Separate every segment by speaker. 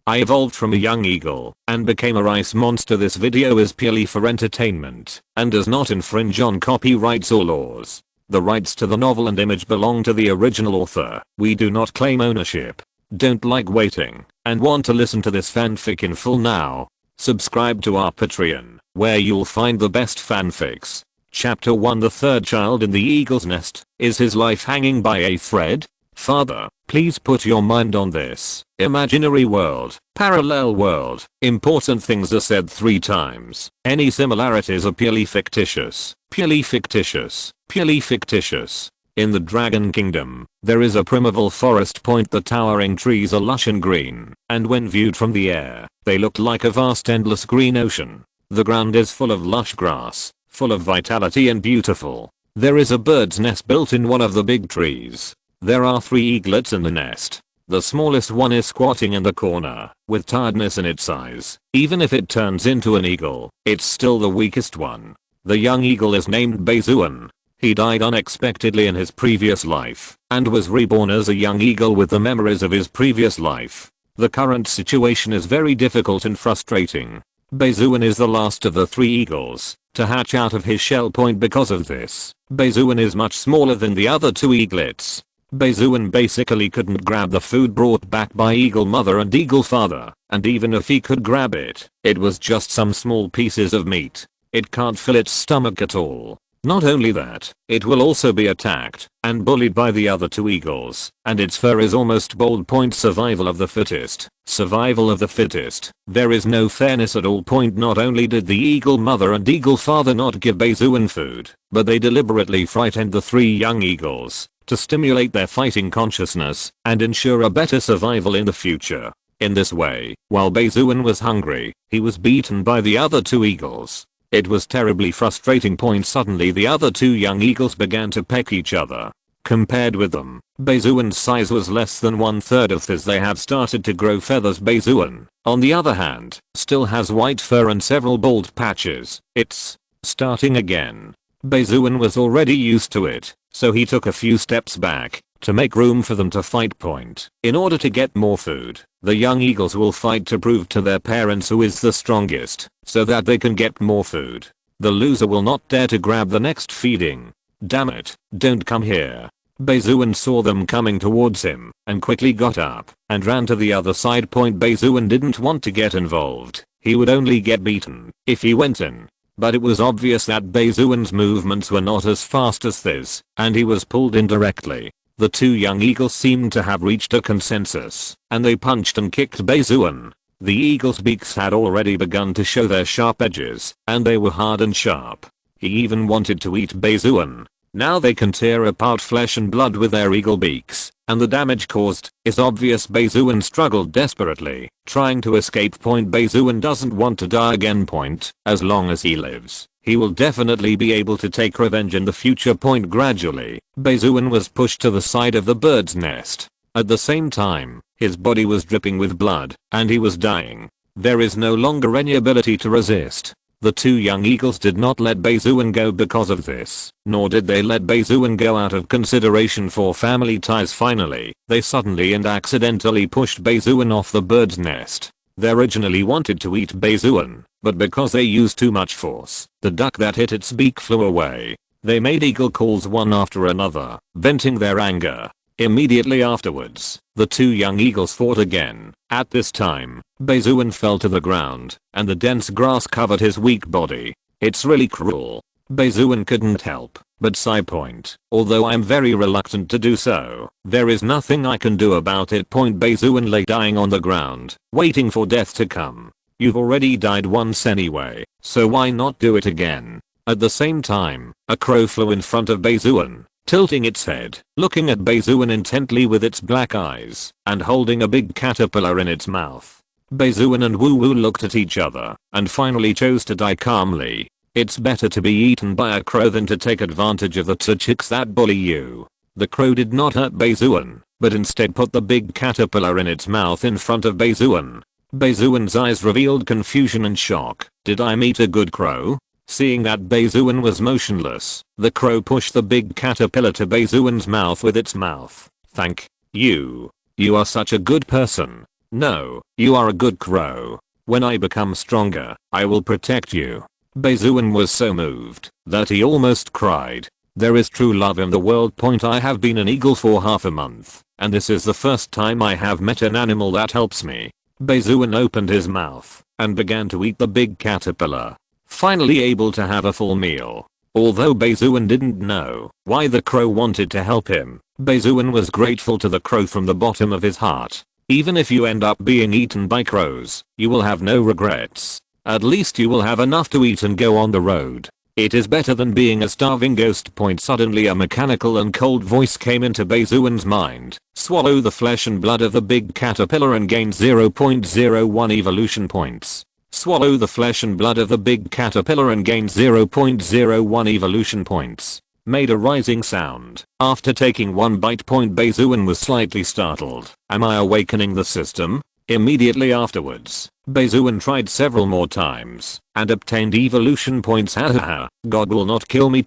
Speaker 1: I evolved from a young eagle and became a rice monster. This video is purely for entertainment and does not infringe on copyrights or laws. The rights to the novel and image belong to the original author. We do not claim ownership. Don't like waiting and want to listen to this fanfic in full now? Subscribe to our Patreon, where you'll find the best fanfics. Chapter 1. The third child in the eagle's nest. Is his life hanging by a thread? Father, please put your mind on this. Imaginary world, parallel world. Important things are said 3 times. Any similarities are purely fictitious. Purely fictitious. Purely fictitious. In the Dragon Kingdom, there is a primeval forest point. The towering trees are lush and green, and when viewed from the air, they look like a vast endless green ocean. The ground is full of lush grass, full of vitality and beautiful. There is a bird's nest built in one of the big trees. There are 3 eaglets in the nest. The smallest one is squatting in the corner, with tiredness in its eyes. Even if it turns into an eagle, it's still the weakest one. The young eagle is named Bai Xuan. He died unexpectedly in his previous life, and was reborn as a young eagle with the memories of his previous life. The current situation is very difficult and frustrating. Bai Xuan is the last of the 3 eagles to hatch out of his shell point. Because of this, Bai Xuan is much smaller than the other 2 eaglets. Bai Xuan basically couldn't grab the food brought back by eagle mother and eagle father, and even if he could grab it, it was just some small pieces of meat. It can't fill its stomach at all. Not only that, it will also be attacked and bullied by the other 2 eagles, and its fur is almost bold. Point. Survival of the fittest. Survival of the fittest. There is no fairness at all. Point. Not only did the eagle mother and eagle father not give Bai Xuan food, but they deliberately frightened the 3 young eagles to stimulate their fighting consciousness and ensure a better survival in the future. In this way, while Bai Xuan was hungry, he was beaten by the other 2 eagles. It was terribly frustrating. Point. Suddenly the other 2 young eagles began to peck each other. Compared with them, Bai Xuan's size was less than 1/3 of this. They have started to grow feathers. Bai Xuan, on the other hand, still has white fur and several bald patches. It's starting again. Bai Xuan was already used to it, so he took a few steps back to make room for them to fight. Point. In order to get more food, the young eagles will fight to prove to their parents who is the strongest, so that they can get more food. The loser will not dare to grab the next feeding. Damn it, don't come here. Bai Xuan saw them coming towards him and quickly got up and ran to the other side. Point. Bai Xuan didn't want to get involved. He would only get beaten if he went in. But it was obvious that Bai Xuan's movements were not as fast as this, and he was pulled in directly. The 2 young eagles seemed to have reached a consensus, and they punched and kicked Bai Xuan. The eagles' beaks had already begun to show their sharp edges, and they were hard and sharp. He even wanted to eat Bai Xuan. Now they can tear apart flesh and blood with their eagle beaks, and the damage caused is obvious. Bai Xuan struggled desperately, trying to escape. Point. Bai Xuan doesn't want to die again. Point. As long as he lives, he will definitely be able to take revenge in the future. Point. Gradually, Bai Xuan was pushed to the side of the bird's nest. At the same time, his body was dripping with blood, and he was dying. There is no longer any ability to resist. The 2 young eagles did not let Bai Xuan go because of this, nor did they let Bai Xuan go out of consideration for family ties. Finally, they suddenly and accidentally pushed Bai Xuan off the bird's nest. They originally wanted to eat Bai Xuan, but because they used too much force, the duck that hit its beak flew away. They made eagle calls one after another, venting their anger. Immediately afterwards, the 2 young eagles fought again. At this time, Bai Xuan fell to the ground, and the dense grass covered his weak body. It's really cruel. Bai Xuan couldn't help but sigh. Point. Although I'm very reluctant to do so, there is nothing I can do about it. Point. Bai Xuan lay dying on the ground, waiting for death to come. You've already died once anyway, so why not do it again? At the same time, a crow flew in front of Bai Xuan, tilting its head, looking at Bai Xuan intently with its black eyes, and holding a big caterpillar in its mouth. Bai Xuan and Woo Woo looked at each other, and finally chose to die calmly. It's better to be eaten by a crow than to take advantage of the 2 chicks that bully you. The crow did not hurt Bai Xuan, but instead put the big caterpillar in its mouth in front of Bai Xuan. Bai Xuan's eyes revealed confusion and shock. Did I meet a good crow? Seeing that Bai Xuan was motionless, the crow pushed the big caterpillar to Bai Xuan's mouth with its mouth. Thank you. You are such a good person. No, you are a good crow. When I become stronger, I will protect you. Bai Xuan was so moved that he almost cried. There is true love in the world. I have been an eagle for half a month, and this is the first time I have met an animal that helps me. Bai Xuan opened his mouth and began to eat the big caterpillar, finally able to have a full meal. Although Bai Xuan didn't know why the crow wanted to help him, Bai Xuan was grateful to the crow from the bottom of his heart. Even if you end up being eaten by crows, you will have no regrets. At least you will have enough to eat and go on the road. It is better than being a starving ghost. Suddenly a mechanical and cold voice came into Bai Xuan's mind. Swallow the flesh and blood of the big caterpillar and gain 0.01 evolution points. Swallow the flesh and blood of the big caterpillar and gain 0.01 evolution points. Made a rising sound. After taking one bite. Bai Xuan was slightly startled. Am I awakening the system? Immediately afterwards, Bai Xuan tried several more times and obtained evolution points. Hahaha, God will not kill me.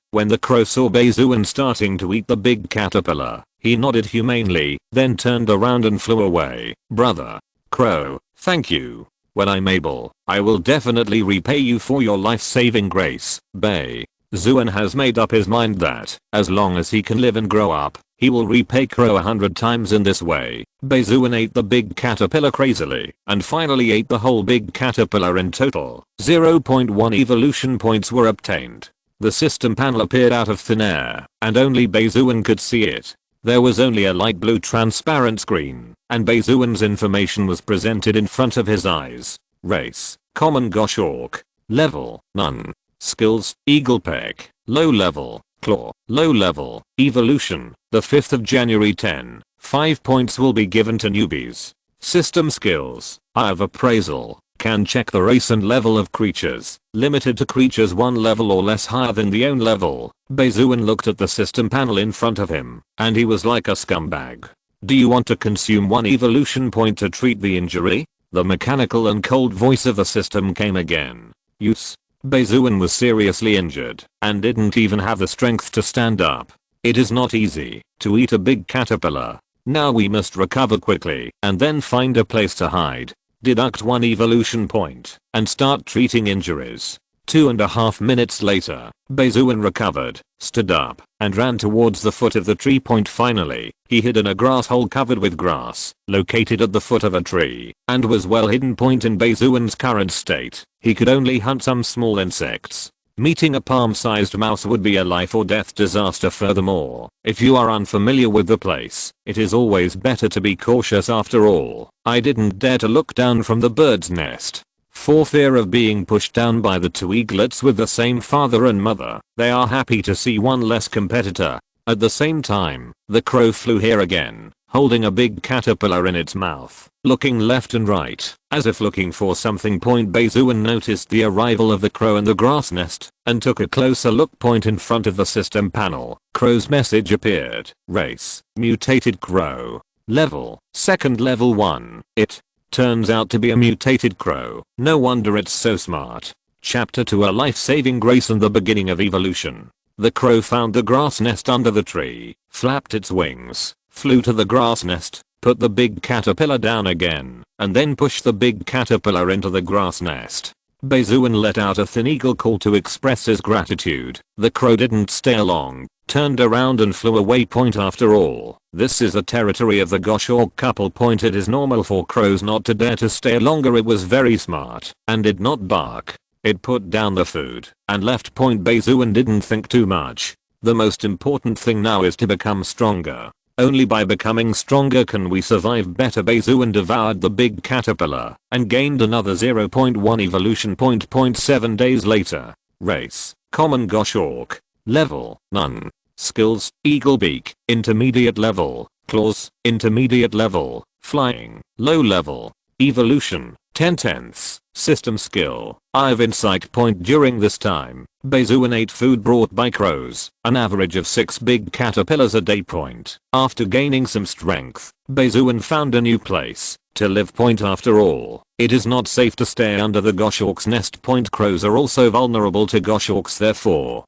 Speaker 1: When the crow saw Bai Xuan starting to eat the big caterpillar, he nodded humanely, then turned around and flew away. Brother crow, thank you. When I'm able, I will definitely repay you for your life-saving grace. Bai Xuan has made up his mind that, as long as he can live and grow up, he will repay crow 100 times in this way. Bai Xuan ate the big caterpillar crazily, and finally ate the whole big caterpillar in total. 0.1 evolution points were obtained. The system panel appeared out of thin air, and only Bai Xuan could see it. There was only a light blue transparent screen, and Bai Xuan's information was presented in front of his eyes. Race, common goshawk. Level, none. Skills, eagle peck. Low level, claw. Low level, evolution. The 5th of January 10. 5 points will be given to newbies. System skills, eye of appraisal. Can check the race and level of creatures. Limited to creatures 1 level or less higher than the own level. Bai Xuan looked at the system panel in front of him, and he was like a scumbag. Do you want to consume 1 evolution point to treat the injury? The mechanical and cold voice of the system came again. Use. Bai Xuan was seriously injured and didn't even have the strength to stand up. It is not easy to eat a big caterpillar. Now we must recover quickly and then find a place to hide. Deduct 1 evolution point and start treating injuries. 2.5 minutes later, Bai Xuan recovered, stood up, and ran towards the foot of the tree. Finally, he hid in a grass hole covered with grass, located at the foot of a tree, and was well hidden. In Bai Xuan's current state, he could only hunt some small insects. Meeting a palm-sized mouse would be a life or death disaster. Furthermore, if you are unfamiliar with the place, it is always better to be cautious. After all, I didn't dare to look down from the bird's nest, for fear of being pushed down by the 2 eaglets with the same father and mother. They are happy to see one less competitor. At the same time, the crow flew here again, holding a big caterpillar in its mouth, looking left and right, as if looking for something. Bai Xuan noticed the arrival of the crow in the grass nest, and took a closer look. In front of the system panel, crow's message appeared. Race, mutated crow. Level, 2nd level 1. It turns out to be a mutated crow. No wonder it's so smart. Chapter 2, a life-saving grace and the beginning of evolution. The crow found the grass nest under the tree, flapped its wings, flew to the grass nest, put the big caterpillar down again, and then pushed the big caterpillar into the grass nest. Bai Xuan let out a thin eagle call to express his gratitude. The crow didn't stay long, turned around and flew away. After all, this is the territory of the goshawk couple. It is normal for crows not to dare to stay longer. It was very smart and did not bark. It put down the food and left. Bai Xuan didn't think too much. The most important thing now is to become stronger. Only by becoming stronger can we survive better. Bai Xuan devoured the big caterpillar and gained another 0.1 evolution point. 7 days later. Race, common goshawk. Level, none. Skills, eagle beak. Intermediate level. Claws, intermediate level. Flying, low level. Evolution, 10/10. System skill, eye of insight. During this time, Bai Xuan ate food brought by crows, an average of 6 big caterpillars a day. After gaining some strength, Bai Xuan found a new place to live. After all, it is not safe to stay under the goshawk's nest. Crows are also vulnerable to goshawks, therefore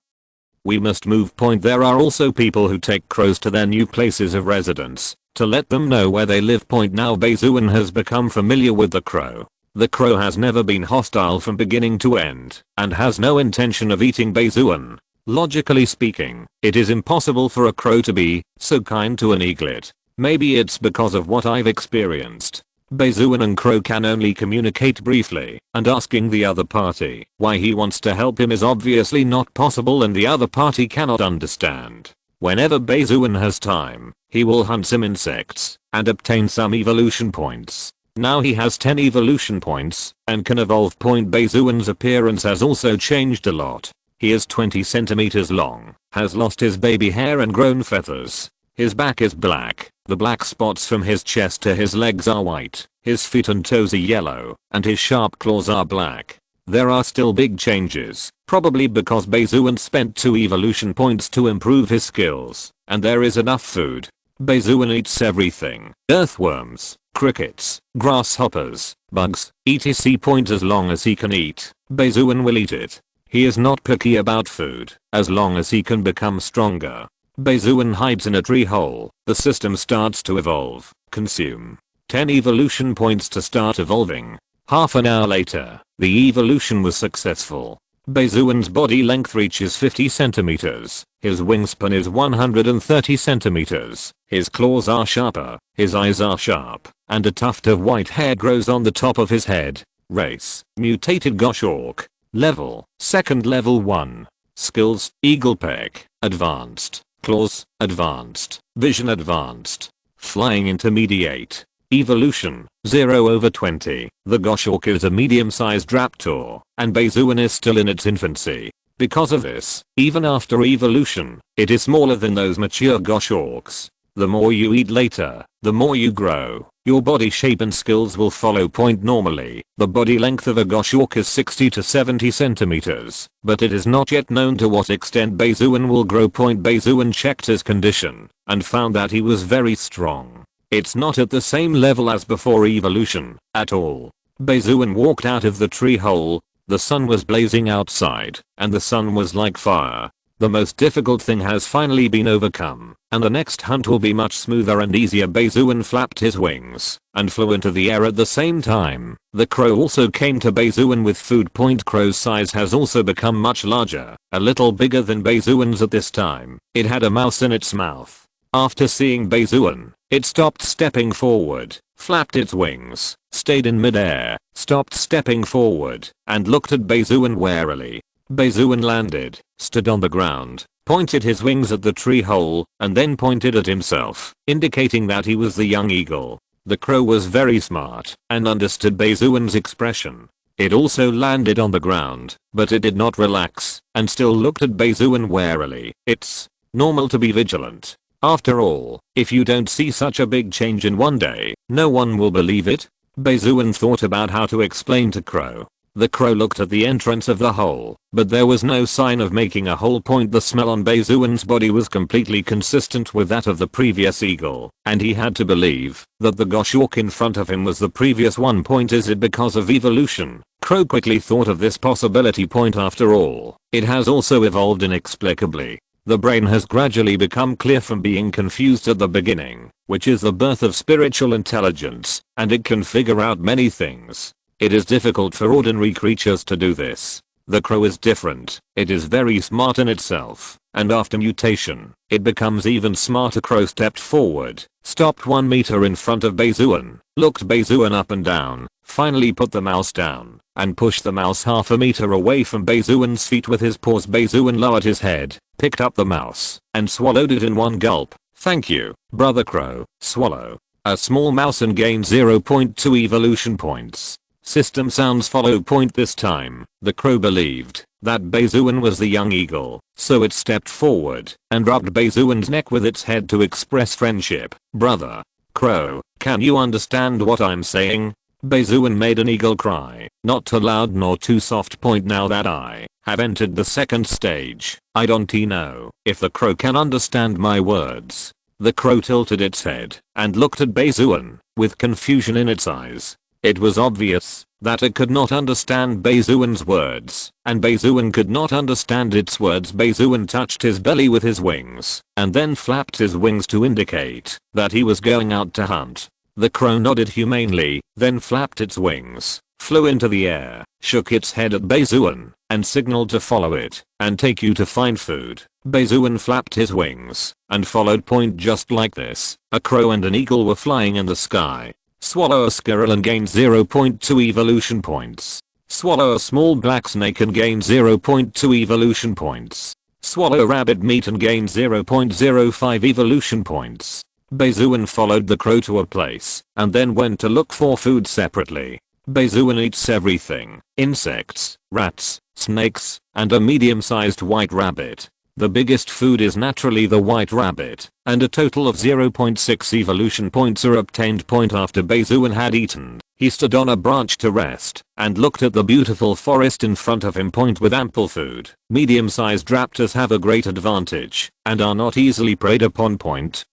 Speaker 1: we must move. There are also people who take crows to their new places of residence. to let them know where they live. Now Bai Xuan has become familiar with the crow. The crow has never been hostile from beginning to end and has no intention of eating Bai Xuan. Logically speaking, it is impossible for a crow to be so kind to an eaglet. Maybe it's because of what I've experienced. Bai Xuan and crow can only communicate briefly, and asking the other party why he wants to help him is obviously not possible, and the other party cannot understand. Whenever Bai Xuan has time, he will hunt some insects and obtain some evolution points. Now he has 10 evolution points and can evolve. Bai Xuan's appearance has also changed a lot. He is 20 centimeters long, has lost his baby hair and grown feathers. His back is black, the black spots from his chest to his legs are white, his feet and toes are yellow, and his sharp claws are black. There are still big changes, probably because Bai Xuan spent 2 evolution points to improve his skills, and there is enough food. Bai Xuan eats everything: earthworms, crickets, grasshoppers, bugs, etc. As long as he can eat, Bai Xuan will eat it. He is not picky about food, as long as he can become stronger. Bai Xuan hides in a tree hole. The system starts to evolve. Consume 10 evolution points to start evolving. Half an hour later, the evolution was successful. Bai Xuan's body length reaches 50 centimeters. His wingspan is 130 centimeters. His claws are sharper. His eyes are sharp. And a tuft of white hair grows on the top of his head. Race: mutated goshawk. Level: second level 1. Skills: eagle peck, advanced. Claws, advanced. Vision, advanced. Flying, intermediate. Evolution: 0/20. The goshawk is a medium-sized raptor, and Bai Xuan is still in its infancy. Because of this, even after evolution, it is smaller than those mature goshawks. The more you eat later, the more you grow. Your body shape and skills will follow. Normally, the body length of a goshawk is 60 to 70 centimeters, but it is not yet known to what extent Bai Xuan will grow. Bai Xuan checked his condition and found that he was very strong. It's not at the same level as before evolution, at all. Bai Xuan walked out of the tree hole. The sun was blazing outside, and the sun was like fire. The most difficult thing has finally been overcome, and the next hunt will be much smoother and easier. Bai Xuan flapped his wings and flew into the air at the same time. The crow also came to Bai Xuan with food. Crow's size has also become much larger, a little bigger than Bai Xuan's at this time. It had a mouse in its mouth. After seeing Bai Xuan, it stopped stepping forward, flapped its wings, stayed in midair, stopped stepping forward, and looked at Bai Xuan warily. Bai Xuan landed, stood on the ground, pointed his wings at the tree hole, and then pointed at himself, indicating that he was the young eagle. The crow was very smart and understood Bai Xuan's expression. It also landed on the ground, but it did not relax and still looked at Bai Xuan warily. It's normal to be vigilant. After all, if you don't see such a big change in one day, no one will believe it. Bai Xuan thought about how to explain to Crow. The crow looked at the entrance of the hole, but there was no sign of making a hole. The smell on Bai Xuan's body was completely consistent with that of the previous eagle, and he had to believe that the goshawk in front of him was the previous one. Is it because of evolution? Crow quickly thought of this possibility. After all, it has also evolved inexplicably. The brain has gradually become clear from being confused at the beginning, which is the birth of spiritual intelligence, and it can figure out many things. It is difficult for ordinary creatures to do this. The crow is different. It is very smart in itself, and after mutation, it becomes even smarter. Crow stepped forward, stopped 1 meter in front of Bai Xuan, looked Bai Xuan up and down, finally put the mouse down, and pushed the mouse half a meter away from Bai Xuan's feet with his paws. Bai Xuan lowered his head, picked up the mouse, and swallowed it in one gulp. Thank you, brother crow. Swallow a small mouse and gain 0.2 evolution points. System sounds follow. This time, the crow believed that Bai Xuan was the young eagle, so it stepped forward and rubbed Bai Xuan's neck with its head to express friendship. Brother crow, can you understand what I'm saying? Bai Xuan made an eagle cry, not too loud nor too soft. Now that I have entered the second stage, I don't know if the crow can understand my words. The crow tilted its head and looked at Bai Xuan with confusion in its eyes. It was obvious that it could not understand Bai Xuan's words, and Bai Xuan could not understand its words. Bai Xuan touched his belly with his wings, and then flapped his wings to indicate that he was going out to hunt. The crow nodded humanely, then flapped its wings, flew into the air, shook its head at Bai Xuan, and signaled to follow it, and take you to find food. Bai Xuan flapped his wings, and followed point just like this. A crow and an eagle were flying in the sky. Swallow a squirrel and gain 0.2 evolution points. Swallow a small black snake and gain 0.2 evolution points. Swallow rabbit meat and gain 0.05 evolution points. Bai Xuan followed the crow to a place, and then went to look for food separately. Bai Xuan eats everything: insects, rats, snakes, and a medium-sized white rabbit. The biggest food is naturally the white rabbit, and a total of 0.6 evolution points are obtained. After Bai Xuan had eaten, he stood on a branch to rest, and looked at the beautiful forest in front of him. With ample food, medium-sized raptors have a great advantage, and are not easily preyed upon.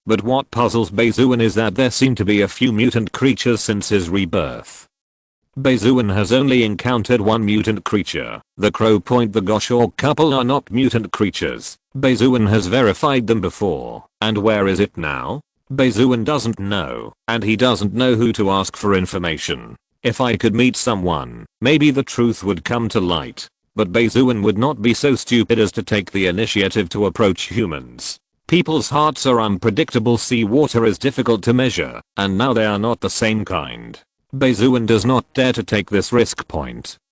Speaker 1: But what puzzles Bai Xuan is that there seem to be a few mutant creatures since his rebirth. Bai Xuan has only encountered one mutant creature, the crow. The Goshawk couple are not mutant creatures. Bai Xuan has verified them before, and where is it now? Bai Xuan doesn't know, and he doesn't know who to ask for information. If I could meet someone, maybe the truth would come to light. But Bai Xuan would not be so stupid as to take the initiative to approach humans. People's hearts are unpredictable. Seawater is difficult to measure, and now they are not the same kind. Bai Xuan does not dare to take this risk.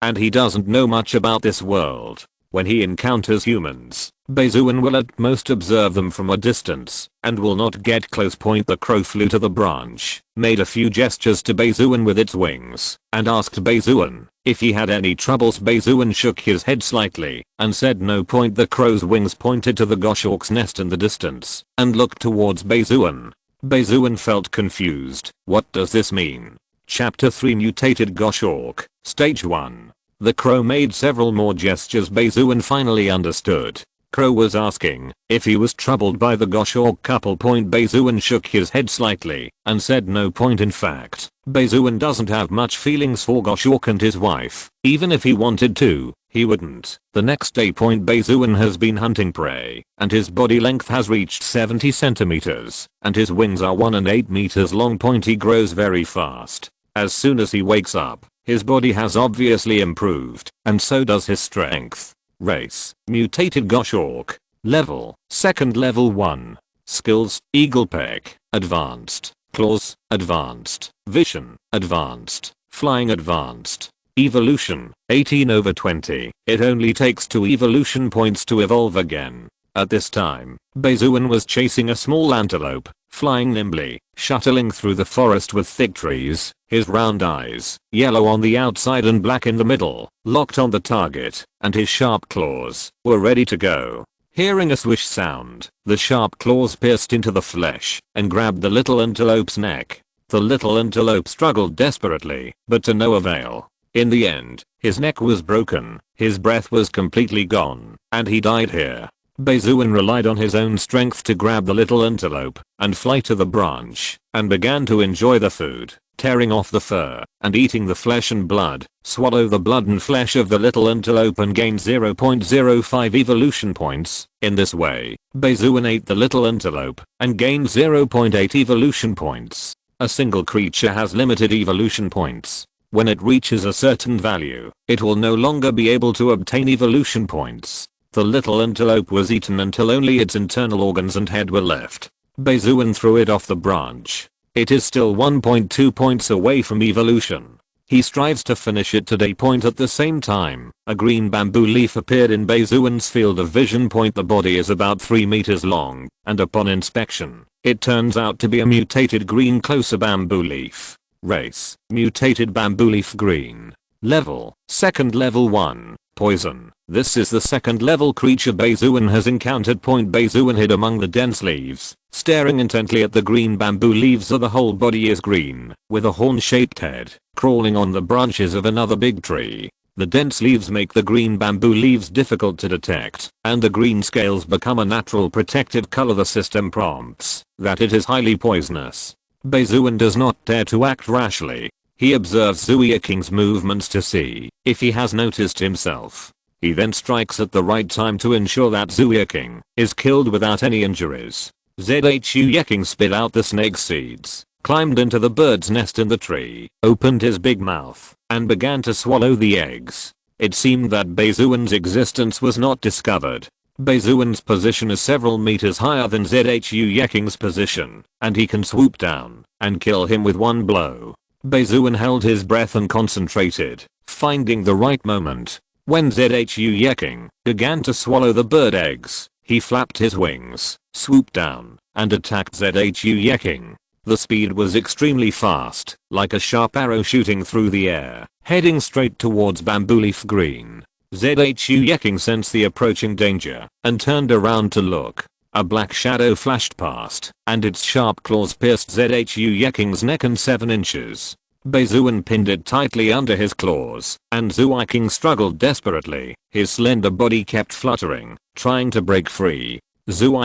Speaker 1: And he doesn't know much about this world. When he encounters humans, Bai Xuan will at most observe them from a distance, and will not get close. The crow flew to the branch, made a few gestures to Bai Xuan with its wings, and asked Bai Xuan if he had any troubles. Bai Xuan shook his head slightly, and said no. The crow's wings pointed to the Goshawk's nest in the distance, and looked towards Bai Xuan. Bai Xuan felt confused. What does this mean? Chapter 3 Mutated Goshawk, Stage 1. The crow made several more gestures. Bai Xuan finally understood. Crow was asking if he was troubled by the Goshawk couple. Bai Xuan shook his head slightly, and said no. In fact, Bai Xuan doesn't have much feelings for Goshawk and his wife. Even if he wanted to, he wouldn't. The next day. Bai Xuan has been hunting prey, and his body length has reached 70 centimeters, and his wings are 1.8 meters long. He grows very fast. As soon as he wakes up, his body has obviously improved, and so does his strength. Race: Mutated Goshawk. Level: Second Level 1. Skills: Eagle Peck, Advanced. Claws, Advanced. Vision, Advanced. Flying, Advanced. Evolution: 18/20. It only takes 2 evolution points to evolve again. At this time, Bai Xuan was chasing a small antelope, flying nimbly, shuttling through the forest with thick trees, his round eyes, yellow on the outside and black in the middle, locked on the target, and his sharp claws were ready to go. Hearing a swish sound, the sharp claws pierced into the flesh and grabbed the little antelope's neck. The little antelope struggled desperately, but to no avail. In the end, his neck was broken, his breath was completely gone, and he died here. Bai Xuan relied on his own strength to grab the little antelope and fly to the branch, and began to enjoy the food, tearing off the fur and eating the flesh and blood. Swallow the blood and flesh of the little antelope and gain 0.05 evolution points. In this way, Bai Xuan ate the little antelope and gained 0.8 evolution points. A single creature has limited evolution points. When it reaches a certain value, it will no longer be able to obtain evolution points. The little antelope was eaten until only its internal organs and head were left. Bai Xuan threw it off the branch. It is still 1.2 points away from evolution. He strives to finish it today. At the same time, a green bamboo leaf appeared in Bai Xuan's field of vision. The body is about 3 meters long, and upon inspection, it turns out to be a mutated green closer bamboo leaf. Race: Mutated bamboo leaf green. Level: Second Level 1. Poison. This is the second level creature Bai Xuan has encountered. Bai Xuan hid among the dense leaves, staring intently at the green bamboo leaves. The whole body is green, with a horn-shaped head, crawling on the branches of another big tree. The dense leaves make the green bamboo leaves difficult to detect, and the green scales become a natural protective color. The system prompts that it is highly poisonous. Bai Xuan does not dare to act rashly. He observes King's movements to see if he has noticed himself. He then strikes at the right time to ensure that King is killed without any injuries. King spit out the snake seeds, climbed into the bird's nest in the tree, opened his big mouth, and began to swallow the eggs. It seemed that Bai Xuan's existence was not discovered. Bai Xuan's position is several meters higher than King's position, and he can swoop down and kill him with one blow. Bai Xuan held his breath and concentrated, finding the right moment. When King began to swallow the bird eggs, he flapped his wings, swooped down, and attacked King. The speed was extremely fast, like a sharp arrow shooting through the air, heading straight towards Bamboo Leaf Green. King sensed the approaching danger and turned around to look. A black shadow flashed past, and its sharp claws pierced King's neck and 7 inches. Bai Xuan pinned it tightly under his claws, and King struggled desperately. His slender body kept fluttering, trying to break free.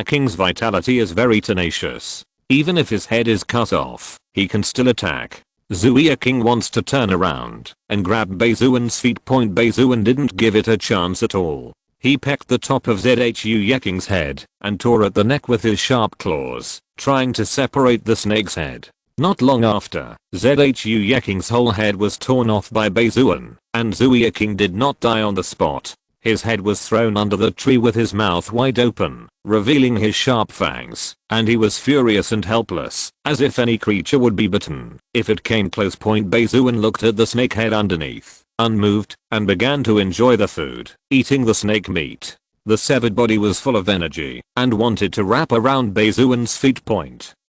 Speaker 1: King's vitality is very tenacious. Even if his head is cut off, he can still attack. King wants to turn around and grab Bai Xuan's feet. Bai Xuan didn't give it a chance at all. He pecked the top of King's head and tore at the neck with his sharp claws, trying to separate the snake's head. Not long after, King's whole head was torn off by Bai Xuan, and King did not die on the spot. His head was thrown under the tree with his mouth wide open, revealing his sharp fangs, and he was furious and helpless, as if any creature would be bitten if it came close. Bai Xuan looked at the snake head underneath, unmoved, and began to enjoy the food, eating the snake meat. The severed body was full of energy and wanted to wrap around Bai Xuan's feet.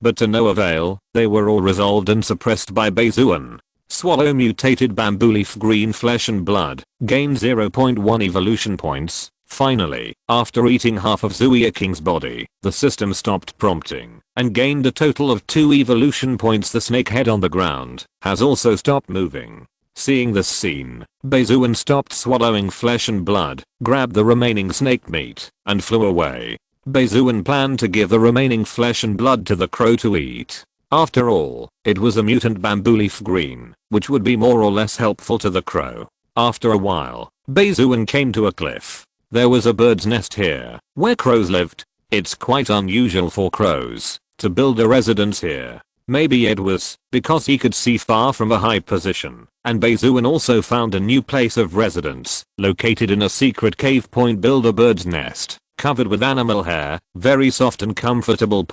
Speaker 1: But to no avail, they were all resolved and suppressed by Bai Xuan. Swallow mutated Bamboo Leaf Green flesh and blood, gained 0.1 evolution points. Finally, after eating half of King's body, the system stopped prompting and gained a total of 2 evolution points. The snake head on the ground has also stopped moving. Seeing this scene, Bai Xuan stopped swallowing flesh and blood, grabbed the remaining snake meat, and flew away. Bai Xuan planned to give the remaining flesh and blood to the crow to eat. After all, it was a mutant Bamboo Leaf Green, which would be more or less helpful to the crow. After a while, Bai Xuan came to a cliff. There was a bird's nest here, where crows lived. It's quite unusual for crows to build a residence here. Maybe it was because he could see far from a high position, and Bai Xuan also found a new place of residence, located in a secret cave. Build a bird's nest, covered with animal hair, very soft and comfortable.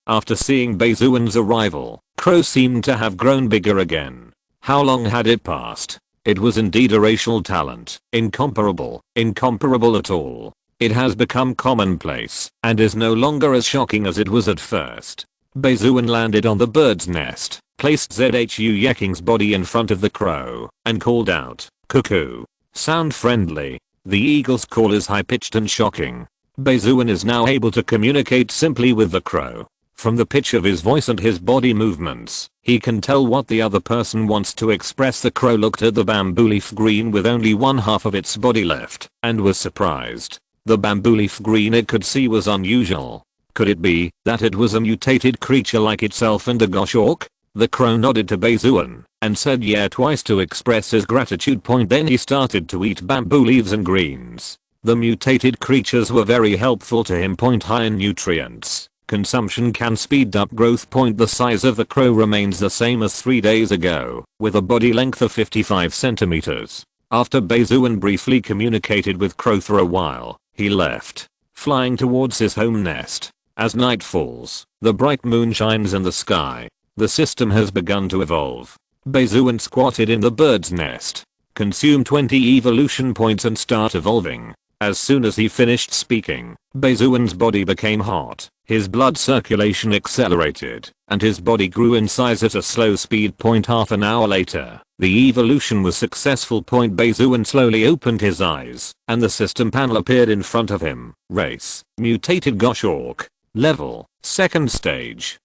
Speaker 1: After seeing Bai Xuan's arrival, Crow seemed to have grown bigger again. How long had it passed? It was indeed a racial talent, incomparable at all. It has become commonplace, and is no longer as shocking as it was at first. Bai Xuan landed on the bird's nest, placed King's body in front of the crow, and called out, "Cuckoo." Sound friendly. The eagle's call is high-pitched and shocking. Bai Xuan is now able to communicate simply with the crow. From the pitch of his voice and his body movements, he can tell what the other person wants to express. The crow looked at the Bamboo Leaf Green with only one half of its body left, and was surprised. The Bamboo Leaf Green it could see was unusual. Could it be that it was a mutated creature like itself and a goshawk? The crow nodded to Bai Xuan and said yeah twice to express his gratitude. Then he started to eat bamboo leaves and greens. The mutated creatures were very helpful to him. High in nutrients. Consumption can speed up growth. The size of the crow remains the same as 3 days ago, with a body length of 55 centimeters. After Bai Xuan briefly communicated with Crow for a while, he left, flying towards his home nest. As night falls, the bright moon shines in the sky. The system has begun to evolve. Bai Xuan squatted in the bird's nest, consumed 20 evolution points and start evolving. As soon as he finished speaking, Bai Xuan's body became hot, his blood circulation accelerated, and his body grew in size at a slow speed. Half an hour later, the evolution was successful. Bai Xuan slowly opened his eyes, and the system panel appeared in front of him. Race, mutated goshawk. Level, second stage.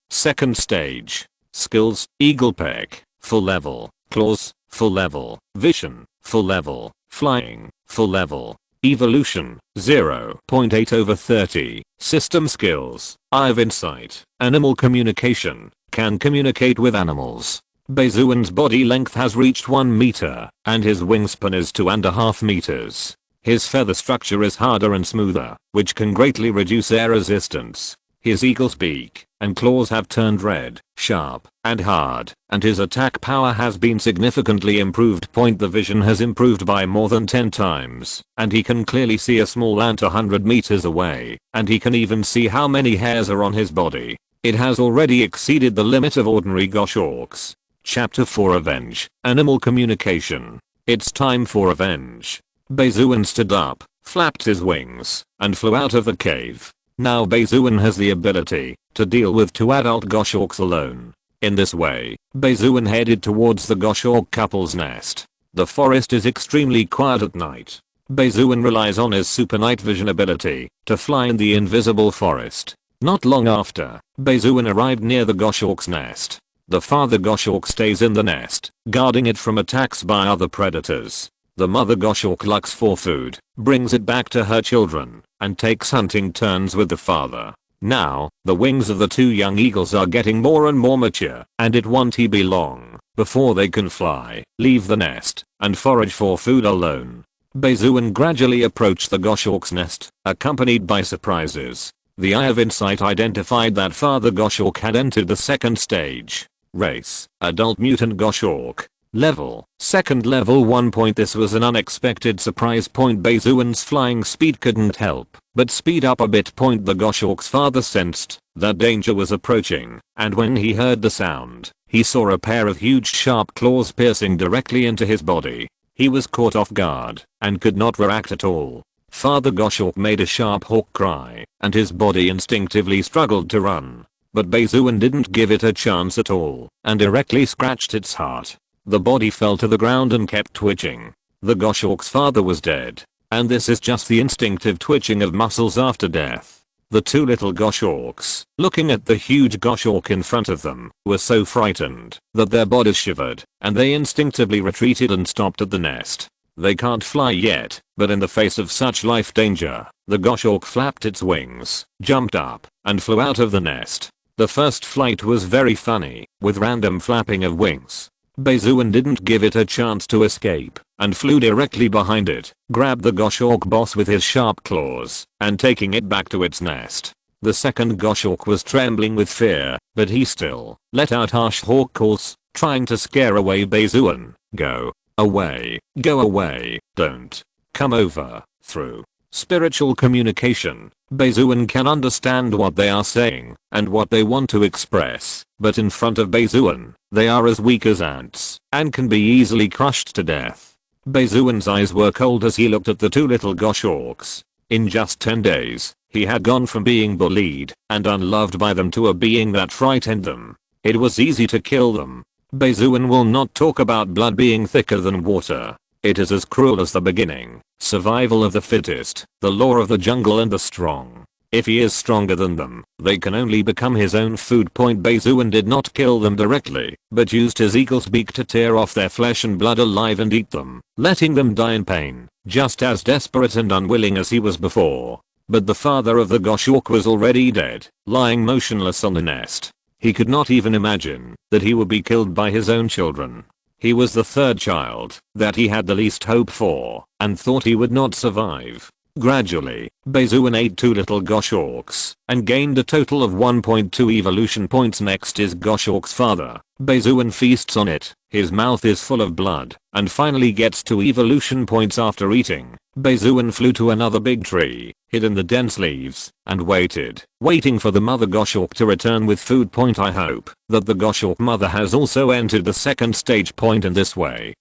Speaker 1: Skills, eagle peck, full level. Claws, full level. Vision, full level. Flying, full level. Evolution, 0.8/30. System skills, eye of insight. Animal communication, can communicate with animals. Bai Xuan's body length has reached 1 meter, and his wingspan is 2.5 meters. His feather structure is harder and smoother, which can greatly reduce air resistance. His eagle's beak and claws have turned red, sharp, and hard, and his attack power has been significantly improved. The vision has improved by more than 10 times, and he can clearly see a small ant 100 meters away, and he can even see how many hairs are on his body. It has already exceeded the limit of ordinary goshawks. Chapter 4 Avenge, Animal Communication. It's time for revenge. Bai Xuan stood up, flapped his wings, and flew out of the cave. Now Bai Xuan has the ability to deal with 2 adult goshawks alone. In this way, Bai Xuan headed towards the goshawk couple's nest. The forest is extremely quiet at night. Bai Xuan relies on his super night vision ability to fly in the invisible forest. Not long after, Bai Xuan arrived near the goshawk's nest. The father goshawk stays in the nest, guarding it from attacks by other predators. The mother goshawk looks for food, brings it back to her children, and takes hunting turns with the father. Now, the wings of the 2 young eagles are getting more and more mature, and it won't be long before they can fly, leave the nest, and forage for food alone. Bai Xuan gradually approached the goshawk's nest, accompanied by surprises. The Eye of Insight identified that father goshawk had entered the 2nd stage. Race, adult mutant goshawk. Level, 2nd level 1. This was an unexpected surprise. Bai Xuan's flying speed couldn't help but speed up a bit. The goshawk's father sensed that danger was approaching, and when he heard the sound, he saw a pair of huge sharp claws piercing directly into his body. He was caught off guard and could not react at all. Father goshawk made a sharp hawk cry, and his body instinctively struggled to run. But Bai Xuan didn't give it a chance at all, and directly scratched its heart. The body fell to the ground and kept twitching. The goshawk's father was dead, and this is just the instinctive twitching of muscles after death. The 2 little goshawks, looking at the huge goshawk in front of them, were so frightened that their bodies shivered, and they instinctively retreated and stopped at the nest. They can't fly yet, but in the face of such life danger, the goshawk flapped its wings, jumped up, and flew out of the nest. The first flight was very funny, with random flapping of wings. Bai Xuan didn't give it a chance to escape, and flew directly behind it, grabbed the goshawk boss with his sharp claws, and taking it back to its nest. The 2nd goshawk was trembling with fear, but he still let out harsh hawk calls, trying to scare away Bai Xuan. Go away, don't come over. Through spiritual communication, Bai Xuan can understand what they are saying and what they want to express, but in front of Bai Xuan, they are as weak as ants and can be easily crushed to death. Bai Xuan's eyes were cold as he looked at the 2 little goshawks. In just 10 days, he had gone from being bullied and unloved by them to a being that frightened them. It was easy to kill them. Bai Xuan will not talk about blood being thicker than water. It is as cruel as the beginning. Survival of the fittest, the law of the jungle and the strong. If he is stronger than them, they can only become his own food. Bai Xuan did not kill them directly, but used his eagle's beak to tear off their flesh and blood alive and eat them, letting them die in pain, just as desperate and unwilling as he was before. But the father of the goshawk was already dead, lying motionless on the nest. He could not even imagine that he would be killed by his own children. He was the 3rd child that he had the least hope for, and thought he would not survive. Gradually, Bai Xuan ate 2 little goshawks, and gained a total of 1.2 evolution points. Next is goshawk's father. Bai Xuan feasts on it, his mouth is full of blood, and finally gets 2 evolution points after eating. Bai Xuan flew to another big tree, hid in the dense leaves, and waiting for the mother goshawk to return with food. I hope that the goshawk mother has also entered the 2nd stage. In this way,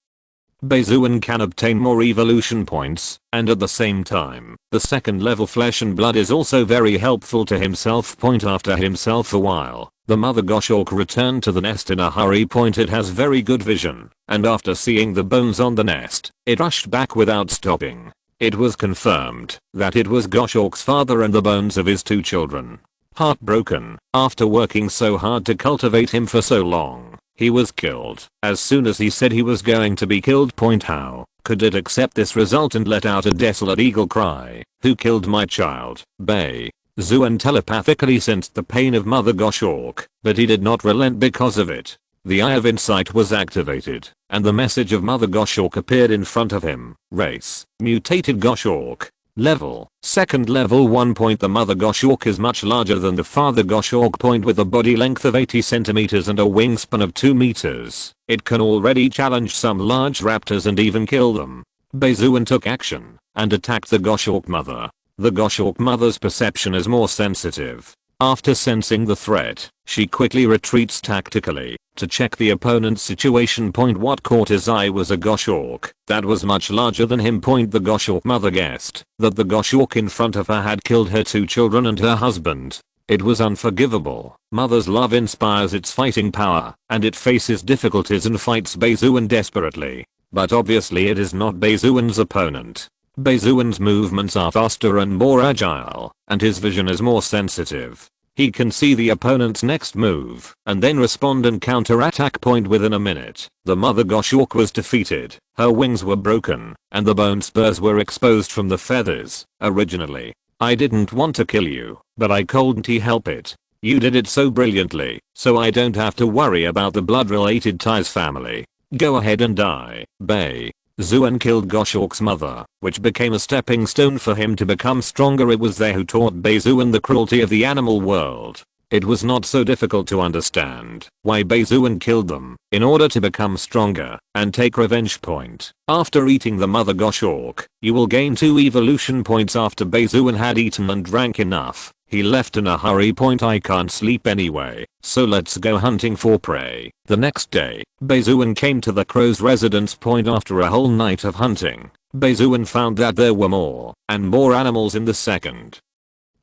Speaker 1: Bai Xuan can obtain more evolution points, and at the same time, the 2nd level flesh and blood is also very helpful to himself. After himself a while, the mother goshawk returned to the nest in a hurry. It has very good vision, and after seeing the bones on the nest, it rushed back without stopping. It was confirmed that it was goshawk's father and the bones of his 2 children. Heartbroken, after working so hard to cultivate him for so long, he was killed as soon as he said he was going to be killed. How could it accept this result and let out a desolate eagle cry? Who killed my child? Bai Xuan telepathically sensed the pain of mother goshawk, but he did not relent because of it. The Eye of Insight was activated, and the message of Mother Goshawk appeared in front of him. Race: mutated Goshawk. Level: second level 1. The Mother Goshawk is much larger than the Father Goshawk. With a body length of 80 centimeters and a wingspan of 2 meters, it can already challenge some large raptors and even kill them. Bai Xuan took action and attacked the Goshawk Mother. The Goshawk Mother's perception is more sensitive. After sensing the threat, she quickly retreats tactically to check the opponent's situation. What caught his eye was a Goshawk that was much larger than him. The Goshawk Mother guessed that the Goshawk in front of her had killed her 2 children and her husband. It was unforgivable. Mother's love inspires its fighting power, and it faces difficulties and fights Bai Xuan desperately. But obviously it is not Bai Xuan's opponent. Bai Xuan's movements are faster and more agile, and his vision is more sensitive. He can see the opponent's next move and then respond and counter-attack. Within a minute, the Mother Goshawk was defeated. Her wings were broken, and the bone spurs were exposed from the feathers. Originally, I didn't want to kill you, but I couldn't help it. You did it so brilliantly, so I don't have to worry about the blood-related ties family. Go ahead and die. Bai Xuan killed Goshawk's mother, which became a stepping stone for him to become stronger. It was they who taught Bai Xuan the cruelty of the animal world. It was not so difficult to understand why Bai Xuan killed them, in order to become stronger and take revenge. After eating the Mother Goshawk, you will gain 2 evolution points. After Bai Xuan had eaten and drank enough, he left in a hurry. I can't sleep anyway, so let's go hunting for prey. The next day, Bai Xuan came to the crow's residence. After a whole night of hunting, Bai Xuan found that there were more and more animals in the second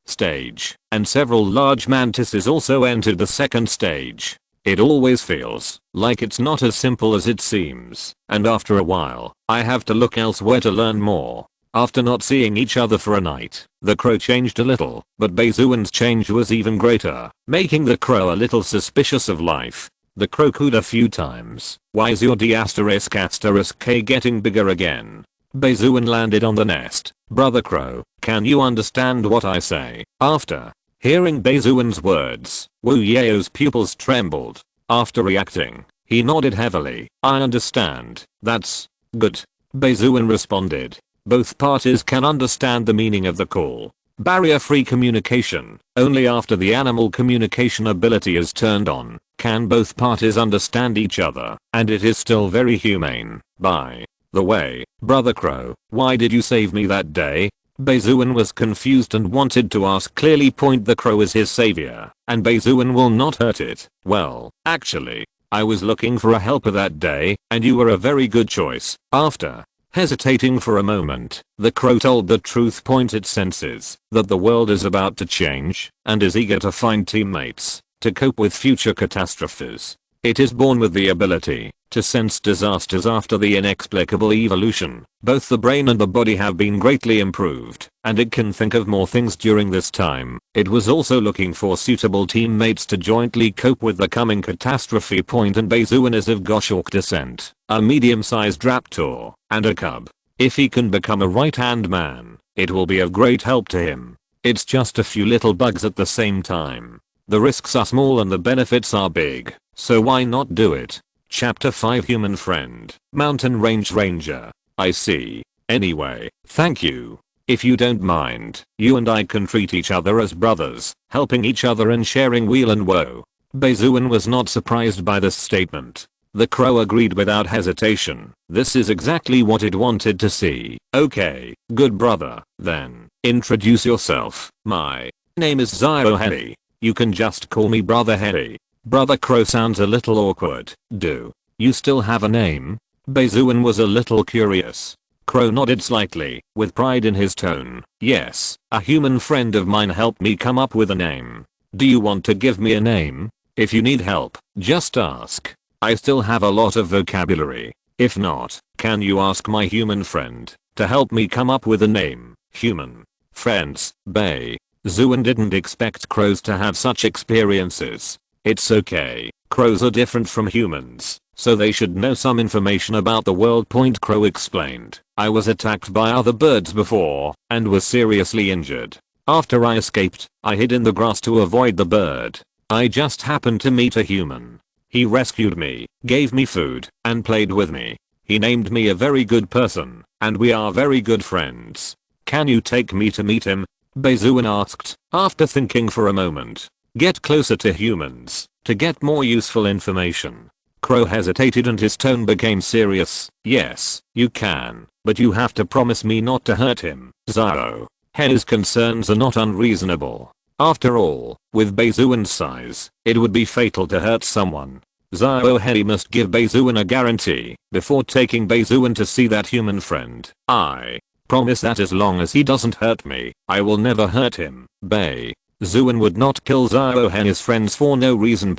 Speaker 1: stage, and several large mantises also entered the second stage. It always feels like it's not as simple as it seems, and after a while, I have to look elsewhere to learn more. After not seeing each other for a night, the crow changed a little, but Bai Xuan's change was even greater, making the crow a little suspicious of life. The crow cooed a few times. Why is your D***K getting bigger again? Bai Xuan landed on the nest. Brother Crow, can you understand what I say? After hearing Bai Xuan's words, Wu Yao's pupils trembled. After reacting, he nodded heavily. I understand. That's good. Bai Xuan responded. Both parties can understand the meaning of the call. Barrier-free communication. Only after the animal communication ability is turned on can both parties understand each other, and it is still very humane. By the way, Brother Crow, why did you save me that day? Bai Xuan was confused and wanted to ask clearly. The crow is his savior, and Bai Xuan will not hurt it. Well, actually, I was looking for a helper that day, and you were a very good choice. After hesitating for a moment, the crow told the truth. It senses that the world is about to change and is eager to find teammates to cope with future catastrophes. It is born with the ability to sense disasters. After the inexplicable evolution, both the brain and the body have been greatly improved, and it can think of more things during this time. It was also looking for suitable teammates to jointly cope with the coming catastrophe. And Bai Xuan is of Goshawk descent, a medium-sized raptor, and a cub. If he can become a right-hand man, it will be of great help to him. It's just a few little bugs at the same time. The risks are small and the benefits are big, so why not do it? Chapter 5 Human Friend, Mountain Range Ranger. I see. Anyway, thank you. If you don't mind, you and I can treat each other as brothers, helping each other and sharing weal and woe. Bai Xuan was not surprised by this statement. The crow agreed without hesitation. This is exactly what it wanted to see. Okay, good brother, then, introduce yourself. My name is Zio Heli. You can just call me Brother Heli. Brother Crow sounds a little awkward. Do you still have a name? Bai Xuan was a little curious. Crow nodded slightly, with pride in his tone. Yes, a human friend of mine helped me come up with a name. Do you want to give me a name? If you need help, just ask. I still have a lot of vocabulary. If not, can you ask my human friend to help me come up with a name? Human friends. Bai Xuan didn't expect crows to have such experiences. It's okay, crows are different from humans, so they should know some information about the world. Crow explained. I was attacked by other birds before, and was seriously injured. After I escaped, I hid in the grass to avoid the bird. I just happened to meet a human. He rescued me, gave me food, and played with me. He named me a very good person, and we are very good friends. Can you take me to meet him? Bai Xuan asked, after thinking for a moment. Get closer to humans, to get more useful information. Crow hesitated and his tone became serious. Yes, you can, but you have to promise me not to hurt him, Zhao. His concerns are not unreasonable. After all, with Bai Xuan's size, it would be fatal to hurt someone. Zhao He must give Bai Xuan a guarantee before taking Bai Xuan to see that human friend. I promise that as long as he doesn't hurt me, I will never hurt him. Bai Xuan would not kill Zhao He's friends for no reason.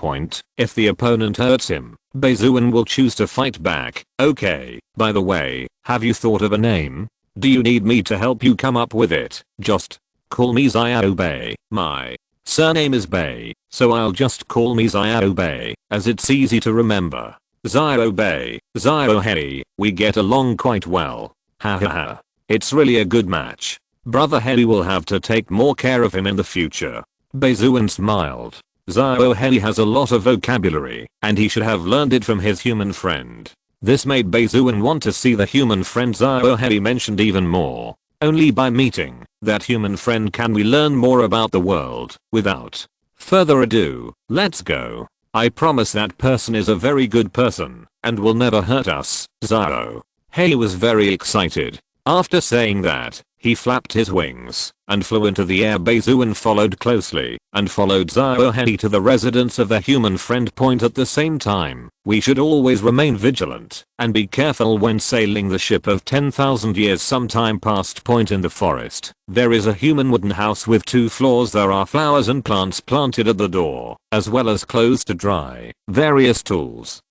Speaker 1: If the opponent hurts him, Bai Xuan will choose to fight back. Okay, by the way, have you thought of a name? Do you need me to help you come up with it? Just call me Xiao Bai. My surname is Bai, so I'll just call me Xiao Bai, as it's easy to remember. Xiao Bai, Xiao He, we get along quite well. Ha ha ha. It's really a good match. Brother He will have to take more care of him in the future. Bai Xuan smiled. Xiao He has a lot of vocabulary, and he should have learned it from his human friend. This made Bai Xuan want to see the human friend Xiao He mentioned even more. Only by meeting that human friend can we learn more about the world. Without further ado, let's go. I promise that person is a very good person and will never hurt us. Xiao He was very excited. After saying that, he flapped his wings and flew into the air. Bai Xuan followed closely and followed Xiao He to the residence of the human friend. At the same time, we should always remain vigilant and be careful when sailing the ship of 10,000 years sometime past. In the forest, there is a human wooden house with 2 floors. There are flowers and plants planted at the door, as well as clothes to dry, various tools,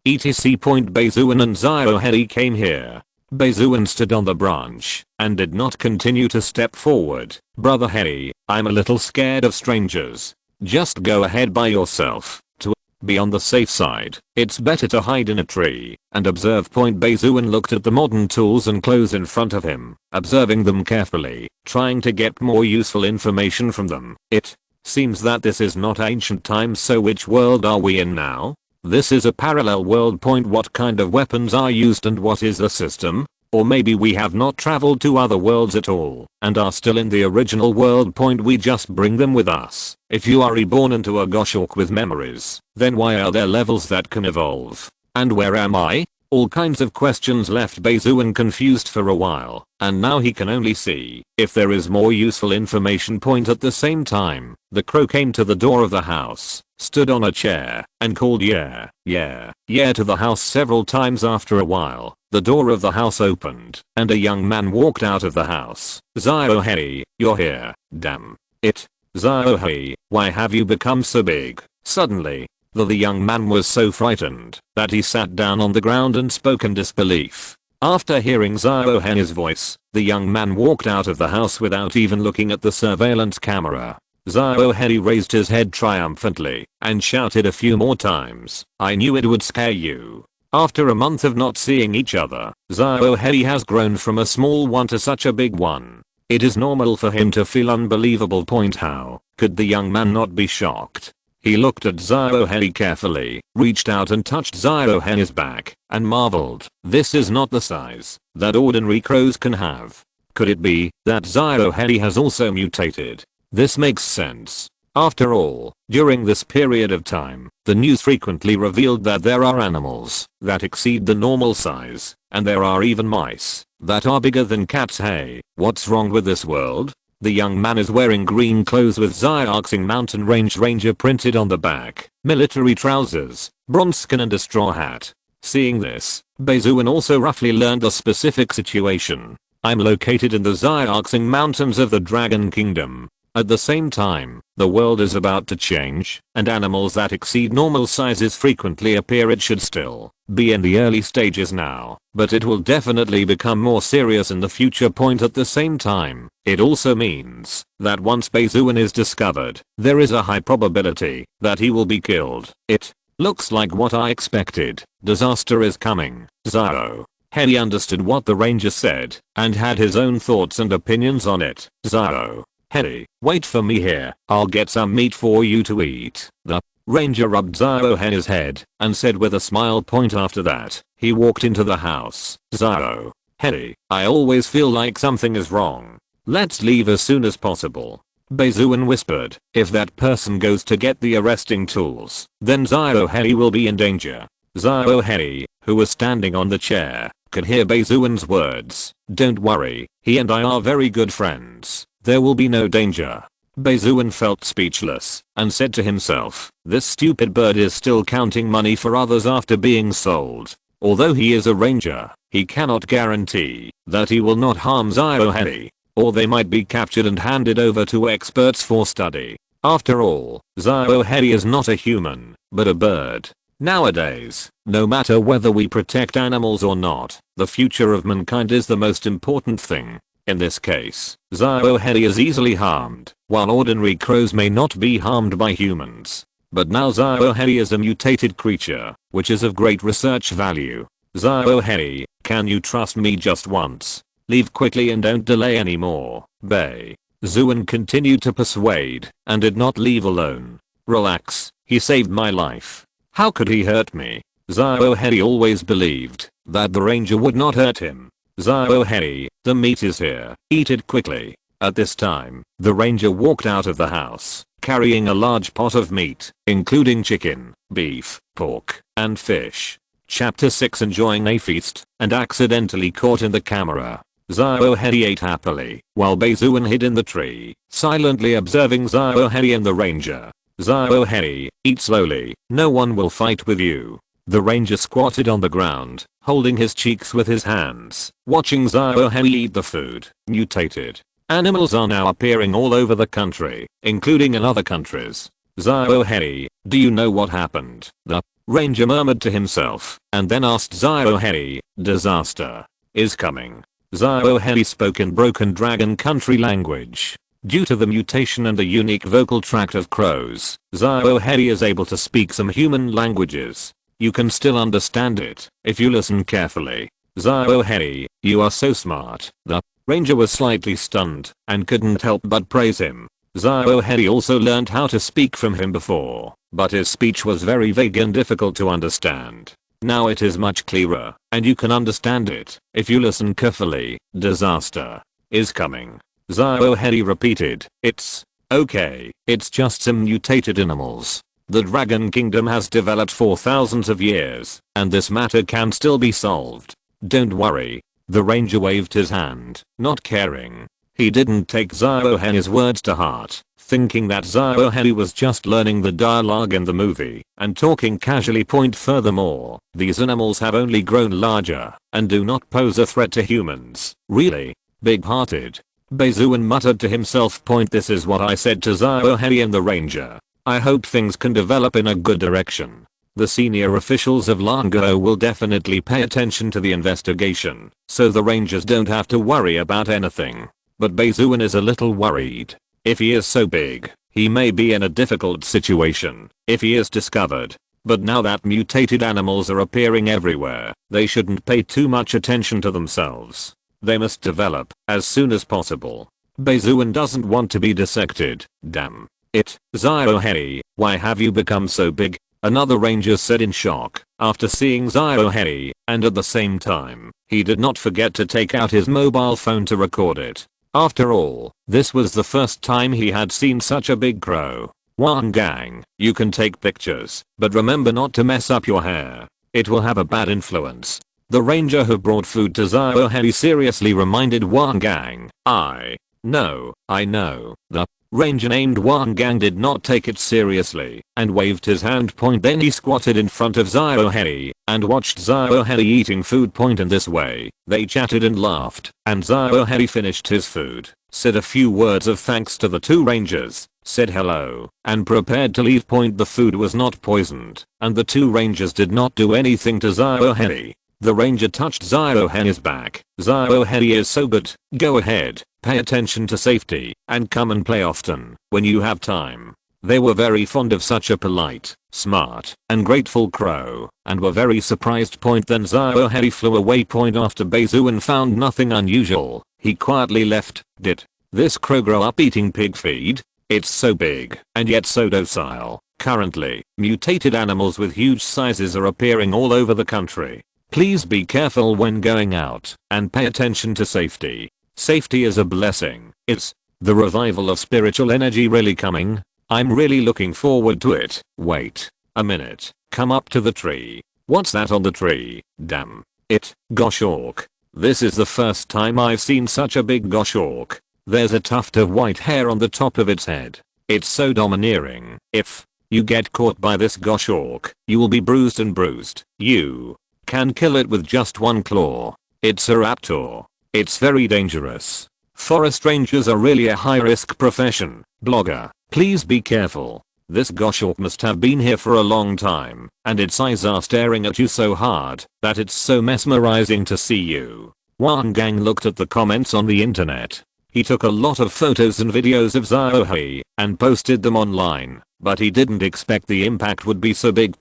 Speaker 1: etc. Bai Xuan and Xiao He came here. Bai Xuan stood on the branch and did not continue to step forward. Brother He, I'm a little scared of strangers. Just go ahead by yourself. To be on the safe side, it's better to hide in a tree and observe. Bai Xuan looked at the modern tools and clothes in front of him, observing them carefully, trying to get more useful information from them. It seems that this is not ancient times, so which world are we in now? This is a parallel world. What kind of weapons are used and what is the system? Or maybe we have not traveled to other worlds at all and are still in the original world. We just bring them with us. If you are reborn into a goshawk with memories, then why are there levels that can evolve? And where am I? All kinds of questions left Bai Xuan confused for a while, and now he can only see if there is more useful information. At the same time, the crow came to the door of the house, stood on a chair, and called yeah, yeah, yeah to the house several times. After a while, the door of the house opened, and a young man walked out of the house. Xiao He, you're here, damn it. Xiao He, why have you become so big? Suddenly, the young man was so frightened that he sat down on the ground and spoke in disbelief. After hearing Xiao He's voice, the young man walked out of the house without even looking at the surveillance camera. Xiao He raised his head triumphantly and shouted a few more times, I knew it would scare you. After a month of not seeing each other, Xiao He has grown from a small one to such a big one. It is normal for him to feel unbelievable. How could the young man not be shocked? He looked at Xiao He carefully, reached out and touched Xiao He's back, and marveled. This is not the size that ordinary crows can have. Could it be that Xiao He has also mutated? This makes sense. After all, during this period of time, the news frequently revealed that there are animals that exceed the normal size, and there are even mice that are bigger than cats. Hey, what's wrong with this world? The young man is wearing green clothes with Xiaoxing Mountain Range Ranger printed on the back, military trousers, bronze skin and a straw hat. Seeing this, Bai Xuan also roughly learned the specific situation. I'm located in the Xiaoxing Mountains of the Dragon Kingdom. At the same time, the world is about to change, and animals that exceed normal sizes frequently appear. It should still be in the early stages now, but it will definitely become more serious in the future. At the same time, it also means that once Bai Xuan is discovered, there is a high probability that he will be killed. It looks like what I expected. Disaster is coming. Xiao He understood what the ranger said and had his own thoughts and opinions on it. Xiao He, wait for me here. I'll get some meat for you to eat. The Ranger rubbed Zaro Henny's head and said with a smile. Point after that, he walked into the house. Zaro Henny, I always feel like something is wrong. Let's leave as soon as possible. Bai Xuan whispered, if that person goes to get the arresting tools, then Zaro Henny will be in danger. Zaro Henny, who was standing on the chair, could hear Bai Xuan's words. Don't worry, he and I are very good friends. There will be no danger. Bai Xuan felt speechless and said to himself, this stupid bird is still counting money for others after being sold. Although he is a ranger, he cannot guarantee that he will not harm Zaro Henny, or they might be captured and handed over to experts for study. After all, Zaro Henny is not a human, but a bird. Nowadays, no matter whether we protect animals or not, the future of mankind is the most important thing. In this case, Zaro Henny is easily harmed, while ordinary crows may not be harmed by humans. But now Zaro Henny is a mutated creature, which is of great research value. Zaro Henny, can you trust me just once? Leave quickly and don't delay anymore. Bai Xuan continued to persuade and did not leave alone. Relax, he saved my life. How could he hurt me? Zaro Henny always believed that the ranger would not hurt him. Zaro Henny, the meat is here, eat it quickly. At this time, the ranger walked out of the house, carrying a large pot of meat, including chicken, beef, pork, and fish. Chapter 6. Enjoying a feast, and accidentally caught in the camera. Zaro Henny ate happily, while Bai Xuan hid in the tree, silently observing Zaro Henny and the ranger. Zaro Henny, eat slowly, no one will fight with you. The ranger squatted on the ground, holding his cheeks with his hands, watching Zaro Henny eat the food. Mutated animals are now appearing all over the country, including in other countries. Zaro Henny, do you know what happened? The ranger murmured to himself, and then asked Zaro Henny, disaster is coming. Zaro Henny spoke in broken dragon country language. Due to the mutation and the unique vocal tract of crows, Zaro Henny is able to speak some human languages. You can still understand it if you listen carefully. Zaro Henny, you are so smart. The ranger was slightly stunned and couldn't help but praise him. Zaro Henny also learned how to speak from him before, but his speech was very vague and difficult to understand. Now it is much clearer, and you can understand it if you listen carefully. Disaster is coming. Zaro Henny repeated, it's okay, it's just some mutated animals. The Dragon Kingdom has developed for thousands of years, and this matter can still be solved. Don't worry. The ranger waved his hand, not caring. He didn't take Zaro Henny's words to heart, thinking that Zaro Henny was just learning the dialogue in the movie and talking casually. Furthermore, these animals have only grown larger and do not pose a threat to humans. Really? Big-hearted. Bai Xuan muttered to himself. This is what I said to Zaro Henny and the ranger. I hope things can develop in a good direction. The senior officials of Lango will definitely pay attention to the investigation, so the rangers don't have to worry about anything. But Bai Xuan is a little worried. If he is so big, he may be in a difficult situation if he is discovered. But now that mutated animals are appearing everywhere, they shouldn't pay too much attention to themselves. They must develop as soon as possible. Bai Xuan doesn't want to be dissected. Damn it, Zaro Henny, why have you become so big? Another ranger said in shock after seeing Zaro Henny, and at the same time, he did not forget to take out his mobile phone to record it. After all, this was the first time he had seen such a big crow. One gang, you can take pictures, but remember not to mess up your hair. It will have a bad influence. The ranger who brought food to Zaro Henny seriously reminded One Gang. I know. The ranger named One Gang did not take it seriously and waved his hand. Then he squatted in front of Zaro Henny and watched Zaro Henny eating food. In this way, they chatted and laughed, and Zaro Henny finished his food, said a few words of thanks to the two rangers, said hello, and prepared to leave. The food was not poisoned, and the two rangers did not do anything to Zaro Henny. The ranger touched Zaro Henny's back. Zaro Henny is so good. Go ahead, pay attention to safety, and come and play often when you have time. They were very fond of such a polite, smart, and grateful crow, and were very surprised. Then Zaro Henny flew away. After Bai Xuan found nothing unusual, he quietly left. Did this crow grow up eating pig feed? It's so big and yet so docile. Currently, mutated animals with huge sizes are appearing all over the country. Please be careful when going out and pay attention to safety. Safety is a blessing. Is the revival of spiritual energy really coming? I'm really looking forward to it. Wait a minute. Come up to the tree. What's that on the tree? Damn it. Goshawk. This is the first time I've seen such a big goshawk. There's a tuft of white hair on the top of its head. It's so domineering. If you get caught by this goshawk, you will be bruised and bruised. You can kill it with just one claw. It's a raptor. It's very dangerous. Forest rangers are really a high-risk profession. Blogger, please be careful. This goshawk must have been here for a long time, and its eyes are staring at you so hard that it's so mesmerizing to see you. Wan Gang looked at the comments on the internet. He took a lot of photos and videos of Xiaohei and posted them online, but he didn't expect the impact would be so big.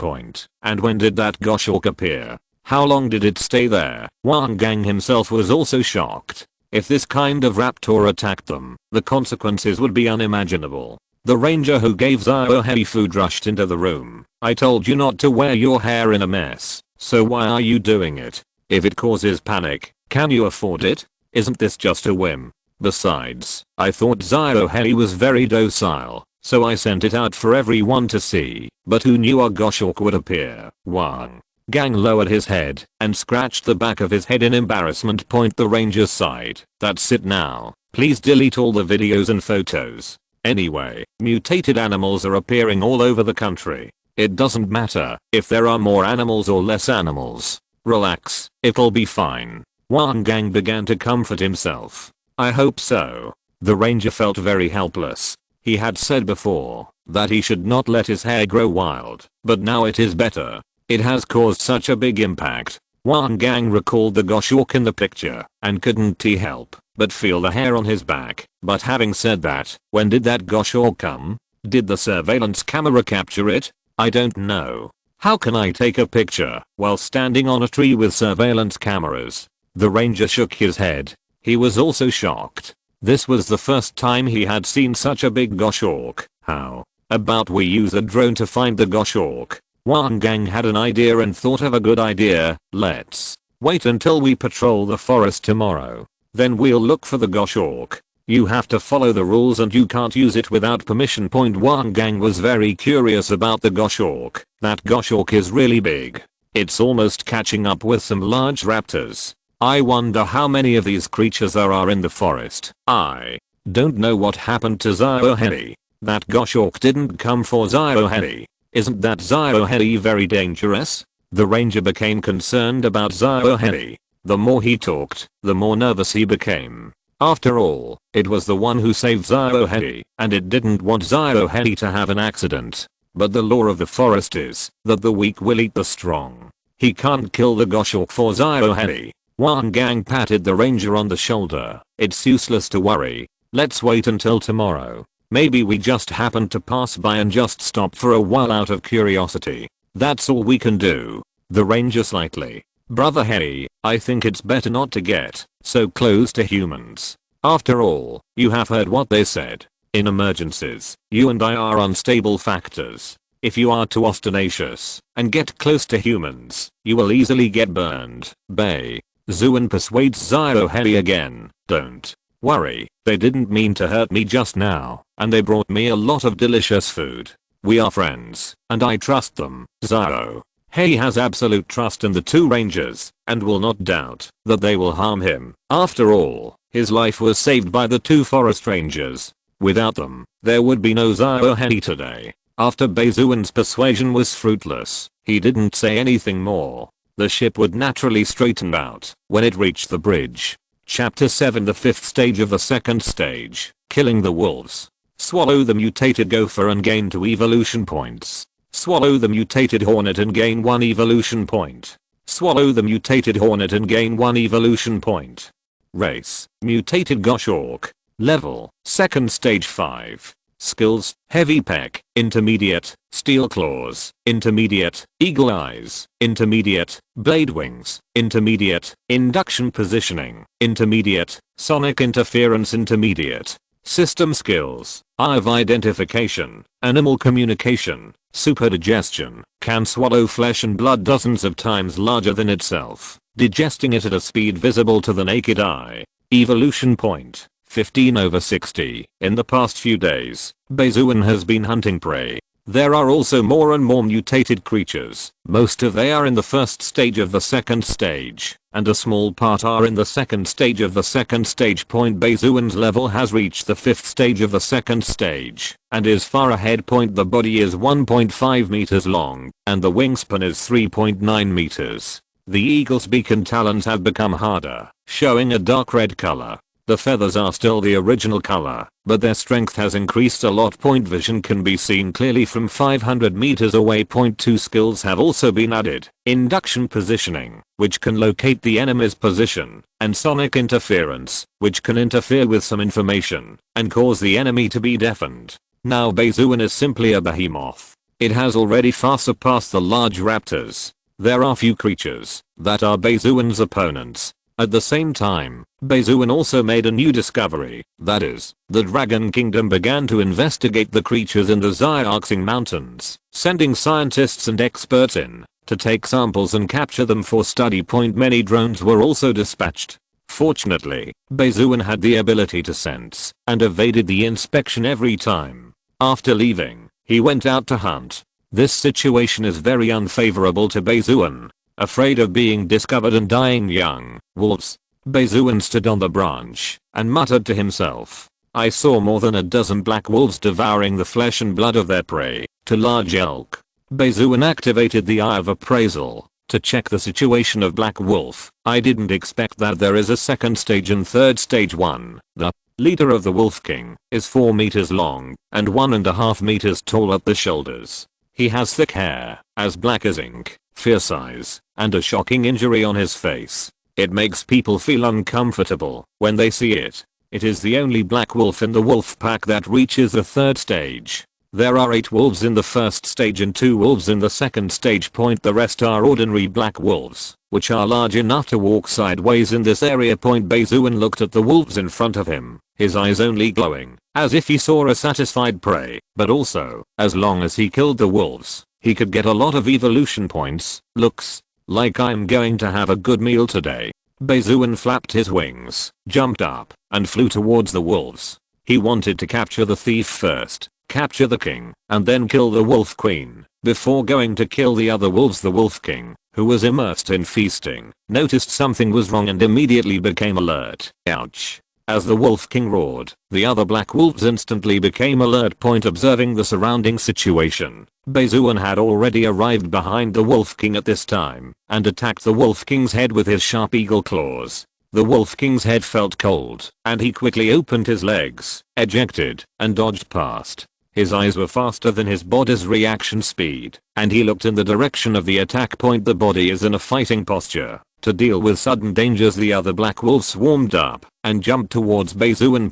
Speaker 1: And when did that goshawk appear? How long did it stay there? Wan Gang himself was also shocked. If this kind of raptor attacked them, the consequences would be unimaginable. The ranger who gave Xiaohei food rushed into the room. I told you not to wear your hair in a mess, so why are you doing it? If it causes panic, can you afford it? Isn't this just a whim? Besides, I thought Xiaohei was very docile, so I sent it out for everyone to see, but who knew a goshawk would appear? Wang Gang lowered his head and scratched the back of his head in embarrassment. The ranger's side. That's it now. Please delete all the videos and photos. Anyway, mutated animals are appearing all over the country. It doesn't matter if there are more animals or less animals. Relax, it'll be fine. Wan Gang began to comfort himself. I hope so. The ranger felt very helpless. He had said before that he should not let his hair grow wild, but now it is better. It has caused such a big impact. Wan Gang recalled the goshawk in the picture and couldn't help but feel the hair on his back. But having said that, when did that goshawk come? Did the surveillance camera capture it? I don't know. How can I take a picture while standing on a tree with surveillance cameras? The ranger shook his head. He was also shocked. This was the first time he had seen such a big goshawk. How about we use a drone to find the goshawk? Wan Gang had an idea and thought of a good idea. Let's wait until we patrol the forest tomorrow. Then we'll look for the goshawk. You have to follow the rules and you can't use it without permission. Wan Gang was very curious about the goshawk. That goshawk is really big. It's almost catching up with some large raptors. I wonder how many of these creatures there are in the forest. I don't know what happened to Xiaohei. That goshawk didn't come for Xiaohei. Isn't that Xiaohei very dangerous? The ranger became concerned about Xiaohei. The more he talked, the more nervous he became. After all, it was the one who saved Xiaohei, and it didn't want Xiaohei to have an accident. But the law of the forest is that the weak will eat the strong. He can't kill the goshawk for Xiaohei. Wan Gang patted the ranger on the shoulder. It's useless to worry. Let's wait until tomorrow. Maybe we just happened to pass by and just stop for a while out of curiosity. That's all we can do. The ranger slightly. Brother Harry, I think it's better not to get so close to humans. After all, you have heard what they said. In emergencies, you and I are unstable factors. If you are too ostentatious and get close to humans, you will easily get burned. Bai Xuan persuades Xiaohei again. Don't worry, they didn't mean to hurt me just now, and they brought me a lot of delicious food. We are friends, and I trust them. Xiaohei has absolute trust in the two rangers, and will not doubt that they will harm him. After all, his life was saved by the two forest rangers. Without them, there would be no Xiaohei today. After Bai Xuan's persuasion was fruitless, he didn't say anything more. The ship would naturally straighten out when it reached the bridge. Chapter 7 The fifth stage of the second stage, killing the wolves. Swallow the mutated gopher and gain 2 evolution points. Swallow the mutated hornet and gain 1 evolution point. Swallow the mutated hornet and gain 1 evolution point. Race, mutated goshawk. Level, second stage 5. Skills, heavy peck, intermediate, steel claws, intermediate, eagle eyes, intermediate, blade wings, intermediate, induction positioning, intermediate, sonic interference intermediate, System skills, eye of identification, animal communication, super digestion, can swallow flesh and blood dozens of times larger than itself, digesting it at a speed visible to the naked eye. Evolution point, 15/60. In the past few days, Bai Xuan has been hunting prey. There are also more and more mutated creatures. Most of they are in the first stage of the second stage, and a small part are in the second stage of the second stage. Bai Xuan's level has reached the fifth stage of the second stage, and is far ahead. The body is 1.5 meters long, and the wingspan is 3.9 meters. The eagle's beak and talons have become harder, showing a dark red color. The feathers are still the original color, but their strength has increased a lot. Vision can be seen clearly from 500 meters away. 2 skills have also been added: induction positioning, which can locate the enemy's position, and sonic interference, which can interfere with some information and cause the enemy to be deafened. Now Bai Xuan is simply a behemoth. It has already far surpassed the large raptors. There are few creatures that are Bai Xuan's opponents. At the same time, Bai Xuan also made a new discovery, that is, the Dragon Kingdom began to investigate the creatures in the Xiaoxing Mountains, sending scientists and experts in to take samples and capture them for study. Many drones were also dispatched. Fortunately, Bai Xuan had the ability to sense and evaded the inspection every time. After leaving, he went out to hunt. This situation is very unfavorable to Bai Xuan. Afraid of being discovered and dying young wolves, Bai Xuan stood on the branch and muttered to himself, "I saw more than a dozen black wolves devouring the flesh and blood of their prey, to large elk." Bai Xuan activated the eye of appraisal to check the situation of black wolf. "I didn't expect that there is a second stage and third stage. One, the leader of the Wolf King, is 4 meters long and 1.5 meters tall at the shoulders. He has thick hair, as black as ink, fierce eyes, and a shocking injury on his face. It makes people feel uncomfortable when they see it. It is the only black wolf in the wolf pack that reaches the third stage. There are 8 wolves in the first stage and 2 wolves in the second stage. The rest are ordinary black wolves, which are large enough to walk sideways in this area. Bai Xuan looked at the wolves in front of him, his eyes only glowing, as if he saw a satisfied prey. But also, as long as he killed the wolves, he could get a lot of evolution points. "Looks like I'm going to have a good meal today." Bai Xuan flapped his wings, jumped up, and flew towards the wolves. He wanted to capture the thief first, capture the king, and then kill the wolf queen, before going to kill the other wolves. The wolf king, who was immersed in feasting, noticed something was wrong and immediately became alert. Ouch. As the Wolf King roared, the other black wolves instantly became alert. Observing the surrounding situation, Bai Xuan had already arrived behind the Wolf King at this time and attacked the Wolf King's head with his sharp eagle claws. The Wolf King's head felt cold, and he quickly opened his legs, ejected, and dodged past. His eyes were faster than his body's reaction speed, and he looked in the direction of the attack point. The body is in a fighting posture to deal with sudden dangers. The other black wolves swarmed up and jumped towards Bai Xuan.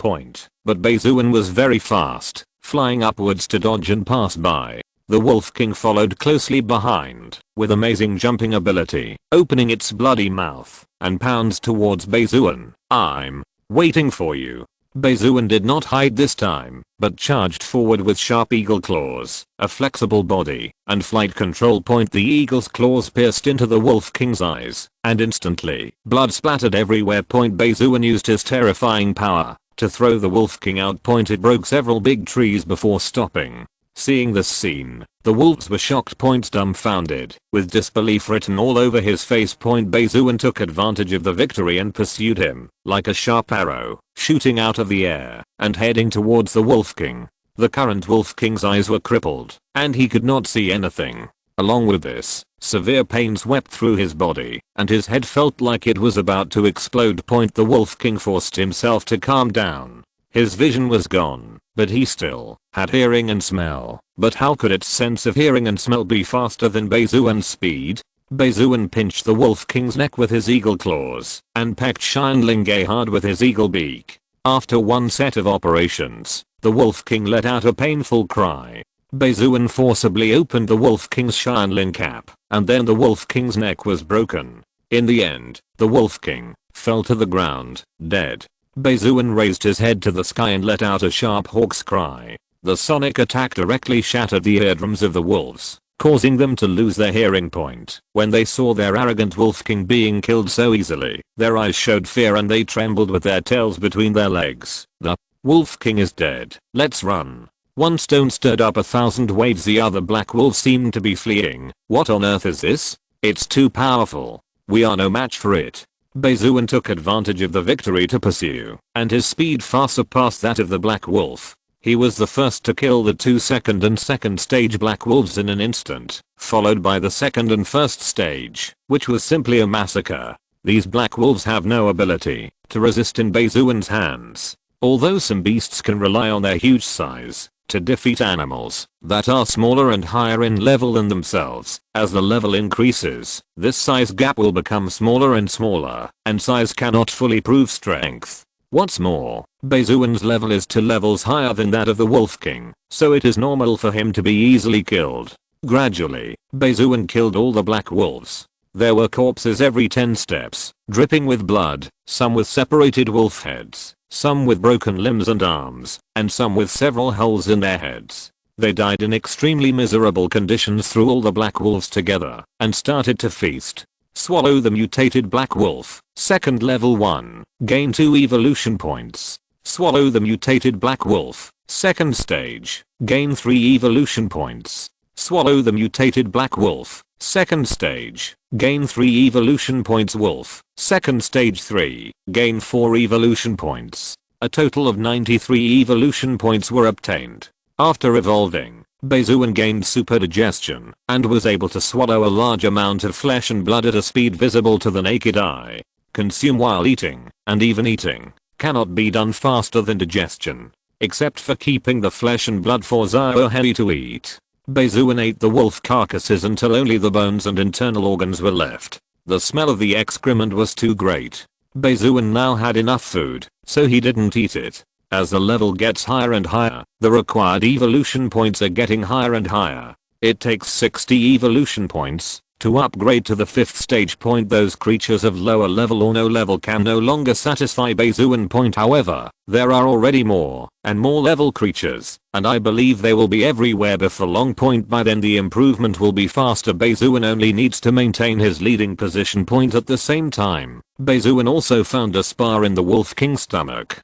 Speaker 1: But Bai Xuan was very fast, flying upwards to dodge and pass by. The Wolf King followed closely behind, with amazing jumping ability, opening its bloody mouth and pounds towards Bai Xuan. "I'm waiting for you." Bai Xuan did not hide this time, but charged forward with sharp eagle claws, a flexible body, and flight control. The eagle's claws pierced into the Wolf King's eyes, and instantly, blood splattered everywhere. Bai Xuan used his terrifying power to throw the Wolf King out. It broke several big trees before stopping. Seeing this scene, the wolves were shocked. Dumbfounded, with disbelief written all over his face. Bai Xuan took advantage of the victory and pursued him, like a sharp arrow, shooting out of the air and heading towards the Wolf King. The current Wolf King's eyes were crippled, and he could not see anything. Along with this, severe pain swept through his body, and his head felt like it was about to explode. The Wolf King forced himself to calm down. His vision was gone, but he still had hearing and smell. But how could its sense of hearing and smell be faster than Bai Xuan's speed? Bai Xuan pinched the Wolf King's neck with his eagle claws and pecked Xianling hard with his eagle beak. After one set of operations, the Wolf King let out a painful cry. Bai Xuan forcibly opened the Wolf King's Xianling cap, and then the Wolf King's neck was broken. In the end, the Wolf King fell to the ground, dead. Bai Xuan raised his head to the sky and let out a sharp hawk's cry. The sonic attack directly shattered the eardrums of the wolves, causing them to lose their hearing point. When they saw their arrogant wolf king being killed so easily, their eyes showed fear and they trembled with their tails between their legs. The wolf king is dead. Let's run. One stone stirred up 1,000 waves. The other black wolves seemed to be fleeing. What on earth is this? It's too powerful. We are no match for it. Bai Xuan took advantage of the victory to pursue, and his speed far surpassed that of the black wolf. He was the first to kill the two second and second stage black wolves in an instant, followed by the second and first stage, which was simply a massacre. These black wolves have no ability to resist in Bai Xuan's hands. Although some beasts can rely on their huge size to defeat animals that are smaller and higher in level than themselves, as the level increases, this size gap will become smaller and smaller, and size cannot fully prove strength. What's more, Bai Xuan's level is 2 levels higher than that of the Wolf King, so it is normal for him to be easily killed. Gradually, Bai Xuan killed all the black wolves. There were corpses every 10 steps, dripping with blood, some with separated wolf heads, some with broken limbs and arms, and some with several holes in their heads. They died in extremely miserable conditions. Threw all the black wolves together and started to feast. Swallow the mutated black wolf, second level 1, gain 2 evolution points. Swallow the mutated black wolf, second stage, gain 3 evolution points. Swallow the mutated black wolf, second stage, gain 3 evolution points. Wolf, second stage 3, gain 4 evolution points. A total of 93 evolution points were obtained. After evolving, Bai Xuan gained super digestion and was able to swallow a large amount of flesh and blood at a speed visible to the naked eye. Consume while eating, and even eating cannot be done faster than digestion, except for keeping the flesh and blood for Zhao Hei to eat. Bai Xuan ate the wolf carcasses until only the bones and internal organs were left. The smell of the excrement was too great. Bai Xuan now had enough food, so he didn't eat it. As the level gets higher and higher, the required evolution points are getting higher and higher. It takes 60 evolution points to upgrade to the 5th stage point. Those creatures of lower level or no level can no longer satisfy Bai Xuan point. However, there are already more and more level creatures, and I believe they will be everywhere before long. Point by then the improvement will be faster. Bai Xuan only needs to maintain his leading position point at the same time. Bai Xuan also found a spar in the Wolf King's stomach,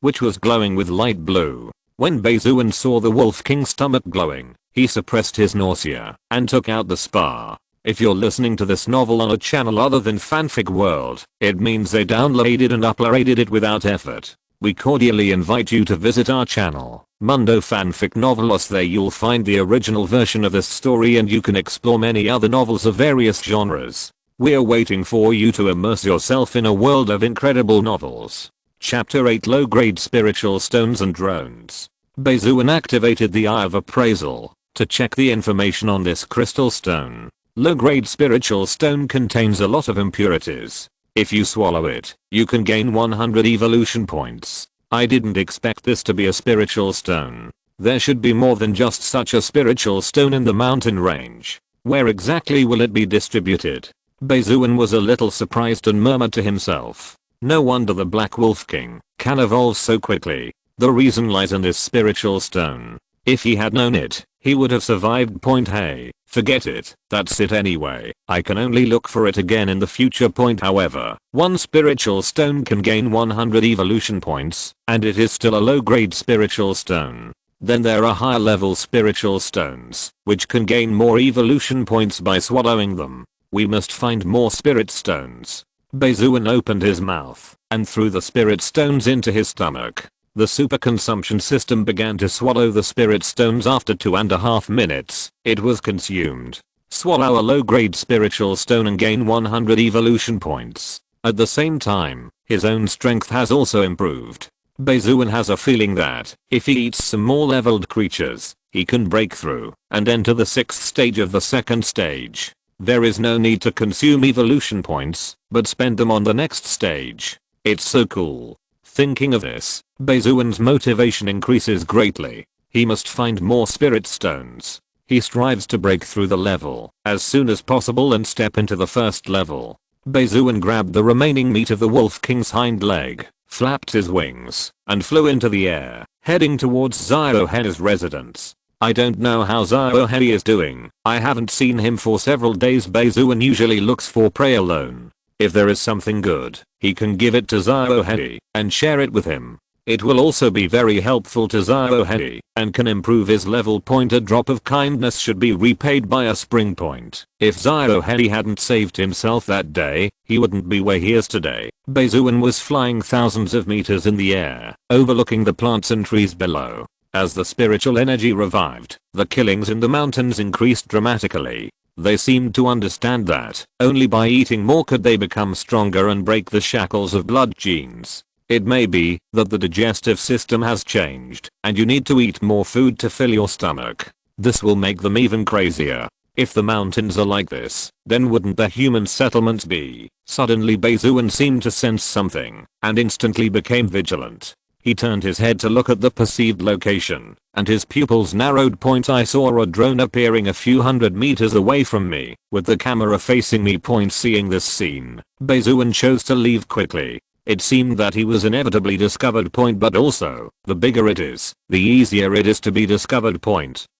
Speaker 1: which was glowing with light blue. When Bai Xuan saw the Wolf King's stomach glowing, he suppressed his nausea and took out the spar. If you're listening to this novel on a channel other than Fanfic World, it means they downloaded and uploaded it without effort. We cordially invite you to visit our channel, Mundo Fanfic Novelos. There you'll find the original version of this story and you can explore many other novels of various genres. We're waiting for you to immerse yourself in a world of incredible novels. Chapter 8: Low-Grade Spiritual Stones and Drones. Bai Xuan activated the Eye of Appraisal to check the information on this crystal stone. Low-grade spiritual stone contains a lot of impurities. If you swallow it, you can gain 100 evolution points. I didn't expect this to be a spiritual stone. There should be more than just such a spiritual stone in the mountain range. Where exactly will it be distributed? Bai Xuan was a little surprised and murmured to himself. No wonder the Black Wolf King can evolve so quickly. The reason lies in this spiritual stone. If he had known it, he would have survived. Hey, forget it, that's it anyway. I can only look for it again in the future. However, one spiritual stone can gain 100 evolution points, and it is still a low-grade spiritual stone. Then there are higher level spiritual stones, which can gain more evolution points by swallowing them. We must find more spirit stones. Bai Xuan opened his mouth and threw the spirit stones into his stomach. The super consumption system began to swallow the spirit stones. After 2.5 minutes, it was consumed. Swallow a low-grade spiritual stone and gain 100 evolution points. At the same time, his own strength has also improved. Bai Xuan has a feeling that, if he eats some more leveled creatures, he can break through and enter the 6th stage of the 2nd stage. There is no need to consume evolution points, but spend them on the next stage. It's so cool. Thinking of this, Bai Xuan's motivation increases greatly. He must find more spirit stones. He strives to break through the level as soon as possible and step into the 1st level. Bai Xuan grabbed the remaining meat of the Wolf King's hind leg, flapped his wings, and flew into the air, heading towards Ziohe's residence. I don't know how Ziohe is doing. I haven't seen him for several days. Bai Xuan usually looks for prey alone. If there is something good, he can give it to Ziohe and share it with him. It will also be very helpful to Ziohe and can improve his level point. A drop of kindness should be repaid by a spring point. If Ziohe hadn't saved himself that day, he wouldn't be where he is today. Bai Xuan was flying thousands of meters in the air, overlooking the plants and trees below. As the spiritual energy revived, the killings in the mountains increased dramatically. They seemed to understand that only by eating more could they become stronger and break the shackles of blood genes. It may be that the digestive system has changed and you need to eat more food to fill your stomach. This will make them even crazier. If the mountains are like this, then wouldn't the human settlements be? Suddenly Bai Xuan seemed to sense something and instantly became vigilant. He turned his head to look at the perceived location, and his pupils narrowed. I saw a drone appearing a few hundred meters away from me, with the camera facing me. Seeing this scene, Bai Xuan chose to leave quickly. It seemed that he was inevitably discovered. But also, the bigger it is, the easier it is to be discovered.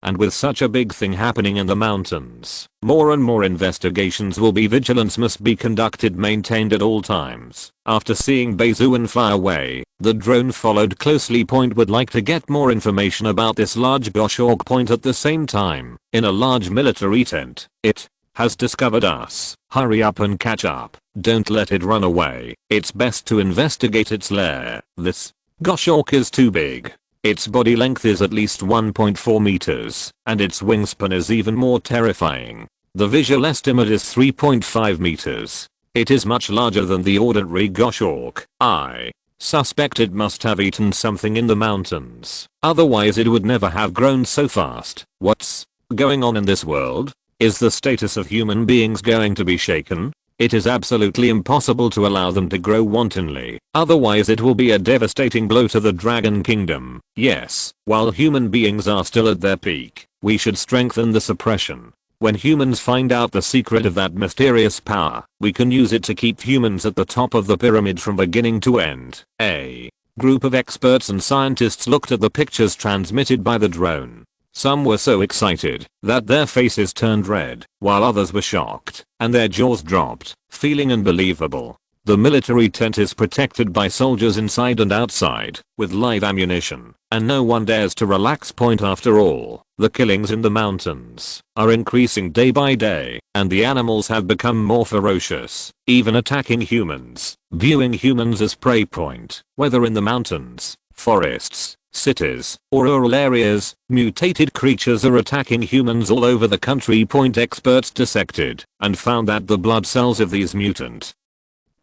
Speaker 1: And with such a big thing happening in the mountains, more and more investigations will be. Vigilance must be conducted, maintained at all times. After seeing Bai Xuan fly away, the drone followed closely. Would like to get more information about this large goshawk. At the same time, in a large military tent, it has discovered us. Hurry up and catch up. Don't let it run away. It's best to investigate its lair. This goshawk is too big. Its body length is at least 1.4 meters, and its wingspan is even more terrifying. The visual estimate is 3.5 meters. It is much larger than the ordinary goshawk. I suspect it must have eaten something in the mountains. Otherwise it would never have grown so fast. What's going on in this world? Is the status of human beings going to be shaken? It is absolutely impossible to allow them to grow wantonly, otherwise it will be a devastating blow to the Dragon Kingdom. Yes, while human beings are still at their peak, we should strengthen the suppression. When humans find out the secret of that mysterious power, we can use it to keep humans at the top of the pyramid from beginning to end. A group of experts and scientists looked at the pictures transmitted by the drone. Some were so excited that their faces turned red, while others were shocked and their jaws dropped, feeling unbelievable. The military tent is protected by soldiers inside and outside, with live ammunition, and no one dares to relax. After all, the killings in the mountains are increasing day by day, and the animals have become more ferocious, even attacking humans, viewing humans as prey. Whether in the mountains, forests, cities, or rural areas, mutated creatures are attacking humans all over the country. Experts dissected and found that the blood cells of these mutant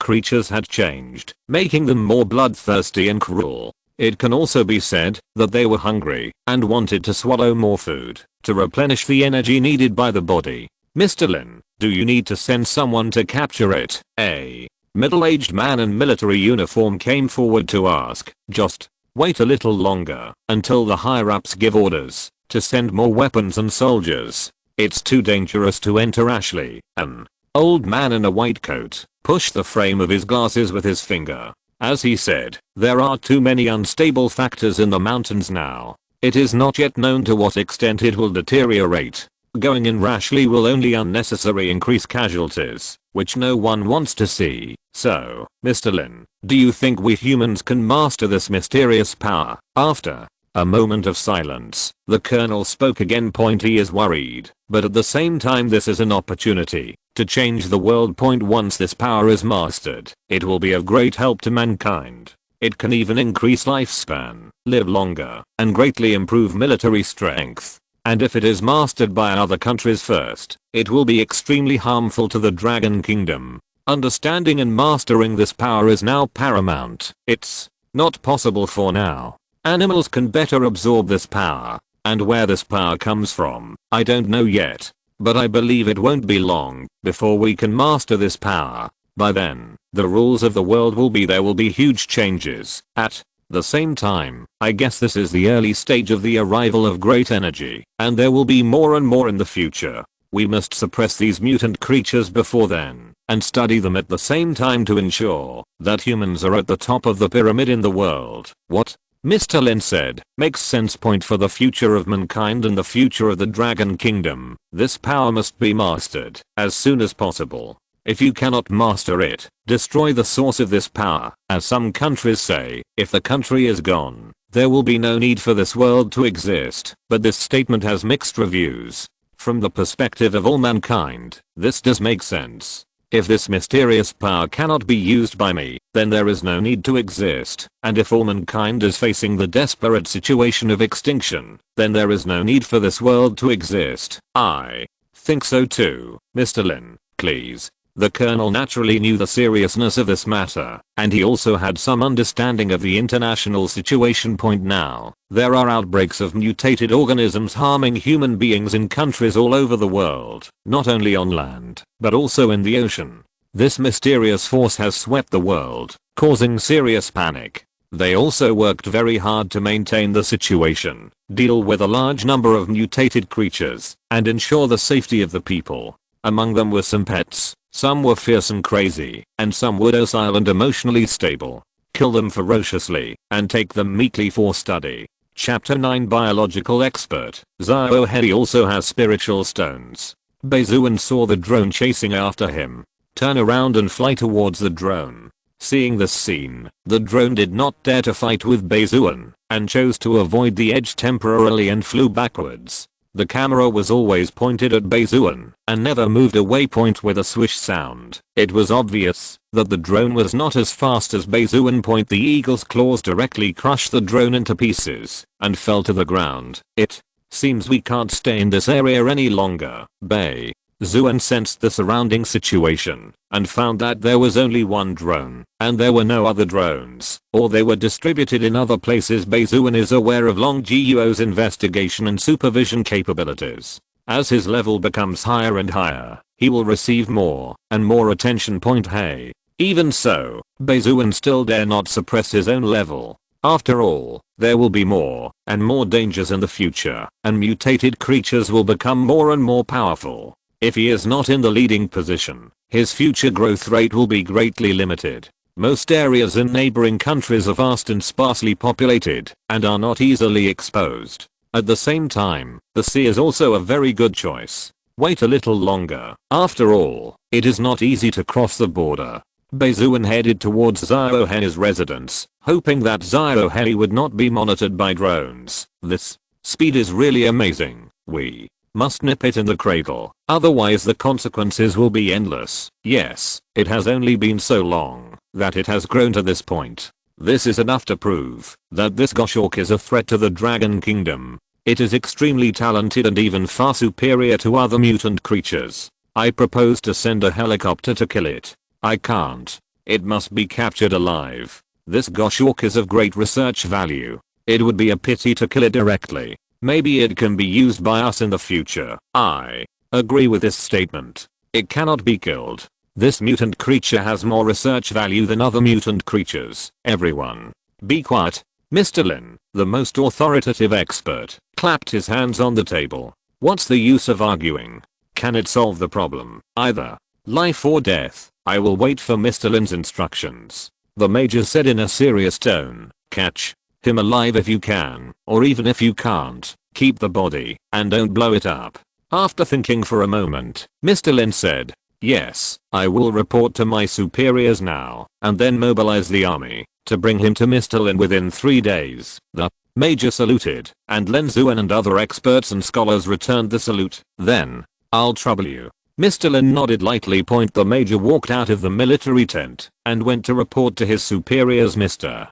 Speaker 1: creatures had changed, making them more bloodthirsty and cruel. It can also be said that they were hungry and wanted to swallow more food to replenish the energy needed by the body. Mr. Lin, do you need to send someone to capture it? A middle-aged man in military uniform came forward to ask. Just wait a little longer until the higher-ups give orders to send more weapons and soldiers. It's too dangerous to enter. Ashley, an old man in a white coat, pushed the frame of his glasses with his finger. As he said, there are too many unstable factors in the mountains now. It is not yet known to what extent it will deteriorate. Going in rashly will only unnecessarily increase casualties, which no one wants to see. So, Mr. Lin, do you think we humans can master this mysterious power? After a moment of silence, the colonel spoke again. He is worried, but at the same time this is an opportunity to change the world. Once this power is mastered, it will be of great help to mankind. It can even increase lifespan, live longer, and greatly improve military strength. And if it is mastered by other countries first, it will be extremely harmful to the Dragon Kingdom. Understanding and mastering this power is now paramount. It's not possible for now. Animals can better absorb this power, and where this power comes from, I don't know yet. But I believe it won't be long before we can master this power. By then, the rules of the world will be. There will be huge changes. At the same time, I guess this is the early stage of the arrival of great energy, and there will be more and more in the future. We must suppress these mutant creatures before then, and study them at the same time to ensure that humans are at the top of the pyramid in the world. What? Mr. Lin said, makes sense. Point for the future of mankind and the future of the Dragon Kingdom. This power must be mastered as soon as possible. If you cannot master it, destroy the source of this power. As some countries say, if the country is gone, there will be no need for this world to exist. But this statement has mixed reviews. From the perspective of all mankind, this does make sense. If this mysterious power cannot be used by me, then there is no need to exist. And if all mankind is facing the desperate situation of extinction, then there is no need for this world to exist. I think so too, Mr. Lin, please. The Colonel naturally knew the seriousness of this matter, and he also had some understanding of the international situation. Point now, there are outbreaks of mutated organisms harming human beings in countries all over the world, not only on land, but also in the ocean. This mysterious force has swept the world, causing serious panic. They also worked very hard to maintain the situation, deal with a large number of mutated creatures, and ensure the safety of the people. Among them were some pets. Some were fierce and crazy, and some were docile and emotionally stable. Kill them ferociously, and take them meekly for study. Chapter 9 Biological Expert. Xiao Hei also has spiritual stones. Bai Xuan saw the drone chasing after him. Turn around and fly towards the drone. Seeing this scene, the drone did not dare to fight with Bai Xuan, and chose to avoid the edge temporarily and flew backwards. The camera was always pointed at Bai Xuan and never moved away. Point with a swish sound. It was obvious that the drone was not as fast as Bai Xuan. Point the eagle's claws directly crushed the drone into pieces and fell to the ground. It seems we can't stay in this area any longer. Bai Xuan sensed the surrounding situation and found that there was only one drone and there were no other drones, or they were distributed in other places. Bai Xuan is aware of Long Guo's investigation and supervision capabilities. As his level becomes higher and higher, he will receive more and more attention. Point hey. Even so, Bai Xuan still dare not suppress his own level. After all, there will be more and more dangers in the future, and mutated creatures will become more and more powerful. If he is not in the leading position, his future growth rate will be greatly limited. Most areas in neighboring countries are vast and sparsely populated and are not easily exposed. At the same time, the sea is also a very good choice. Wait a little longer. After all, it is not easy to cross the border. Bai Xuan headed towards Xiao Hei's residence, hoping that Xiao Hei would not be monitored by drones. This speed is really amazing. We must nip it in the cradle, otherwise the consequences will be endless. Yes, it has only been so long that it has grown to this point. This is enough to prove that this goshawk is a threat to the Dragon Kingdom. It is extremely talented and even far superior to other mutant creatures. I propose to send a helicopter to kill it. I can't. It must be captured alive. This goshawk is of great research value. It would be a pity to kill it directly. Maybe it can be used by us in the future. I agree with this statement. It cannot be killed. This mutant creature has more research value than other mutant creatures. Everyone, be quiet. Mr. Lin, the most authoritative expert, clapped his hands on the table. What's the use of arguing? Can it solve the problem? Either life or death. I will wait for Mr. Lin's instructions. The major said in a serious tone. Catch him alive if you can, or even if you can't, keep the body and don't blow it up. After thinking for a moment, Mr. Lin said, yes, I will report to my superiors now and then mobilize the army to bring him to Mr. Lin within 3 days. The major saluted, and Lin Xuan and other experts and scholars returned the salute. Then, I'll trouble you. Mr. Lin nodded lightly. The major walked out of the military tent and went to report to his superiors. Mr.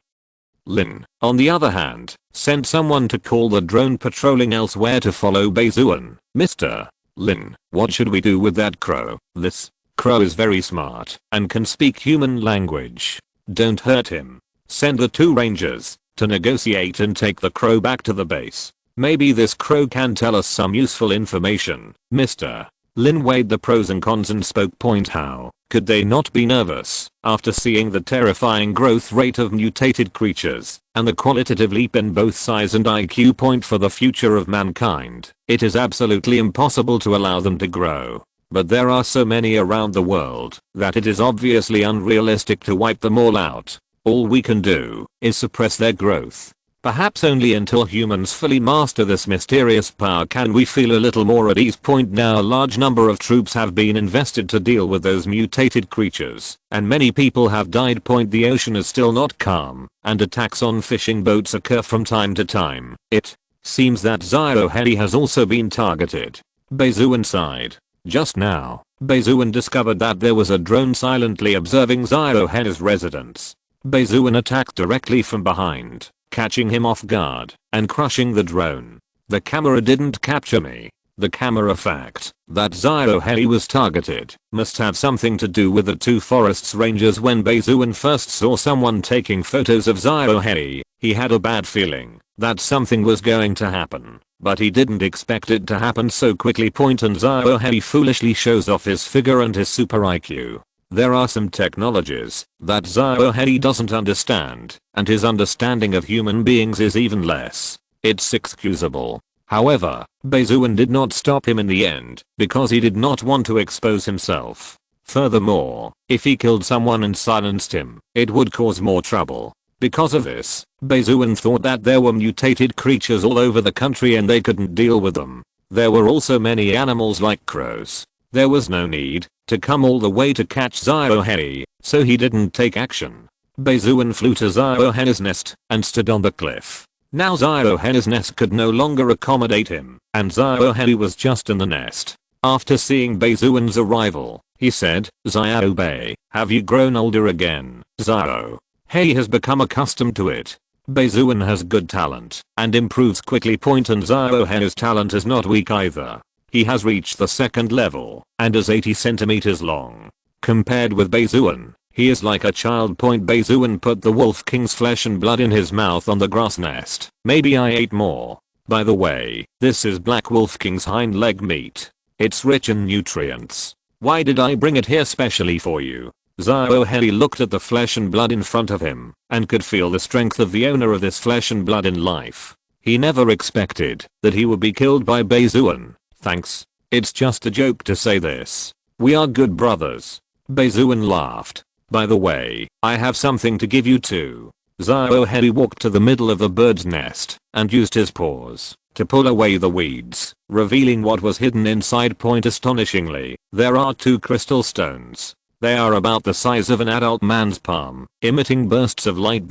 Speaker 1: Lin, on the other hand, sent someone to call the drone patrolling elsewhere to follow Bai Xuan. Mr. Lin, what should we do with that crow? This crow is very smart and can speak human language. Don't hurt him. Send the 2 rangers to negotiate and take the crow back to the base. Maybe this crow can tell us some useful information. Mr. Lin weighed the pros and cons and spoke. How could they not be nervous after seeing the terrifying growth rate of mutated creatures and the qualitative leap in both size and IQ for the future of mankind? It is absolutely impossible to allow them to grow. But there are so many around the world that it is obviously unrealistic to wipe them all out. All we can do is suppress their growth. Perhaps only until humans fully master this mysterious power can we feel a little more at ease. Now a large number of troops have been invested to deal with those mutated creatures, and many people have died. The ocean is still not calm, and attacks on fishing boats occur from time to time. It seems that Zio Heli has also been targeted. Bai Xuan sighed. Just now, Bai Xuan discovered that there was a drone silently observing Zio Heli's residence. Bai Xuan attacked directly from behind, catching him off guard and crushing the drone. The camera didn't capture me. The camera fact that Zio Heli was targeted must have something to do with the two forests rangers. When Bai Xuan first saw someone taking photos of Zio Heli, he had a bad feeling that something was going to happen, but he didn't expect it to happen so quickly. And Zio Heli foolishly shows off his figure and his super IQ. There are some technologies that Zio Heli doesn't understand, and his understanding of human beings is even less. It's excusable. However, Bai Xuan did not stop him in the end because he did not want to expose himself. Furthermore, if he killed someone and silenced him, it would cause more trouble. Because of this, Bai Xuan thought that there were mutated creatures all over the country and they couldn't deal with them. There were also many animals like crows. There was no need to come all the way to catch Zio Heli, so he didn't take action. Bai Xuan flew to Zio Heli's nest and stood on the cliff. Now Zio Heli's nest could no longer accommodate him, and Zio Heli was just in the nest. After seeing Bai Xuan's arrival, he said, "Zio Bai, have you grown older again?" Zio Heli has become accustomed to it. Bai Xuan has good talent and improves quickly. And Zio Heli's talent is not weak either. He has reached the 2nd level and is 80 centimeters long. Compared with Bai Xuan, he is like a child. Bai Xuan put the Wolf King's flesh and blood in his mouth on the grass nest. Maybe I ate more. By the way, this is Black Wolf King's hind leg meat. It's rich in nutrients. Why did I bring it here specially for you? Zio Heli looked at the flesh and blood in front of him and could feel the strength of the owner of this flesh and blood in life. He never expected that he would be killed by Bai Xuan. Thanks. It's just a joke to say this. We are good brothers. Bai Xuan laughed. By the way, I have something to give you too. Zio Heli walked to the middle of the bird's nest and used his paws to pull away the weeds, revealing what was hidden inside. Astonishingly, there are 2 crystal stones. They are about the size of an adult man's palm, emitting bursts of light.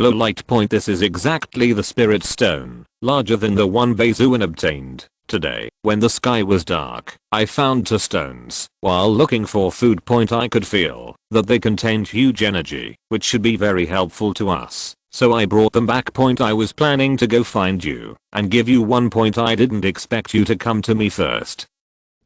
Speaker 1: This is exactly the spirit stone, larger than the one Bai Xuan obtained. Today, when the sky was dark, I found 2 stones. While looking for food. I could feel that they contained huge energy, which should be very helpful to us. So I brought them back. I was planning to go find you and give you 1. I didn't expect you to come to me first.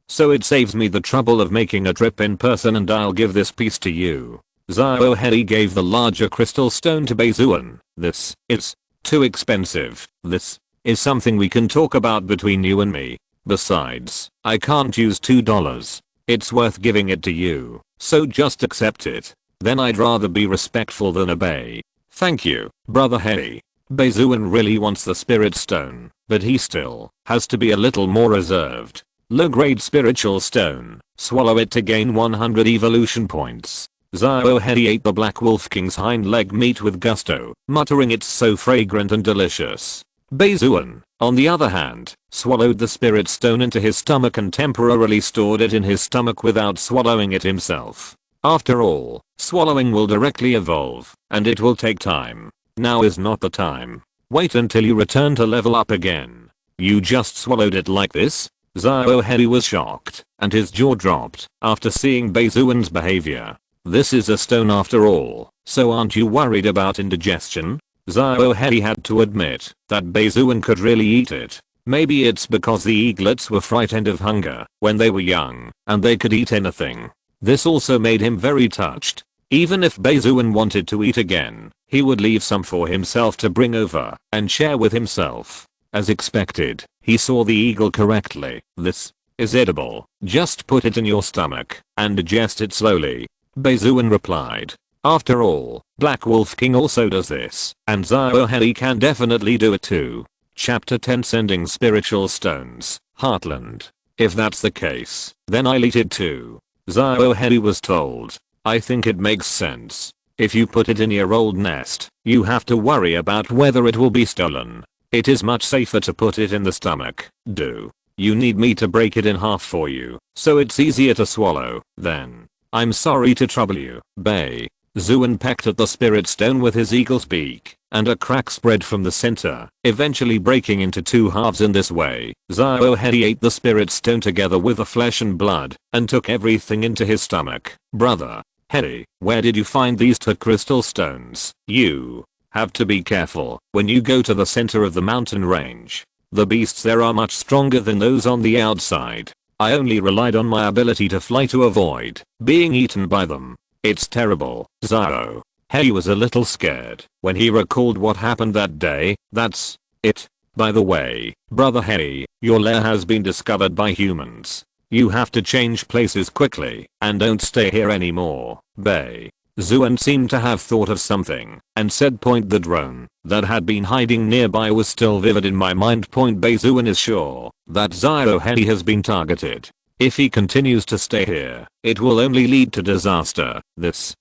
Speaker 1: So it saves me the trouble of making a trip in person, and I'll give this piece to you. Zio Heli gave the larger crystal stone to Bai Xuan. This is too expensive. This is something we can talk about between you and me. Besides, I can't use $2. It's worth giving it to you, so just accept it. Then I'd rather be respectful than obey. Thank you, brother Heli. Bai Xuan really wants the spirit stone, but he still has to be a little more reserved. Low-grade spiritual stone. Swallow it to gain 100 evolution points. Zio Heli ate the Black Wolf King's hind leg meat with gusto, muttering it's so fragrant and delicious. Bai Xuan, on the other hand, swallowed the spirit stone into his stomach and temporarily stored it in his stomach without swallowing it himself. After all, swallowing will directly evolve, and it will take time. Now is not the time. Wait until you return to level up again. You just swallowed it like this? Zio Heli was shocked, and his jaw dropped after seeing Bai Xuan's behavior. This is a stone after all, so aren't you worried about indigestion? Zio Heli had to admit that Bai Xuan could really eat it. Maybe it's because the eaglets were frightened of hunger when they were young, and they could eat anything. This also made him very touched. Even if Bai Xuan wanted to eat again, he would leave some for himself to bring over and share with himself. As expected, he saw the eagle correctly. This is edible. Just put it in your stomach and digest it slowly. Bai Xuan replied. After all, Black Wolf King also does this, and Xiao Hei can definitely do it too. Chapter 10 Sending Spiritual Stones, Heartland. If that's the case, then I'll eat it too. Xiao Hei was told. I think it makes sense. If you put it in your old nest, you have to worry about whether it will be stolen. It is much safer to put it in the stomach. Do you need me to break it in half for you, so it's easier to swallow? Then I'm sorry to trouble you, Bai Xuan pecked at the spirit stone with his eagle's beak, and a crack spread from the center, eventually breaking into two halves in this way. Xiao Hei ate the spirit stone together with the flesh and blood, and took everything into his stomach. Brother Hei, where did you find these two crystal stones? You have to be careful when you go to the center of the mountain range. The beasts there are much stronger than those on the outside. I only relied on my ability to fly to avoid being eaten by them. It's terrible. Xiao Hei was a little scared when he recalled what happened that day. That's it. By the way, Brother Hei, your lair has been discovered by humans. You have to change places quickly and don't stay here anymore. Bai Xuan seemed to have thought of something and said, point the drone that had been hiding nearby was still vivid in my mind. Bai Xuan is sure that Xiao Hei has been targeted. If he continues to stay here, it will only lead to disaster.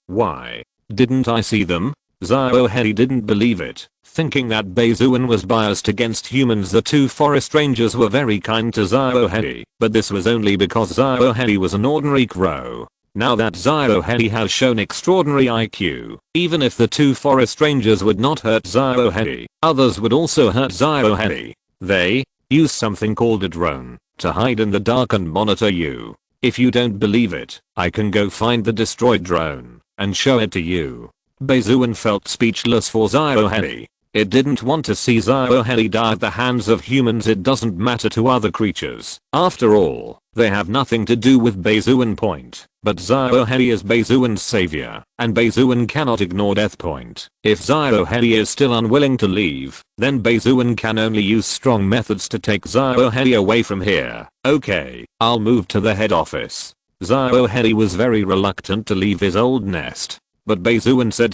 Speaker 1: Why didn't I see them? Xiao Hei didn't believe it, thinking that Bai Xuan was biased against humans. The two forest rangers were very kind to Xiao Hei, but this was only because Xiao Hei was an ordinary crow. Now that Xiao Hei has shown extraordinary IQ, even if the two forest rangers would not hurt Xiao Hei, others would also hurt Xiao Hei. They use something called a drone to hide in the dark and monitor you. If you don't believe it, I can go find the destroyed drone and show it to you. Bai Xuan felt speechless for Xiao Hei. It didn't want to see Xiao Hei die at the hands of humans. It doesn't matter to other creatures. After all, they have nothing to do with Bai Xuan. But Xiao Hei is Bai Xuan's savior, and Bai Xuan cannot ignore death. If Xiao Hei is still unwilling to leave, then Bai Xuan can only use strong methods to take Xiao Hei away from here. Okay, I'll move to the head office. Xiao Hei was very reluctant to leave his old nest, but Bai Xuan said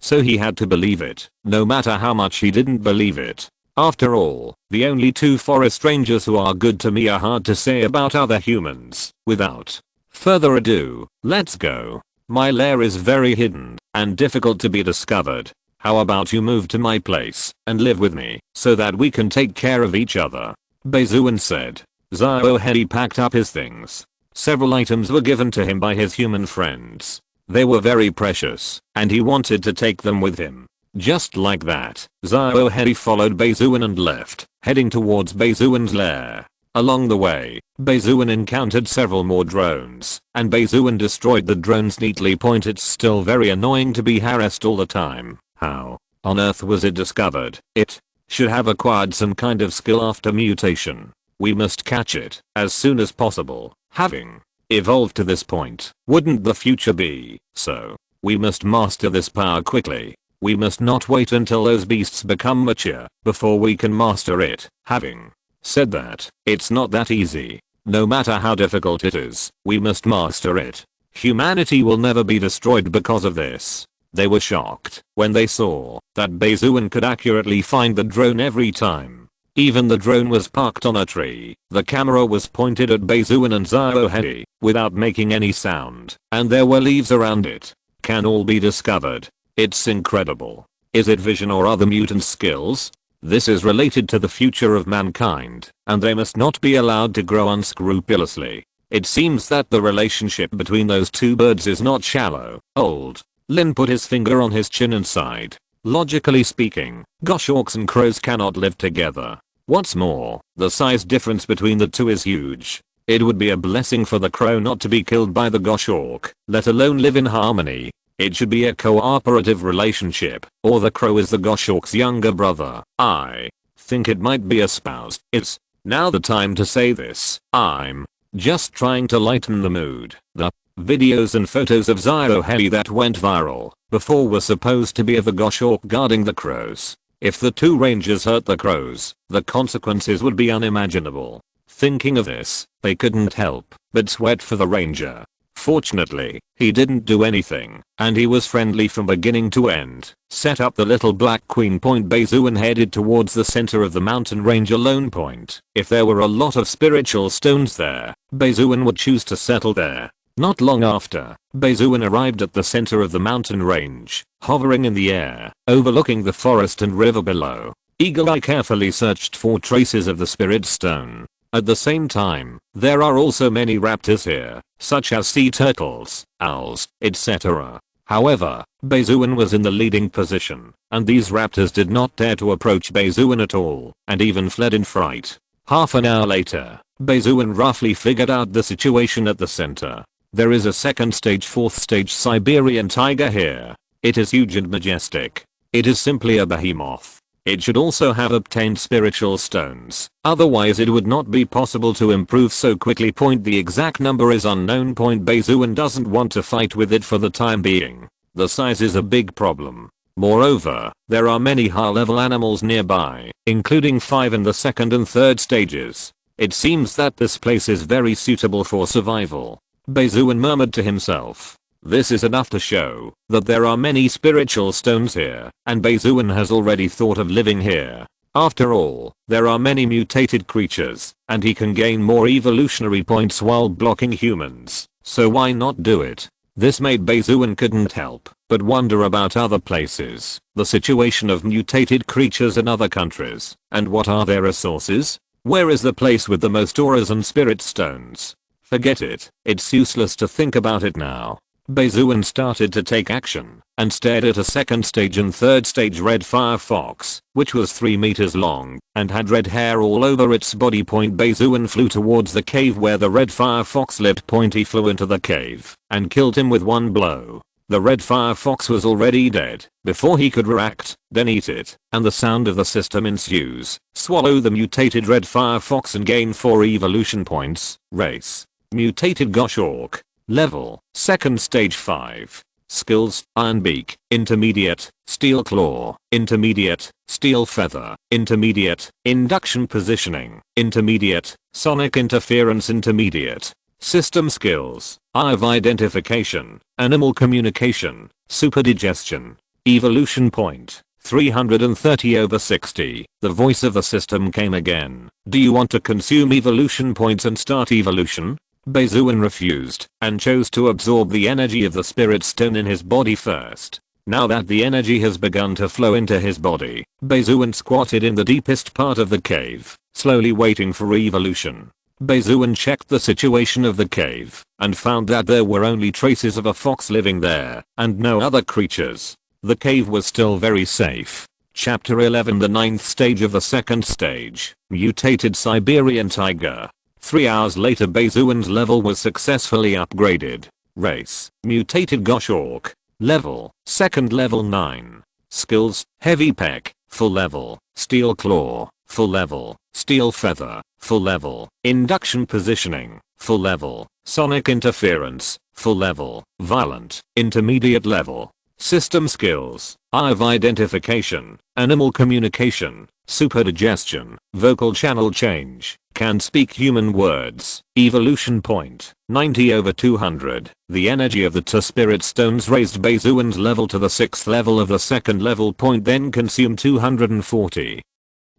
Speaker 1: so he had to believe it, no matter how much he didn't believe it. After all, the only two forest rangers who are good to me are hard to say about other humans. Without further ado, let's go. My lair is very hidden and difficult to be discovered. How about you move to my place and live with me so that we can take care of each other? Bai Xuan said. Xiao Hei packed up his things. Several items were given to him by his human friends. They were very precious, and he wanted to take them with him. Just like that, Xiao Hei followed Bai Xuan and left, heading towards Bai Xuan's lair. Along the way, Bai Xuan encountered several more drones, and Bai Xuan destroyed the drones neatly. It's still very annoying to be harassed all the time. How on earth was it discovered? It should have acquired some kind of skill after mutation. We must catch it as soon as possible. Having evolved to this point, wouldn't the future be? So, we must master this power quickly. We must not wait until those beasts become mature before we can master it. Having said that, it's not that easy. No matter how difficult it is, we must master it. Humanity will never be destroyed because of this. They were shocked when they saw that Bai Xuan could accurately find the drone every time. Even the drone was parked on a tree. The camera was pointed at Bai Xuan and Xiao Hei without making any sound, and there were leaves around it. Can all be discovered. It's incredible. Is it vision or other mutant skills? This is related to the future of mankind, and they must not be allowed to grow unscrupulously. It seems that the relationship between those two birds is not shallow. Old Lin put his finger on his chin and sighed. Logically speaking, goshawks and crows cannot live together. What's more, the size difference between the two is huge. It would be a blessing for the crow not to be killed by the goshawk, let alone live in harmony. It should be a cooperative relationship, or the crow is the goshawk's younger brother. I think it might be espoused. It's now the time to say this. I'm just trying to lighten the mood. The videos and photos of Xiao Hei that went viral before were supposed to be of the goshawk guarding the crows. If the two rangers hurt the crows, the consequences would be unimaginable. Thinking of this, they couldn't help but sweat for the ranger. Fortunately, he didn't do anything, and he was friendly from beginning to end. Set up the little black queen point, Bai Xuan headed towards the center of the mountain range alone point. If there were a lot of spiritual stones there, Bai Xuan would choose to settle there. Not long after, Bai Xuan arrived at the center of the mountain range, hovering in the air, overlooking the forest and river below. Eagle Eye carefully searched for traces of the spirit stone. At the same time, there are also many raptors here, such as sea turtles, owls, etc. However, Bai Xuan was in the leading position, and these raptors did not dare to approach Bai Xuan at all, and even fled in fright. Half an hour later, Bai Xuan roughly figured out the situation at the center. There is a second stage, fourth stage Siberian tiger here. It is huge and majestic. It is simply a behemoth. It should also have obtained spiritual stones, otherwise it would not be possible to improve so quickly. The exact number is unknown. Bai Xuan doesn't want to fight with it for the time being. The size is a big problem. Moreover, there are many high-level animals nearby, including 5 in the second and third stages. It seems that this place is very suitable for survival. Bai Xuan murmured to himself. This is enough to show that there are many spiritual stones here, and Bai Xuan has already thought of living here. After all, there are many mutated creatures, and he can gain more evolutionary points while blocking humans, so why not do it? This made Bai Xuan couldn't help but wonder about other places, the situation of mutated creatures in other countries, and what are their resources? Where is the place with the most auras and spirit stones? Forget it, it's useless to think about it now. Bai Xuan started to take action and stared at a second stage and third stage red fire fox, which was 3 meters long and had red hair all over its body. Bai Xuan flew towards the cave where the red fire fox lived. He flew into the cave and killed him with one blow. The red fire fox was already dead before he could react, then eat it, and the sound of the system ensues. Swallow the mutated red fire fox and gain 4 evolution points. Race: mutated gosh orc. Level: second stage 5. Skills: Iron Beak, Intermediate; Steel Claw, Intermediate; Steel Feather, Intermediate; Induction Positioning, Intermediate; Sonic Interference, Intermediate. System Skills: Eye of Identification, Animal Communication, Super Digestion. Evolution Point: 330/60. The voice of the system came again. Do you want to consume evolution points and start evolution? Bai Xuan refused and chose to absorb the energy of the spirit stone in his body first. Now that the energy has begun to flow into his body, Bai Xuan squatted in the deepest part of the cave, slowly waiting for evolution. Bai Xuan checked the situation of the cave and found that there were only traces of a fox living there and no other creatures. The cave was still very safe. Chapter 11: The 9th stage of the second stage, Mutated Siberian Tiger. 3 hours later, Bai Xuan's level was successfully upgraded. Race: mutated gosh orc. Level: second level 9. Skills: heavy peck, full level; steel claw, full level; steel feather, full level; induction positioning, full level; sonic interference, full level; violent, intermediate level. System skills: Eye of Identification, Animal Communication, Super Digestion, Vocal Channel Change, can speak human words. Evolution Point: 90/200. The energy of the 2 spirit stones raised Bai Xuan's level to the 6th level of the second level point, then consumed 240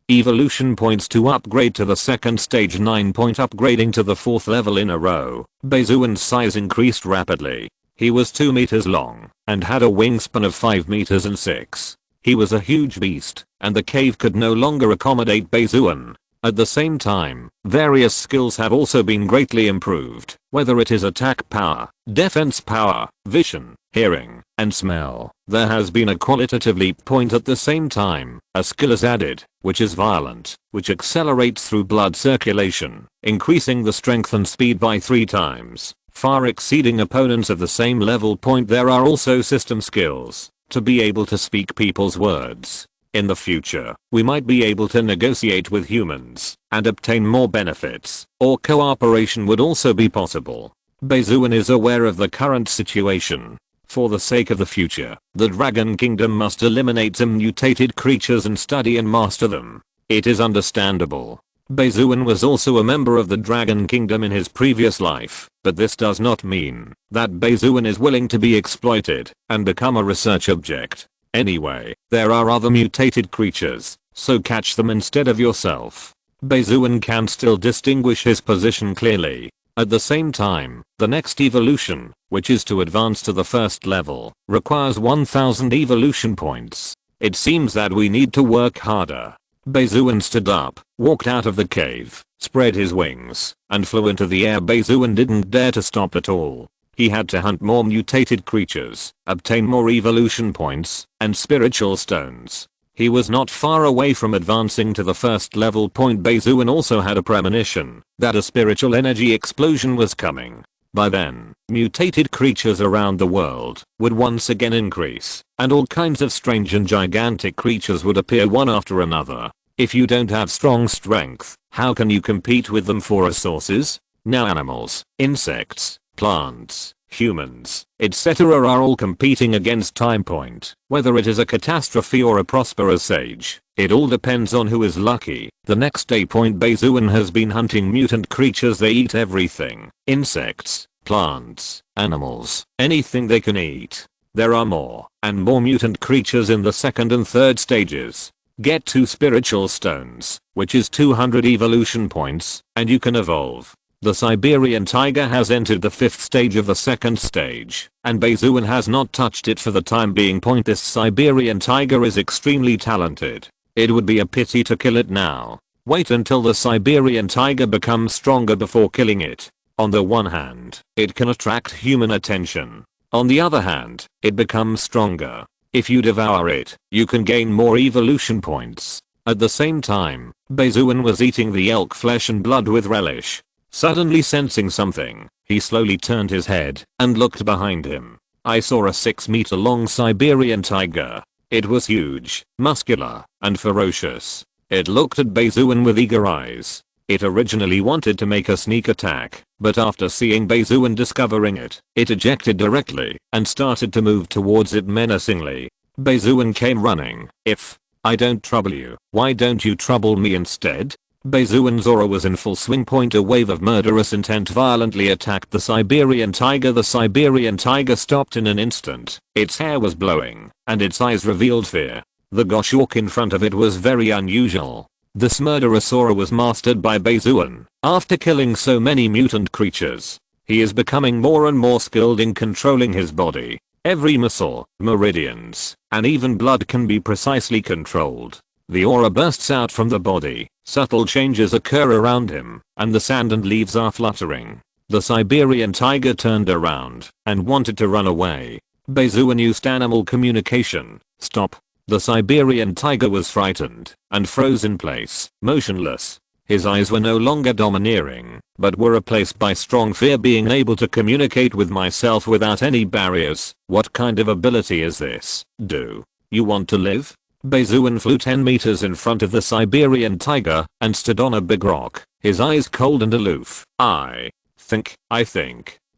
Speaker 1: evolution points to upgrade to the second stage 9 point, upgrading to the 4th level in a row. Bai Xuan's size increased rapidly. He was 2 meters long and had a wingspan of 5 meters and 6. He was a huge beast, and the cave could no longer accommodate Bai Xuan. At the same time, various skills have also been greatly improved, whether it is attack power, defense power, vision, hearing, and smell. There has been a qualitative leap. At the same time, a skill is added, which is violent, which accelerates through blood circulation, increasing the strength and speed by 3 times, far exceeding opponents of the same level. There are also system skills, to be able to speak people's words. In the future, we might be able to negotiate with humans and obtain more benefits, or cooperation would also be possible. Bai Xuan is aware of the current situation. For the sake of the future, the Dragon Kingdom must eliminate some mutated creatures and study and master them. It is understandable. Bai Xuan was also a member of the Dragon Kingdom in his previous life, but this does not mean that Bai Xuan is willing to be exploited and become a research object. Anyway, there are other mutated creatures, so catch them instead of yourself. Bai Xuan can still distinguish his position clearly. At the same time, the next evolution, which is to advance to the first level, requires 1000 evolution points. It seems that we need to work harder. Bai Xuan stood up, walked out of the cave, spread his wings, and flew into the air. Bai Xuan didn't dare to stop at all. He had to hunt more mutated creatures, obtain more evolution points, and spiritual stones. He was not far away from advancing to the first level point. Bai Xuan also had a premonition that a spiritual energy explosion was coming. By then, mutated creatures around the world would once again increase, and all kinds of strange and gigantic creatures would appear one after another. If you don't have strong strength, how can you compete with them for resources? Now animals, insects, plants, humans, etc. are all competing against Time Point. Whether it is a catastrophe or a prosperous age, it all depends on who is lucky. The next day point. Bai Xuan has been hunting mutant creatures. They eat everything. Insects, plants, animals, anything they can eat. There are more and more mutant creatures in the second and third stages. Get 2 spiritual stones, which is 200 evolution points, and you can evolve. The Siberian tiger has entered the 5th stage of the second stage, and Bai Xuan has not touched it for the time being. Point. This Siberian tiger is extremely talented. It would be a pity to kill it now. Wait until the Siberian tiger becomes stronger before killing it. On the one hand, it can attract human attention. On the other hand, it becomes stronger. If you devour it, you can gain more evolution points. At the same time, Bai Xuan was eating the elk flesh and blood with relish. Suddenly sensing something, he slowly turned his head and looked behind him. I saw a 6-meter long Siberian tiger. It was huge, muscular, and ferocious. It looked at Bai Xuan with eager eyes. It originally wanted to make a sneak attack, but after seeing Bai Xuan discovering it, it ejected directly and started to move towards it menacingly. Bai Xuan came running. If I don't trouble you, why don't you trouble me instead? Bai Xuan's aura was in full swing. Point. A wave of murderous intent violently attacked the Siberian tiger. The Siberian tiger stopped in an instant. Its hair was blowing, and its eyes revealed fear. The goshawk in front of it was very unusual. This murderous aura was mastered by Bai Xuan. After killing so many mutant creatures, he is becoming more and more skilled in controlling his body. Every muscle, meridians, and even blood can be precisely controlled. The aura bursts out from the body. Subtle changes occur around him, and the sand and leaves are fluttering. The Siberian tiger turned around and wanted to run away. Bai Xuan used animal communication. Stop. The Siberian tiger was frightened and froze in place, motionless. His eyes were no longer domineering, but were replaced by strong fear. Being able to communicate with myself without any barriers. What kind of ability is this? Do you want to live? Bai Xuan flew 10 meters in front of the Siberian tiger and stood on a big rock, his eyes cold and aloof. I think.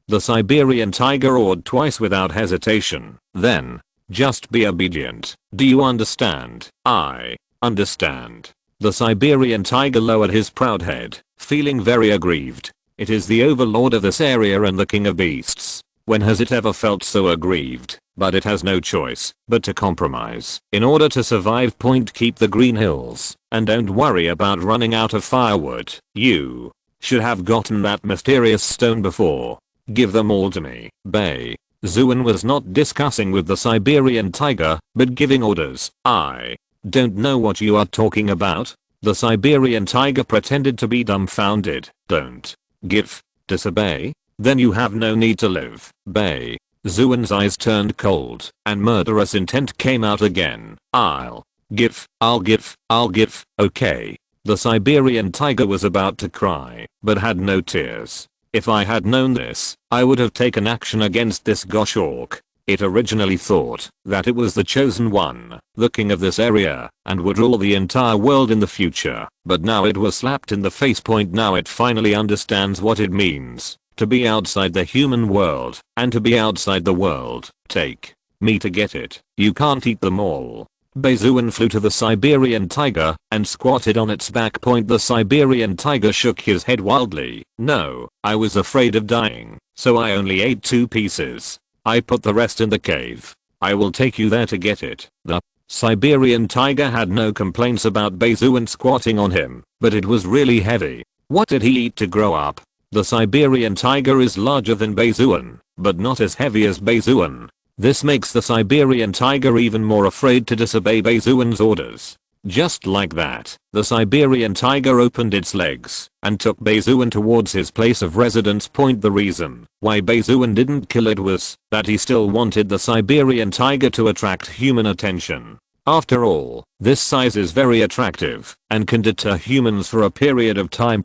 Speaker 1: The Siberian tiger roared twice without hesitation. Then, just be obedient. Do you understand? I understand. The Siberian tiger lowered his proud head, feeling very aggrieved. It is the overlord of this area and the king of beasts. When has it ever felt so aggrieved? But it has no choice but to compromise in order to survive. Point. Keep the green hills and don't worry about running out of firewood. You should have gotten that mysterious stone before. Give them all to me. Bai Xuan was not discussing with the Siberian tiger, but giving orders. I don't know what you are talking about. The Siberian tiger pretended to be dumbfounded. Don't give. Disobey? Then you have no need to live. Bai Xuan's eyes turned cold, and murderous intent came out again. I'll give. Okay. The Siberian tiger was about to cry, but had no tears. If I had known this, I would have taken action against this goshawk. It originally thought that it was the chosen one, the king of this area, and would rule the entire world in the future, but now it was slapped in the face. Point. Now it finally understands what it means to be outside the human world, and to be outside the world. Take me to get it. You can't eat them all. Bai Xuan flew to the Siberian tiger and squatted on its back. The Siberian tiger shook his head wildly. No, I was afraid of dying, so I only ate 2 pieces. I put the rest in the cave. I will take you there to get it. The Siberian tiger had no complaints about Bai Xuan squatting on him, but it was really heavy. What did he eat to grow up? The Siberian tiger is larger than Bai Xuan, but not as heavy as Bai Xuan. This makes the Siberian tiger even more afraid to disobey Bai Xuan's orders. Just like that, the Siberian tiger opened its legs and took Bai Xuan towards his place of residence. The reason why Bai Xuan didn't kill it was that he still wanted the Siberian tiger to attract human attention. After all, this size is very attractive and can deter humans for a period of time.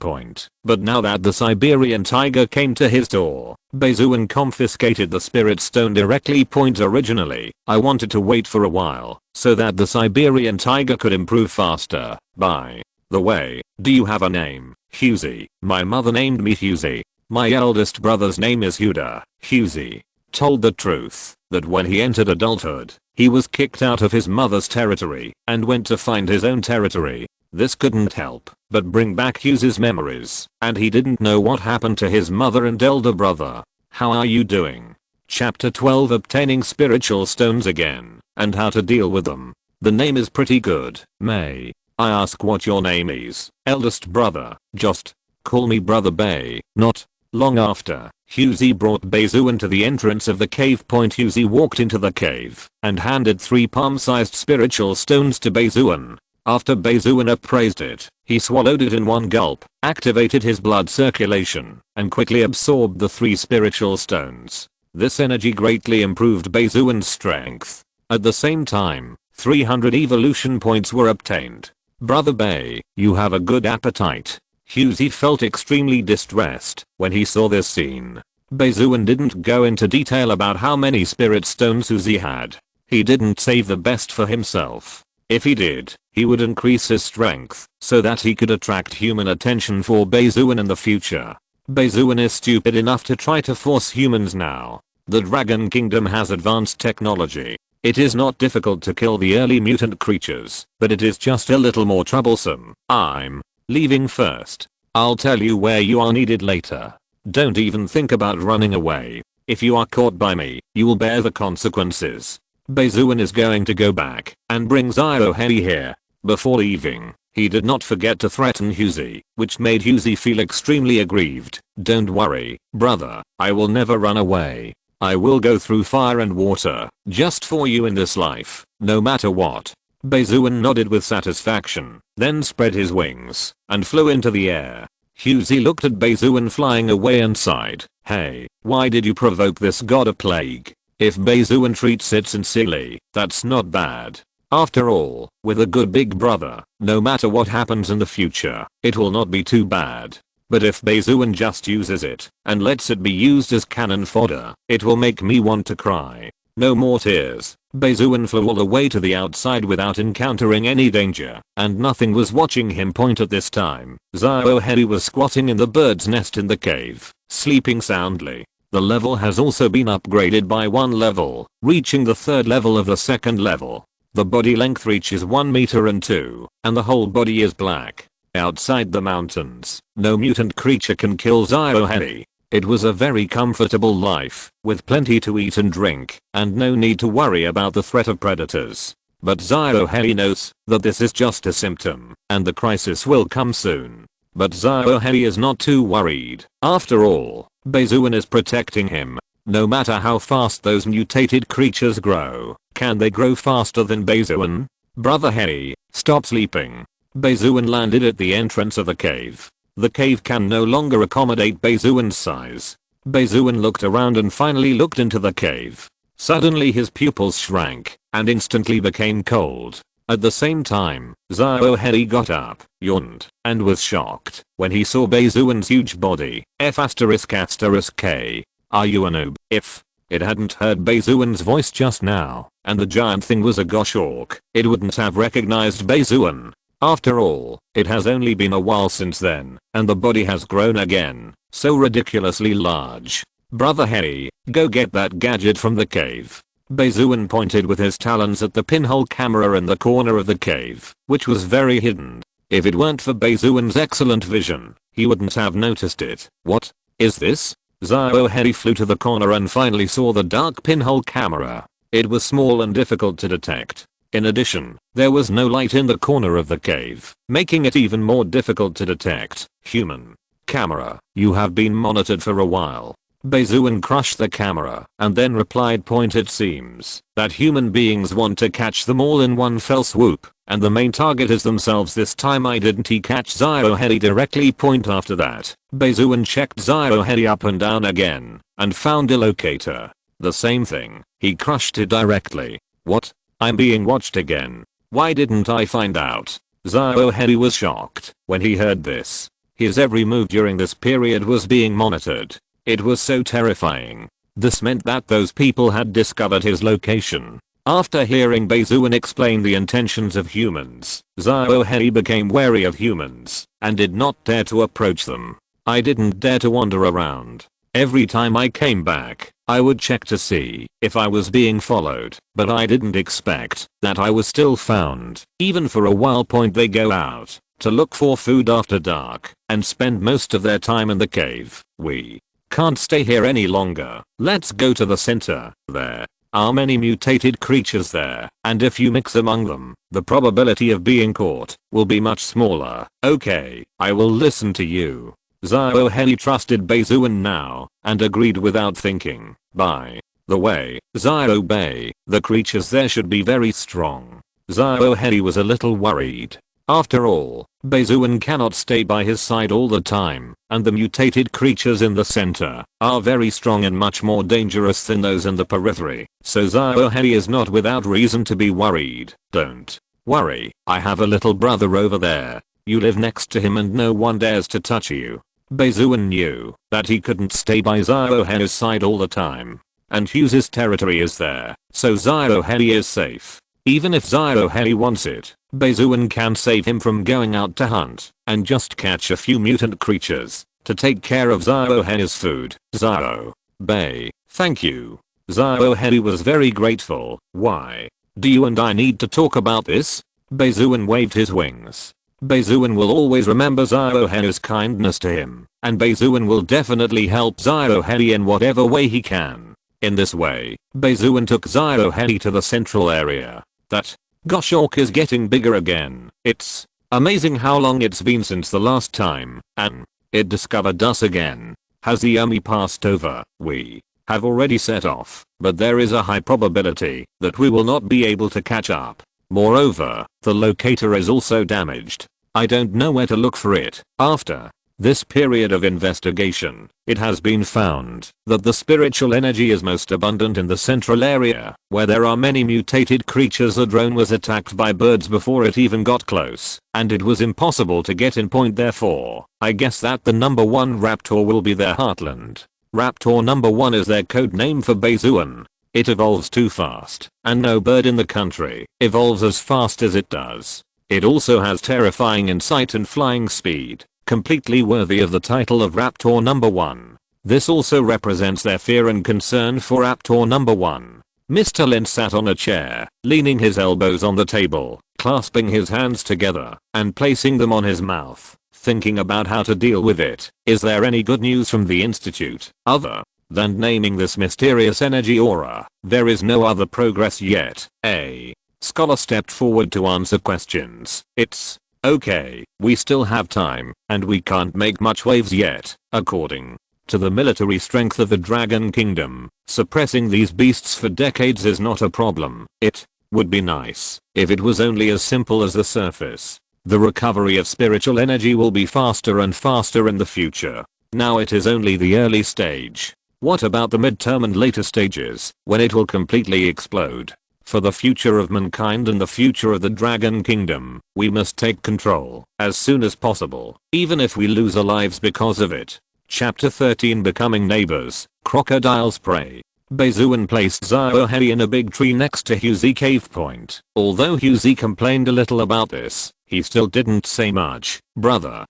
Speaker 1: But now that the Siberian tiger came to his door, Bai Xuan confiscated the spirit stone directly. Originally, I wanted to wait for a while so that the Siberian tiger could improve faster. By the way, do you have a name? Husey. My mother named me Husey. My eldest brother's name is Huda. Husey told the truth that when he entered adulthood, he was kicked out of his mother's territory and went to find his own territory. This couldn't help but bring back Hughes' memories, and he didn't know what happened to his mother and elder brother. How are you doing? Chapter 12, Obtaining Spiritual Stones Again, and How to Deal with Them. The name is pretty good. May I ask what your name is? Eldest brother. Just call me Brother Bai. Not long after, Husey brought Bai Xuan to the entrance of the cave. Husey walked into the cave and handed 3 palm-sized spiritual stones to Bai Xuan. After Bai Xuan appraised it, he swallowed it in one gulp, activated his blood circulation, and quickly absorbed the 3 spiritual stones. This energy greatly improved Bai Xuan's strength. At the same time, 300 evolution points were obtained. Brother Bai, you have a good appetite. Husey felt extremely distressed when he saw this scene. Bai Xuan didn't go into detail about how many spirit stones Husey had. He didn't save the best for himself. If he did, he would increase his strength so that he could attract human attention for Bai Xuan in the future. Bai Xuan is stupid enough to try to force humans now. The Dragon Kingdom has advanced technology. It is not difficult to kill the early mutant creatures, but it is just a little more troublesome. I'm leaving first. I'll tell you where you are needed later. Don't even think about running away. If you are caught by me, you will bear the consequences. Bai Xuan is going to go back and bring Ziohei here. Before leaving, he did not forget to threaten Husey, which made Husey feel extremely aggrieved. Don't worry, brother, I will never run away. I will go through fire and water just for you in this life, no matter what. Bai Xuan nodded with satisfaction, then spread his wings and flew into the air. Husey looked at Bai Xuan flying away and sighed. Hey, why did you provoke this god of plague? If Bai Xuan treats it sincerely, that's not bad. After all, with a good big brother, no matter what happens in the future, it will not be too bad. But if Bai Xuan just uses it and lets it be used as cannon fodder, it will make me want to cry. No more tears. Bai Xuan flew all the way to the outside without encountering any danger, and nothing was watching him. At this time, Ziohei was squatting in the bird's nest in the cave, sleeping soundly. The level has also been upgraded by 1 level, reaching the 3rd level of the 2nd level. The body length reaches 1 meter and 2, and the whole body is black. Outside the mountains, no mutant creature can kill Ziohei. It was a very comfortable life, with plenty to eat and drink, and no need to worry about the threat of predators. But Ziohei knows that this is just a symptom, and the crisis will come soon. But Ziohei is not too worried. After all, Bai Xuan is protecting him. No matter how fast those mutated creatures grow, can they grow faster than Bai Xuan? Brother Hei, stop sleeping. Bai Xuan landed at the entrance of the cave. The cave can no longer accommodate Bai Xuan's size. Bai Xuan looked around and finally looked into the cave. Suddenly his pupils shrank and instantly became cold. At the same time, Ziohei got up, yawned, and was shocked when he saw Bai Xuan's huge body. F***K. Are you a noob? If it hadn't heard Bai Xuan's voice just now, and the giant thing was a gosh orc, it wouldn't have recognized Bai Xuan. After all, it has only been a while since then, and the body has grown again, so ridiculously large. Brother Hei, go get that gadget from the cave. Bai Xuan pointed with his talons at the pinhole camera in the corner of the cave, which was very hidden. If it weren't for Bai Xuan's excellent vision, he wouldn't have noticed it. What is this? Xiao Hei flew to the corner and finally saw the dark pinhole camera. It was small and difficult to detect. In addition, there was no light in the corner of the cave, making it even more difficult to detect. Human camera, you have been monitored for a while. Bai Xuan crushed the camera and then replied, point, it seems that human beings want to catch them all in one fell swoop, and the main target is themselves this time. I didn't he catch Xiao Hei directly? Point. After that, Bai Xuan checked Xiao Hei up and down again and found a locator. The same thing, he crushed it directly. What? I'm being watched again. Why didn't I find out? Xiao Hei was shocked when he heard this. His every move during this period was being monitored. It was so terrifying. This meant that those people had discovered his location. After hearing Bai Xuan explain the intentions of humans, Xiao Hei became wary of humans and did not dare to approach them. I didn't dare to wander around. Every time I came back, I would check to see if I was being followed, but I didn't expect that I was still found. Even for a while. Point. They go out to look for food after dark and spend most of their time in the cave. We can't stay here any longer. Let's go to the center. There are many mutated creatures there, and if you mix among them, the probability of being caught will be much smaller. Okay, I will listen to you. Xiao Hei trusted Bai Xuan now and agreed without thinking. By the way, Xiao Bai, the creatures there should be very strong. Xiao Hei was a little worried. After all, Bai Xuan cannot stay by his side all the time, and the mutated creatures in the center are very strong and much more dangerous than those in the periphery, so Xiao Hei is not without reason to be worried. Don't worry, I have a little brother over there. You live next to him and no one dares to touch you. Bai Xuan knew that he couldn't stay by Xiao Hei's side all the time, and Hugh's territory is there, so Xiao Hei is safe. Even if Xiao Hei wants it, Bai Xuan can save him from going out to hunt and just catch a few mutant creatures to take care of Xiao Hei's food. Xiao Bai, thank you. Xiao Hei was very grateful. Why do you and I need to talk about this? Bai Xuan waved his wings. Bai Xuan will always remember Xiao Hei's kindness to him, and Bai Xuan will definitely help Xiao Hei in whatever way he can. In this way, Bai Xuan took Xiao Hei to the central area. That gosh orc is getting bigger again. It's amazing how long it's been since the last time, and it discovered us again. Has the army passed over? We have already set off, but there is a high probability that we will not be able to catch up. Moreover, the locator is also damaged. I don't know where to look for it. After this period of investigation, it has been found that the spiritual energy is most abundant in the central area, where there are many mutated creatures. The drone was attacked by birds before it even got close, and it was impossible to get in. Point. Therefore, I guess that the number 1 raptor will be their heartland. Raptor number 1 is their code name for Bai Xuan. It evolves too fast, and no bird in the country evolves as fast as it does. It also has terrifying insight and flying speed, completely worthy of the title of Raptor number 1. This also represents their fear and concern for Raptor number 1. Mr. Lin sat on a chair, leaning his elbows on the table, clasping his hands together, and placing them on his mouth, thinking about how to deal with it. Is there any good news from the Institute, other than naming this mysterious energy aura? There is no other progress yet. A scholar stepped forward to answer questions. It's okay, we still have time, and we can't make much waves yet. According to the military strength of the Dragon Kingdom, suppressing these beasts for decades is not a problem. It would be nice if it was only as simple as the surface. The recovery of spiritual energy will be faster and faster in the future. Now it is only the early stage. What about the midterm and later stages, when it will completely explode? For the future of mankind and the future of the Dragon Kingdom, we must take control as soon as possible, even if we lose our lives because of it. Chapter 13 Becoming Neighbors, Crocodile's Prey. Bai Xuan placed Xiao Hei in a big tree next to Hugh's cave point. Although Hugh complained a little about this, he still didn't say much. Brother,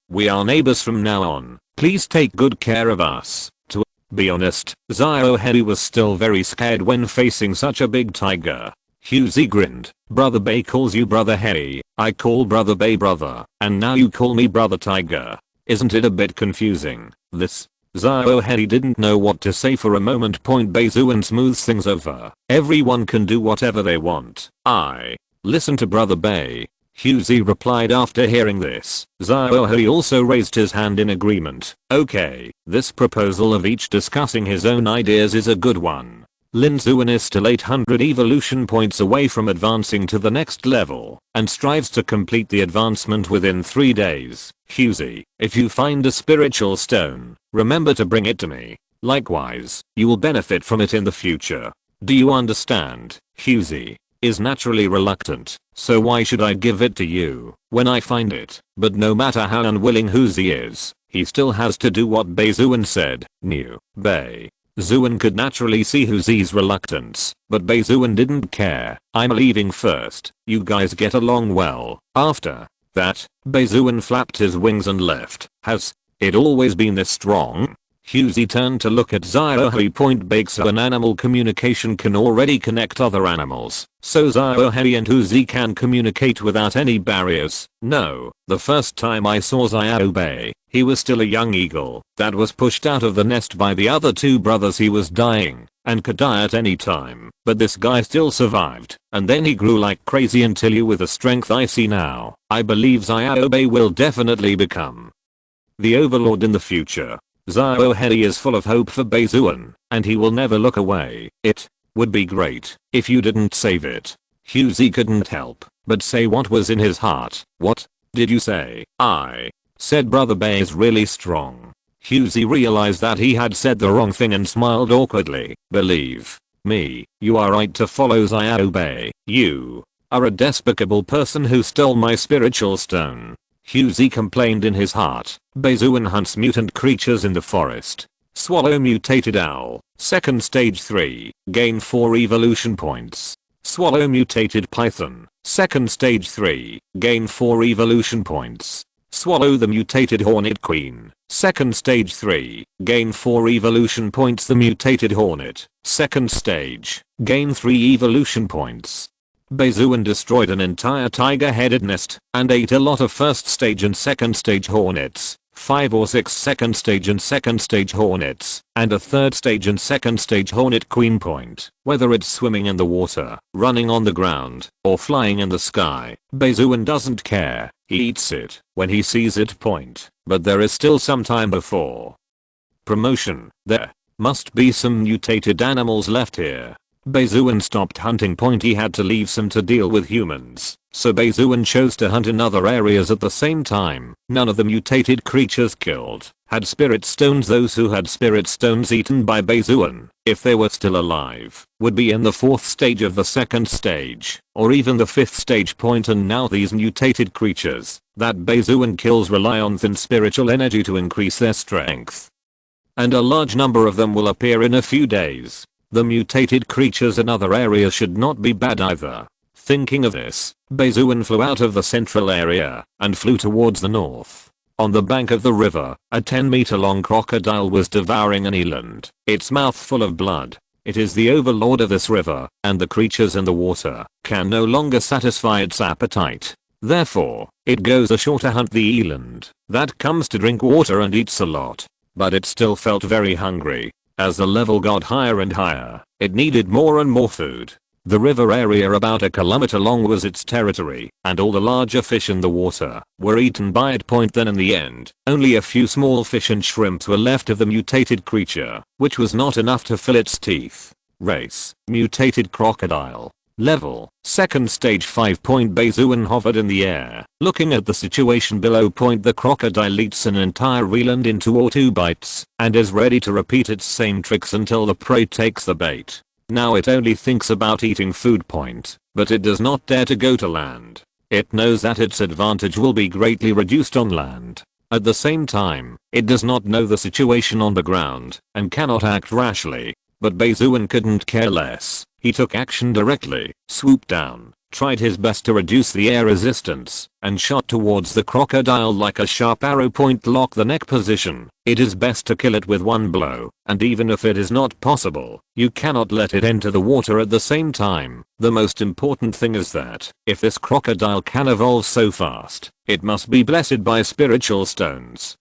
Speaker 1: we are neighbors from now on. Please take good care of us. Be honest, Zioheri was still very scared when facing such a big tiger. Hughesy grinned. Brother Bai calls you Brother Heri, I call Brother Bai brother, and now you call me Brother Tiger. Isn't it a bit confusing, this? Zioheri didn't know what to say for a moment. Bai Xuan smooths things over. Everyone can do whatever they want. I listen to Brother Bai. Hughesy replied after hearing this. Zioheri also raised his hand in agreement. Okay, this proposal of each discussing his own ideas is a good one. Lin Xuan is still 800 evolution points away from advancing to the next level, and strives to complete the advancement within 3 days. Hughesy, if you find a spiritual stone, remember to bring it to me. Likewise, you will benefit from it in the future. Do you understand? Hughesy is naturally reluctant, so why should I give it to you when I find it? But no matter how unwilling Hughesy is, he still has to do what Bai Xuan said. Bai Xuan could naturally see Hughes's reluctance, but Bai Xuan didn't care. I'm leaving first, you guys get along well. After that, Bai Xuan flapped his wings and left. Has it always been this strong? Hughesy turned to look at Zioheri. Bai Xuan animal communication can already connect other animals, so Zioheri and Hughesy can communicate without any barriers. No, the first time I saw Zioheri, he was still a young eagle that was pushed out of the nest by the other 2 brothers. He was dying and could die at any time, but this guy still survived, and then he grew like crazy until you with the strength I see now. I believe Zioheri will definitely become the overlord in the future. Zioheri is full of hope for Bai Xuan, and he will never look away. It would be great if you didn't save it. Hughesy couldn't help but say what was in his heart. What did you say? I said Brother Bai is really strong. Hughesy realized that he had said the wrong thing and smiled awkwardly. Believe me, you are right to follow Zioheri. You are a despicable person who stole my spiritual stone. Hughesy complained in his heart. Bai Xuan hunts mutant creatures in the forest. Swallow mutated owl. Second stage 3. Gain 4 evolution points. Swallow mutated python. Second stage 3. Gain 4 evolution points. Swallow the mutated hornet queen. Second stage 3. Gain 4 evolution points. The mutated hornet. Second stage. Gain 3 evolution points. Bai Xuan destroyed an entire tiger-headed nest and ate a lot of first stage and second stage hornets, 5 or 6 second stage and second stage hornets, and a third stage and second stage hornet queen point. Whether it's swimming in the water, running on the ground, or flying in the sky, Bai Xuan doesn't care. He eats it when he sees it point. But there is still some time before promotion. There must be some mutated animals left here. Bai Xuan stopped hunting. He had to leave some to deal with humans, so Bai Xuan chose to hunt in other areas at the same time. None of the mutated creatures killed had spirit stones. Those who had spirit stones eaten by Bai Xuan, if they were still alive, would be in the 4th stage of the second stage, or even the 5th stage point. And now these mutated creatures that Bai Xuan kills rely on thin spiritual energy to increase their strength, and a large number of them will appear in a few days. The mutated creatures in other areas should not be bad either. Thinking of this, Bai Xuan flew out of the central area and flew towards the north. On the bank of the river, a 10-meter long crocodile was devouring an eland, its mouth full of blood. It is the overlord of this river, and the creatures in the water can no longer satisfy its appetite. Therefore, it goes ashore to hunt the eland that comes to drink water and eats a lot. But it still felt very hungry. As the level got higher and higher, it needed more and more food. The river area about 1 kilometer long was its territory, and all the larger fish in the water were eaten by it. Then in the end, only a few small fish and shrimps were left of the mutated creature, which was not enough to fill its teeth. Race: mutated crocodile. Level: second stage 5. Bai Xuan hovered in the air, looking at the situation below. The crocodile eats an entire eland in 1 or 2 bites, and is ready to repeat its same tricks until the prey takes the bait. Now it only thinks about eating food. But it does not dare to go to land. It knows that its advantage will be greatly reduced on land. At the same time, it does not know the situation on the ground, and cannot act rashly. But Bai Xuan couldn't care less. He took action directly, swooped down, tried his best to reduce the air resistance, and shot towards the crocodile like a sharp arrow. Lock the neck position. It is best to kill it with one blow, and even if it is not possible, you cannot let it enter the water at the same time. The most important thing is that, if this crocodile can evolve so fast, it must be blessed by spiritual stones.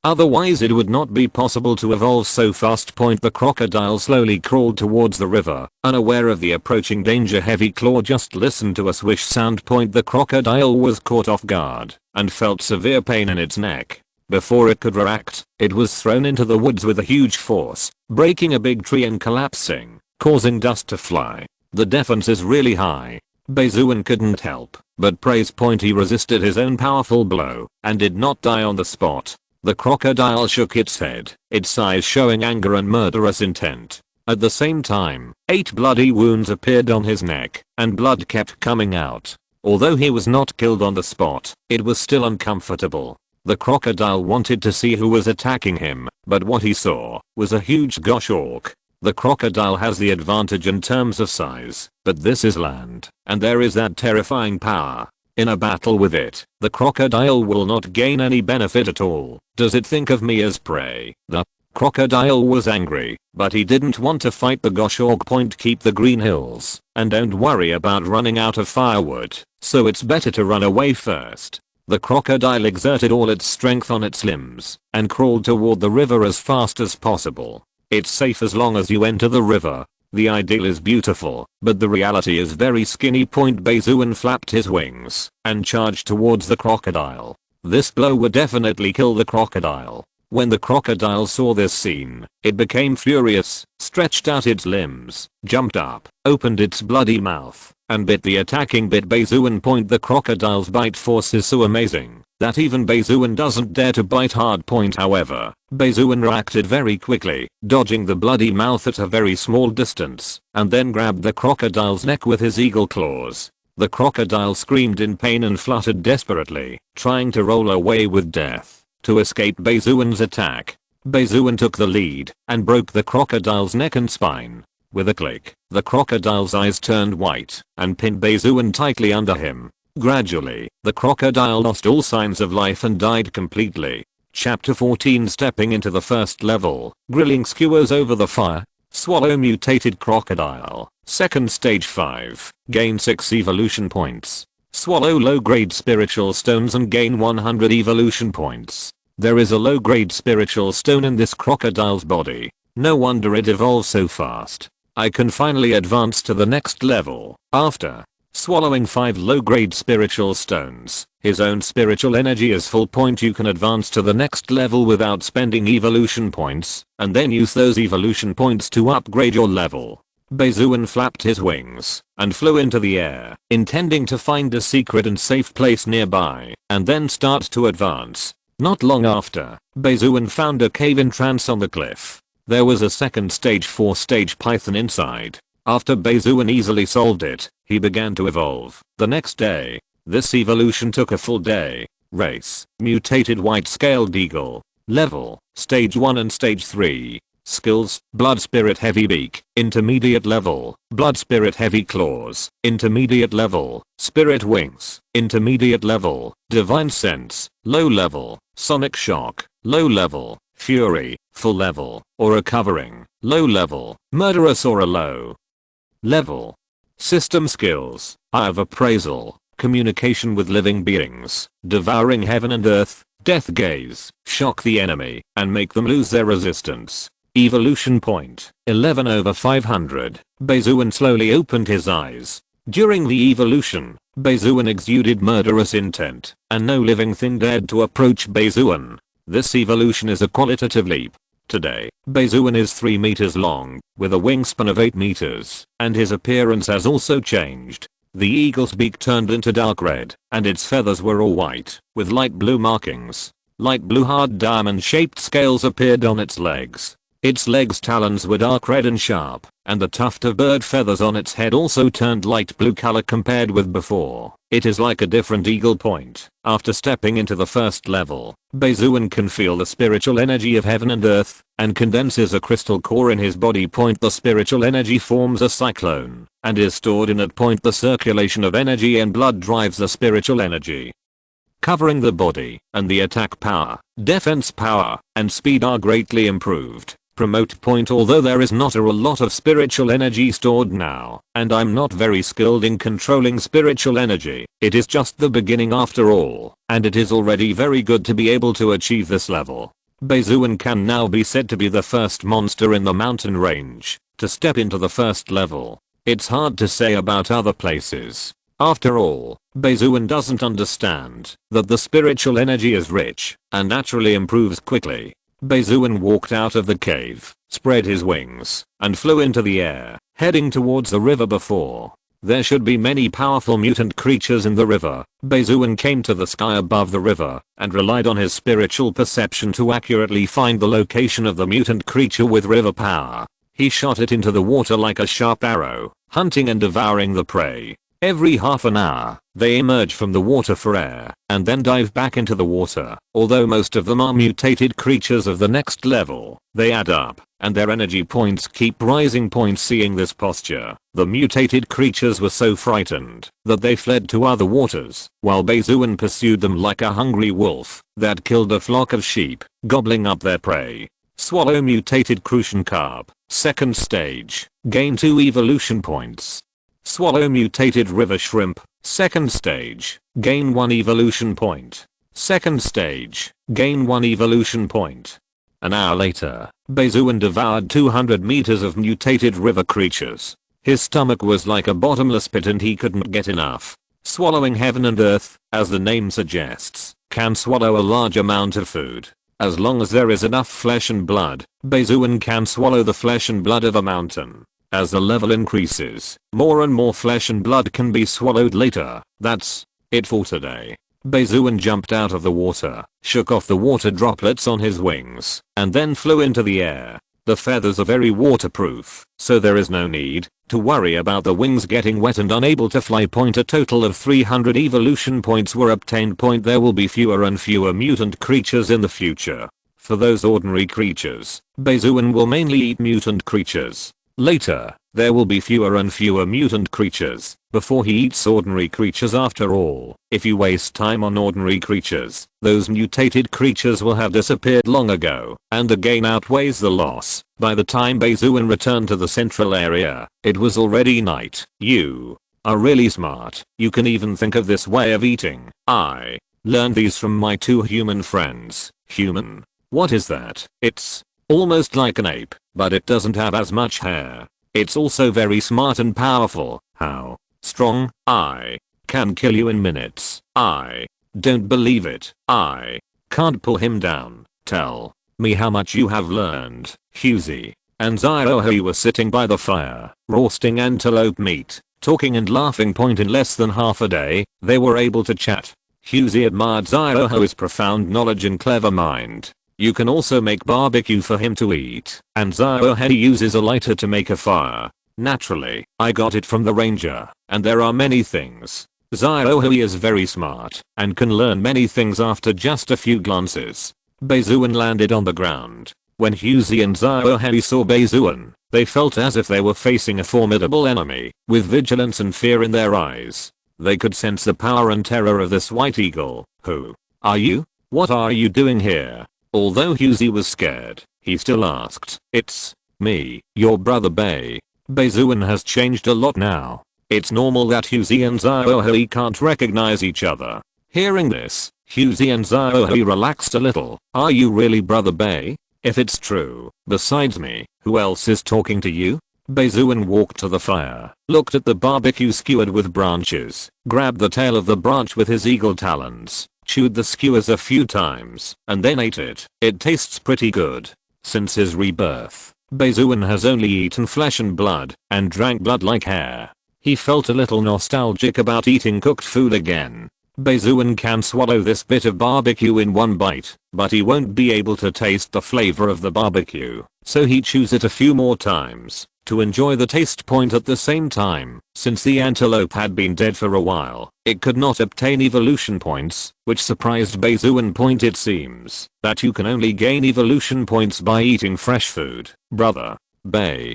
Speaker 1: Otherwise it would not be possible to evolve so fast. The crocodile slowly crawled towards the river, unaware of the approaching danger. Heavy claw. Just listen to a swish sound. The crocodile was caught off guard, and felt severe pain in its neck. Before it could react, it was thrown into the woods with a huge force, breaking a big tree and collapsing, causing dust to fly. The defense is really high. Bai Xuan couldn't help but praise. He resisted his own powerful blow, and did not die on the spot. The crocodile shook its head, its eyes showing anger and murderous intent. At the same time, 8 bloody wounds appeared on his neck, and blood kept coming out. Although he was not killed on the spot, it was still uncomfortable. The crocodile wanted to see who was attacking him, but what he saw was a huge goshawk. The crocodile has the advantage in terms of size, but this is land, and there is that terrifying power. In a battle with it, the crocodile will not gain any benefit at all. Does it think of me as prey? The crocodile was angry, but he didn't want to fight the goshawk. Keep the green hills, and don't worry about running out of firewood, so it's better to run away first. The crocodile exerted all its strength on its limbs, and crawled toward the river as fast as possible. It's safe as long as you enter the river. The ideal is beautiful, but the reality is very skinny. Bai Xuan flapped his wings, and charged towards the crocodile. This blow would definitely kill the crocodile. When the crocodile saw this scene, it became furious, stretched out its limbs, jumped up, opened its bloody mouth, and bit the attacking Bai Xuan. The crocodile's bite force is so amazing that even Bai Xuan doesn't dare to bite hard. However, Bai Xuan reacted very quickly, dodging the bloody mouth at a very small distance, and then grabbed the crocodile's neck with his eagle claws. The crocodile screamed in pain and fluttered desperately, trying to roll away with death to escape Bai Xuan's attack. Bai Xuan took the lead and broke the crocodile's neck and spine. With a click, the crocodile's eyes turned white and pinned Bai Xuan tightly under him. Gradually, the crocodile lost all signs of life and died completely. Chapter 14. Stepping into the first level, grilling skewers over the fire. Swallow mutated crocodile. Second stage 5. Gain 6 evolution points. Swallow low-grade spiritual stones and gain 100 evolution points. There is a low-grade spiritual stone in this crocodile's body. No wonder it evolved so fast. I can finally advance to the next level. After swallowing 5 low-grade spiritual stones, his own spiritual energy is full. You can advance to the next level without spending evolution points, and then use those evolution points to upgrade your level. Bai Xuan flapped his wings and flew into the air, intending to find a secret and safe place nearby, and then start to advance. Not long after, Bai Xuan found a cave entrance on the cliff. There was a second stage 4-stage python inside. After Bai Xuan easily solved it, he began to evolve. The next day, this evolution took a full day. Race, mutated white-scaled eagle. Level, stage 1 and stage 3. Skills, blood spirit heavy beak, intermediate level, blood spirit heavy claws, intermediate level, spirit wings, intermediate level, divine sense, low level, sonic shock, low level, fury, full level, or a covering, low level, murderous or a low level. System skills, eye of appraisal, communication with living beings, devouring heaven and earth, death gaze, shock the enemy, and make them lose their resistance. Evolution point, 11/500. Bai Xuan slowly opened his eyes. During the evolution, Bai Xuan exuded murderous intent, and no living thing dared to approach Bai Xuan. This evolution is a qualitative leap. Today, Bai Xuan is 3 meters long, with a wingspan of 8 meters, and his appearance has also changed. The eagle's beak turned into dark red, and its feathers were all white, with light blue markings. Light blue hard diamond-shaped scales appeared on its legs. Its legs' talons were dark red and sharp, and the tuft of bird feathers on its head also turned light blue color compared with before. It is like a different eagle point. After stepping into the first level, Bai Xuan can feel the spiritual energy of heaven and earth, and condenses a crystal core in his body point. The spiritual energy forms a cyclone, and is stored in that point. The circulation of energy and blood drives the spiritual energy, covering the body, and the attack power, defense power, and speed are greatly improved. Promote point. Although there is not a lot of spiritual energy stored now, and I'm not very skilled in controlling spiritual energy, it is just the beginning after all, and it is already very good to be able to achieve this level. Bai Xuan can now be said to be the first monster in the mountain range to step into the first level. It's hard to say about other places. After all, Bai Xuan doesn't understand that the spiritual energy is rich and naturally improves quickly. Bai Xuan walked out of the cave, spread his wings, and flew into the air, heading towards the river. Before there should be many powerful mutant creatures in the river, Bai Xuan came to the sky above the river and relied on his spiritual perception to accurately find the location of the mutant creature with river power. He shot it into the water like a sharp arrow, hunting and devouring the prey. Every half an hour, they emerge from the water for air, and then dive back into the water. Although most of them are mutated creatures of the next level, they add up, and their energy points keep rising. Seeing this posture, the mutated creatures were so frightened that they fled to other waters, while Bai Xuan pursued them like a hungry wolf that killed a flock of sheep, gobbling up their prey. Swallow mutated crucian carp, second stage, gain 2 evolution points. Swallow mutated river shrimp, second stage, gain 1 evolution point. Second stage, gain 1 evolution point. An hour later, Bai Xuan devoured 200 meters of mutated river creatures. His stomach was like a bottomless pit and he couldn't get enough. Swallowing heaven and earth, as the name suggests, can swallow a large amount of food. As long as there is enough flesh and blood, Bai Xuan can swallow the flesh and blood of a mountain. As the level increases, more and more flesh and blood can be swallowed later. That's it for today. Bai Xuan jumped out of the water, shook off the water droplets on his wings, and then flew into the air. The feathers are very waterproof, so there is no need to worry about the wings getting wet and unable to fly. A total of 300 evolution points were obtained. There will be fewer and fewer mutant creatures in the future. For those ordinary creatures, Bai Xuan will mainly eat mutant creatures. Later, there will be fewer and fewer mutant creatures before he eats ordinary creatures. After all, if you waste time on ordinary creatures, those mutated creatures will have disappeared long ago, and the gain outweighs the loss. By the time Bai Xuan returned to the central area, it was already night. You are really smart. You can even think of this way of eating. I learned these from my 2 human friends. Human? What is that? It's almost like an ape, but it doesn't have as much hair. It's also very smart and powerful. How strong? I can kill you in minutes. I don't believe it. I can't pull him down. Tell me how much you have learned. Huzi and Xiaohui were sitting by the fire, roasting antelope meat, talking and laughing. In less than half a day, they were able to chat. Huzi admired Xiaohui's profound knowledge and clever mind. You can also make barbecue for him to eat, and Xiaohui uses a lighter to make a fire. Naturally, I got it from the ranger, and there are many things. Xiaohui is very smart, and can learn many things after just a few glances. Bai Xuan landed on the ground. When Huzi and Xiaohui saw Bai Xuan, they felt as if they were facing a formidable enemy, with vigilance and fear in their eyes. They could sense the power and terror of this white eagle. Who are you? What are you doing here? Although Huzi was scared, he still asked. It's me, your brother Bai. Bai Xuan has changed a lot now. It's normal that Huzi and Xiaohui can't recognize each other. Hearing this, Huzi and Xiaohui relaxed a little. Are you really brother Bai? If it's true, besides me, who else is talking to you? Bai Xuan walked to the fire, looked at the barbecue skewered with branches, grabbed the tail of the branch with his eagle talons, chewed the skewers a few times, and then ate it. It tastes pretty good. Since his rebirth, Bai Xuan has only eaten flesh and blood, and drank blood like hair. He felt a little nostalgic about eating cooked food again. Bai Xuan can swallow this bit of barbecue in one bite, but he won't be able to taste the flavor of the barbecue, so he chews it a few more times to enjoy the taste point at the same time. Since the antelope had been dead for a while, it could not obtain evolution points, which surprised Bai Xuan. It seems that you can only gain evolution points by eating fresh food. Brother Bai,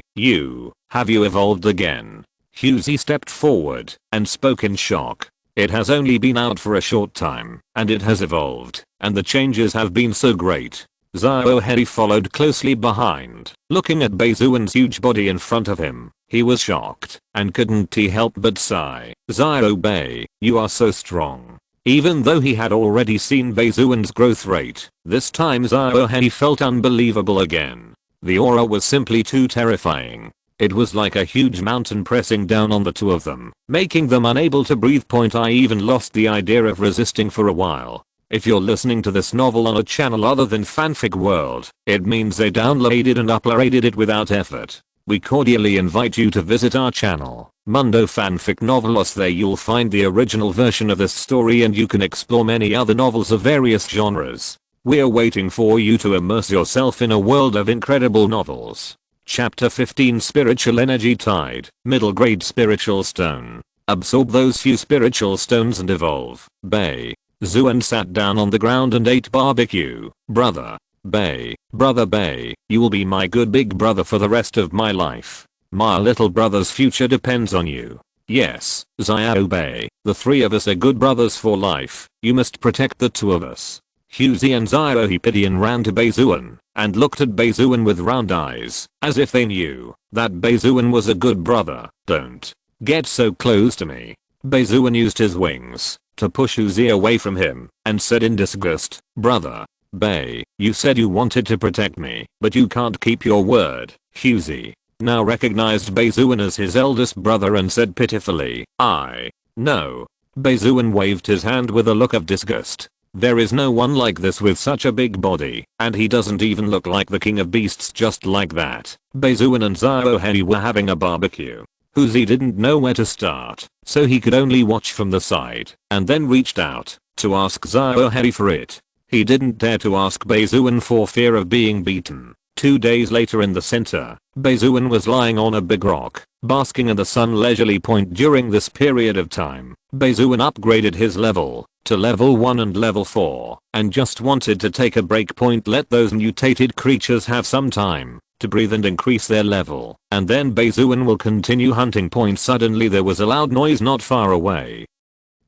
Speaker 1: have you evolved again? Huzi stepped forward and spoke in shock. It has only been out for a short time, and it has evolved, and the changes have been so great. Xiao Hei followed closely behind, looking at Bai Xuan's huge body in front of him. He was shocked, and couldn't he help but sigh. Xiao Bai, you are so strong. Even though he had already seen Bai Xuan's growth rate, this time Xiao Hei felt unbelievable again. The aura was simply too terrifying. It was like a huge mountain pressing down on the two of them, making them unable to breathe. I even lost the idea of resisting for a while. If you're listening to this novel on a channel other than Fanfic World, it means they downloaded and uploaded it without effort. We cordially invite you to visit our channel, Mundo Fanfic Novelos. There you'll find the original version of this story, and you can explore many other novels of various genres. We're waiting for you to immerse yourself in a world of incredible novels. Chapter 15 Spiritual Energy Tide, Middle Grade Spiritual Stone. Absorb those few spiritual stones and evolve. Bai Xuan sat down on the ground and ate barbecue. Brother Bai, you will be my good big brother for the rest of my life. My little brother's future depends on you. Yes, Xiao Bai, the three of us are good brothers for life. You must protect the two of us. Huzi and Xiao Hei ran to Bai Xuan and looked at Bai Xuan with round eyes, as if they knew that Bai Xuan was a good brother. Don't get so close to me. Bai Xuan used his wings to push Huzi away from him and said in disgust, Brother Bai, you said you wanted to protect me, but you can't keep your word. Huzi now recognized Bai Xuan as his eldest brother and said pitifully, I know. Bai Xuan waved his hand with a look of disgust. There is no one like this with such a big body, and he doesn't even look like the king of beasts just like that. Bai Xuan and Xiao Hei were having a barbecue. Huzi didn't know where to start, so he could only watch from the side, and then reached out to ask Xiao Hei for it. He didn't dare to ask Bai Xuan for fear of being beaten. 2 days later in the center, Bai Xuan was lying on a big rock, basking in the sun leisurely. During this period of time, Bai Xuan upgraded his level to level 1 and level 4, and just wanted to take a break. Let those mutated creatures have some time to breathe and increase their level, and then Bai Xuan will continue hunting. Suddenly there was a loud noise not far away,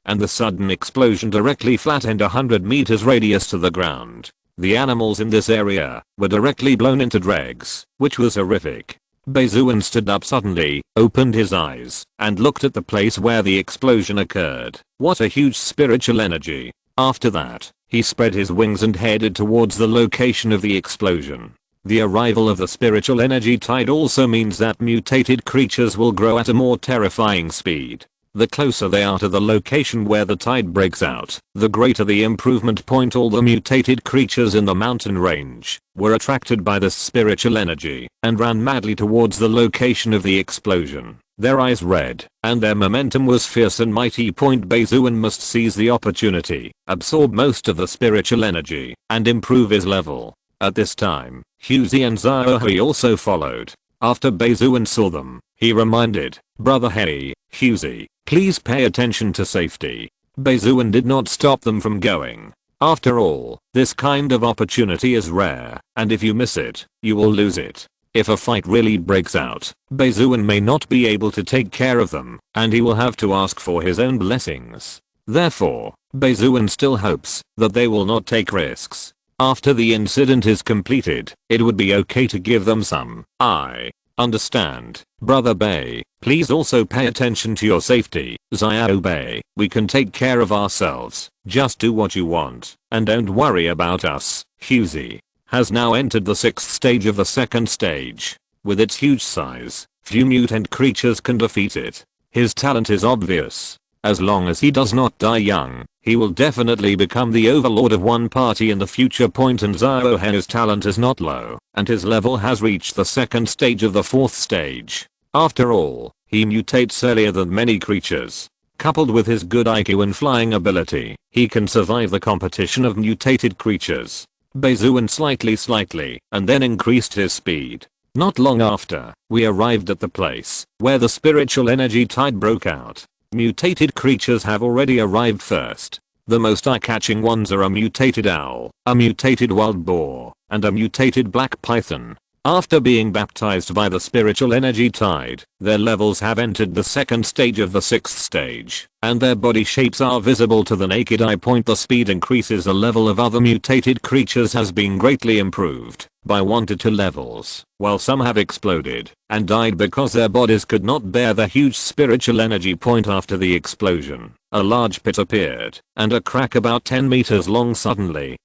Speaker 1: and the sudden explosion directly flattened 100 meters radius to the ground. The animals in this area were directly blown into dregs, which was horrific. Bai Xuan stood up suddenly, opened his eyes, and looked at the place where the explosion occurred. What a huge spiritual energy. After that, he spread his wings and headed towards the location of the explosion. The arrival of the spiritual energy tide also means that mutated creatures will grow at a more terrifying speed. The closer they are to the location where the tide breaks out, the greater the improvement. All the mutated creatures in the mountain range were attracted by this spiritual energy and ran madly towards the location of the explosion. Their eyes red, and their momentum was fierce and mighty. Bai Xuan must seize the opportunity, absorb most of the spiritual energy, and improve his level. At this time, Huzi and Xiao Hei also followed. After Bai Xuan saw them, he reminded, Brother Hei, Huzi, please pay attention to safety. Bai Xuan did not stop them from going. After all, this kind of opportunity is rare, and if you miss it, you will lose it. If a fight really breaks out, Bai Xuan may not be able to take care of them, and he will have to ask for his own blessings. Therefore, Bai Xuan still hopes that they will not take risks. After the incident is completed, it would be okay to give them some. I understand. Brother Bai, please also pay attention to your safety. Xiao Bai, we can take care of ourselves. Just do what you want, and don't worry about us. Huzi has now entered the 6th stage of the 2nd stage. With its huge size, few mutant creatures can defeat it. His talent is obvious. As long as he does not die young, he will definitely become the overlord of one party in the future. And Xiao Hei's talent is not low, and his level has reached the 2nd stage of the 4th stage. After all, he mutates earlier than many creatures. Coupled with his good IQ and flying ability, he can survive the competition of mutated creatures. Bai Xuan slightly and then increased his speed. Not long after, we arrived at the place where the spiritual energy tide broke out. Mutated creatures have already arrived first. The most eye-catching ones are a mutated owl, a mutated wild boar, and a mutated black python. After being baptized by the spiritual energy tide, their levels have entered the second stage of the sixth stage, and their body shapes are visible to the naked eye. The speed increases. The level of other mutated creatures has been greatly improved by 1 to 2 levels, while some have exploded and died because their bodies could not bear the huge spiritual energy. After the explosion, a large pit appeared, and a crack about 10 meters long suddenly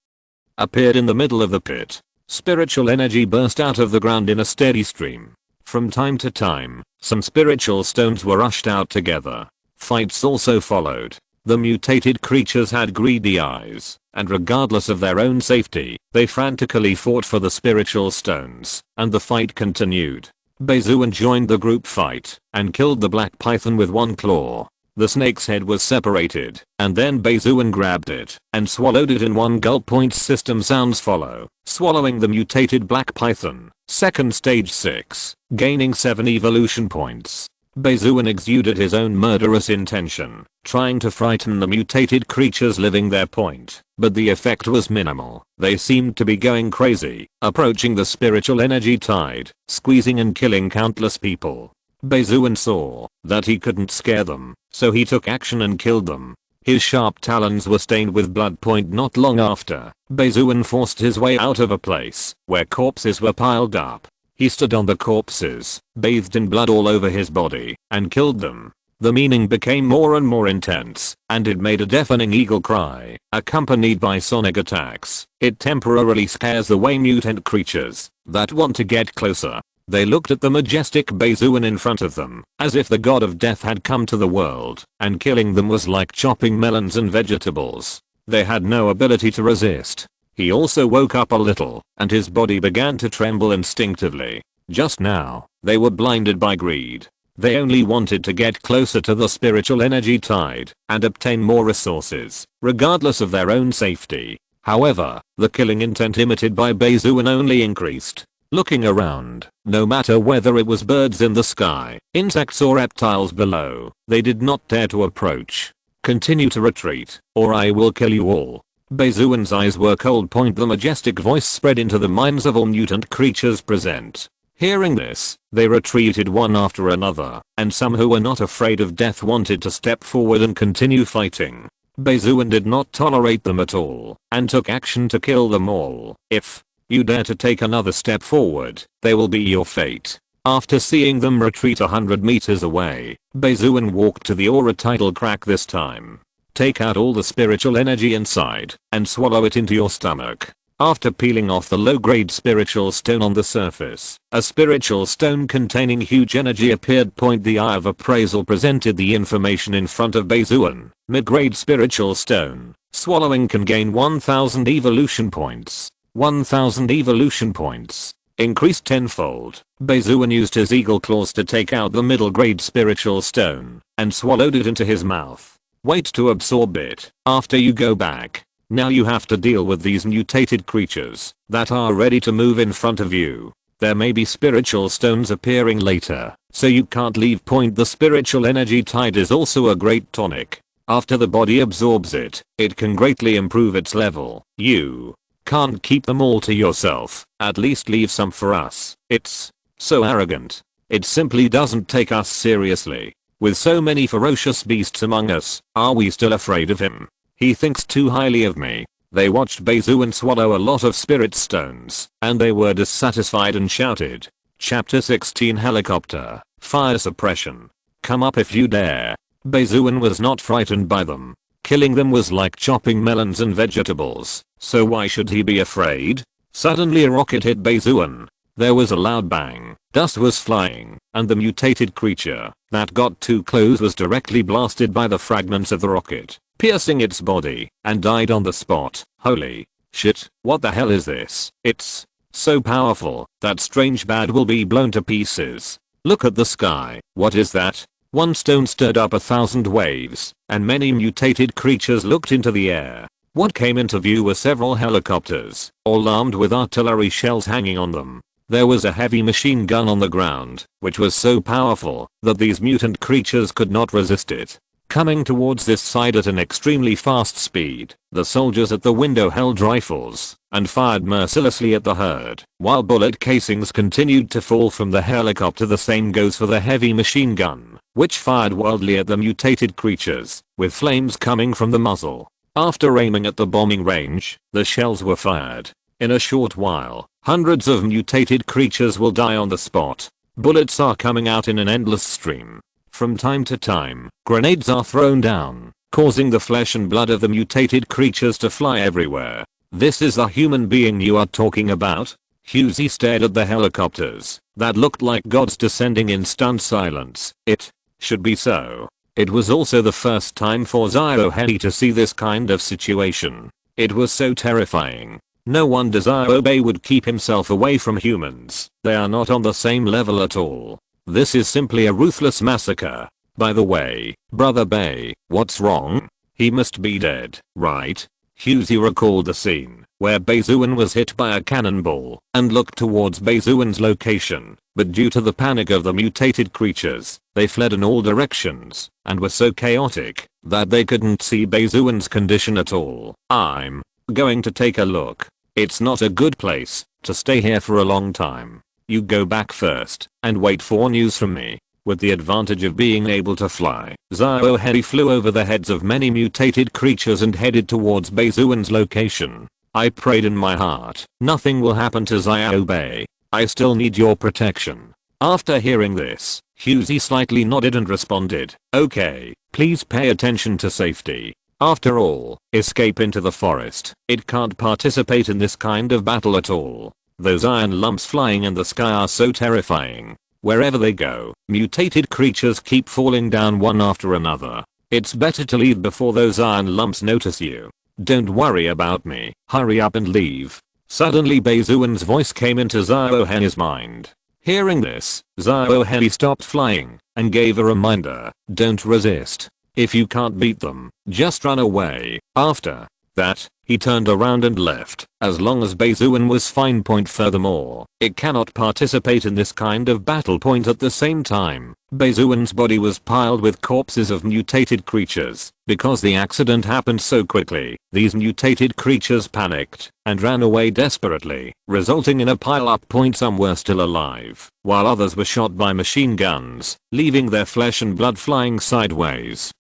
Speaker 1: appeared in the middle of the pit. Spiritual energy burst out of the ground in a steady stream. From time to time, some spiritual stones were rushed out together. Fights also followed. The mutated creatures had greedy eyes, and regardless of their own safety, they frantically fought for the spiritual stones, and the fight continued. Bai Xuan joined the group fight, and killed the black python with one claw. The snake's head was separated, and then Bai Xuan grabbed it and swallowed it in one gulp. System sounds follow. Swallowing the mutated black python. Second stage 6. Gaining 7 evolution points. Bai Xuan exuded his own murderous intention, trying to frighten the mutated creatures living their point, but the effect was minimal. They seemed to be going crazy, approaching the spiritual energy tide, squeezing and killing countless people. Bai Xuan saw that he couldn't scare them, so he took action and killed them. His sharp talons were stained with blood. Not long after, Bai Xuan forced his way out of a place where corpses were piled up. He stood on the corpses, bathed in blood all over his body, and killed them. The meaning became more and more intense, and it made a deafening eagle cry, accompanied by sonic attacks. It temporarily scares away mutant creatures that want to get closer. They looked at the majestic Bai Xuan in front of them, as if the god of death had come to the world, and killing them was like chopping melons and vegetables. They had no ability to resist. He also woke up a little, and his body began to tremble instinctively. Just now, they were blinded by greed. They only wanted to get closer to the spiritual energy tide, and obtain more resources, regardless of their own safety. However, the killing intent emitted by Bai Xuan only increased. Looking around, no matter whether it was birds in the sky, insects or reptiles below, they did not dare to approach. Continue to retreat, or I will kill you all. Bai Xuan's eyes were cold. The majestic voice spread into the minds of all mutant creatures present. Hearing this, they retreated one after another, and some who were not afraid of death wanted to step forward and continue fighting. Bai Xuan did not tolerate them at all, and took action to kill them all. If you dare to take another step forward, they will be your fate. After seeing them retreat 100 meters away, Bai Xuan walked to the aura tidal crack this time. Take out all the spiritual energy inside, and swallow it into your stomach. After peeling off the low-grade spiritual stone on the surface, a spiritual stone containing huge energy appeared. The eye of appraisal presented the information in front of Bai Xuan. Mid-grade spiritual stone. Swallowing can gain 1000 evolution points. 1000 evolution points. Increased tenfold. Bai Xuan used his eagle claws to take out the middle grade spiritual stone, and swallowed it into his mouth. Wait to absorb it. After you go back. Now you have to deal with these mutated creatures that are ready to move in front of you. There may be spiritual stones appearing later, so you can't leave. The spiritual energy tide is also a great tonic. After the body absorbs it, it can greatly improve its level. You can't keep them all to yourself. At least leave some for us. It's so arrogant. It simply doesn't take us seriously. With so many ferocious beasts among us, are we still afraid of him? He thinks too highly of me. They watched Bai Xuan swallow a lot of spirit stones, and they were dissatisfied and shouted. Chapter 16 Helicopter. Fire suppression. Come up if you dare. Bai Xuan was not frightened by them. Killing them was like chopping melons and vegetables, so why should he be afraid? Suddenly a rocket hit Bai Xuan. There was a loud bang, dust was flying, and the mutated creature that got too close was directly blasted by the fragments of the rocket, piercing its body, and died on the spot. Holy shit, what the hell is this? It's so powerful that strange bad will be blown to pieces. Look at the sky. What is that? One stone stirred up 1,000 waves, and many mutated creatures looked into the air. What came into view were several helicopters, all armed with artillery shells hanging on them. There was a heavy machine gun on the ground, which was so powerful that these mutant creatures could not resist it. Coming towards this side at an extremely fast speed, the soldiers at the window held rifles and fired mercilessly at the herd, while bullet casings continued to fall from the helicopter. The same goes for the heavy machine gun, which fired wildly at the mutated creatures, with flames coming from the muzzle. After aiming at the bombing range, the shells were fired. In a short while, hundreds of mutated creatures will die on the spot. Bullets are coming out in an endless stream. From time to time, grenades are thrown down, causing the flesh and blood of the mutated creatures to fly everywhere. This is the human being you are talking about? Husey stared at the helicopters that looked like gods descending in stunned silence. It should be so. It was also the first time for Ziohei to see this kind of situation. It was so terrifying. No wonder Ziohei would keep himself away from humans. They are not on the same level at all. This is simply a ruthless massacre. By the way, Brother Bai, what's wrong? He must be dead, right? Husey recalled the scene where Bai Xuan was hit by a cannonball and looked towards Bai Xuan's location, but due to the panic of the mutated creatures, they fled in all directions and were so chaotic that they couldn't see Bai Xuan's condition at all. I'm going to take a look. It's not a good place to stay here for a long time. You go back first and wait for news from me. With the advantage of being able to fly, Ziohei flew over the heads of many mutated creatures and headed towards Bai Xuan's location. I prayed in my heart, nothing will happen to Ziohei. I still need your protection. After hearing this, Husey slightly nodded and responded, okay, please pay attention to safety. After all, escape into the forest. It can't participate in this kind of battle at all. Those iron lumps flying in the sky are so terrifying. Wherever they go, mutated creatures keep falling down one after another. It's better to leave before those iron lumps notice you. Don't worry about me, hurry up and leave. Suddenly Bai Xuan's voice came into Ziohei's mind. Hearing this, Ziohei stopped flying and gave a reminder, don't resist. If you can't beat them, just run away. After that, he turned around and left. As long as Bai Xuan was fine. Furthermore, it cannot participate in this kind of battle. At the same time, Bai Xuan's body was piled with corpses of mutated creatures. Because the accident happened so quickly, these mutated creatures panicked and ran away desperately, resulting in a pile-up. Some were still alive, while others were shot by machine guns, leaving their flesh and blood flying sideways.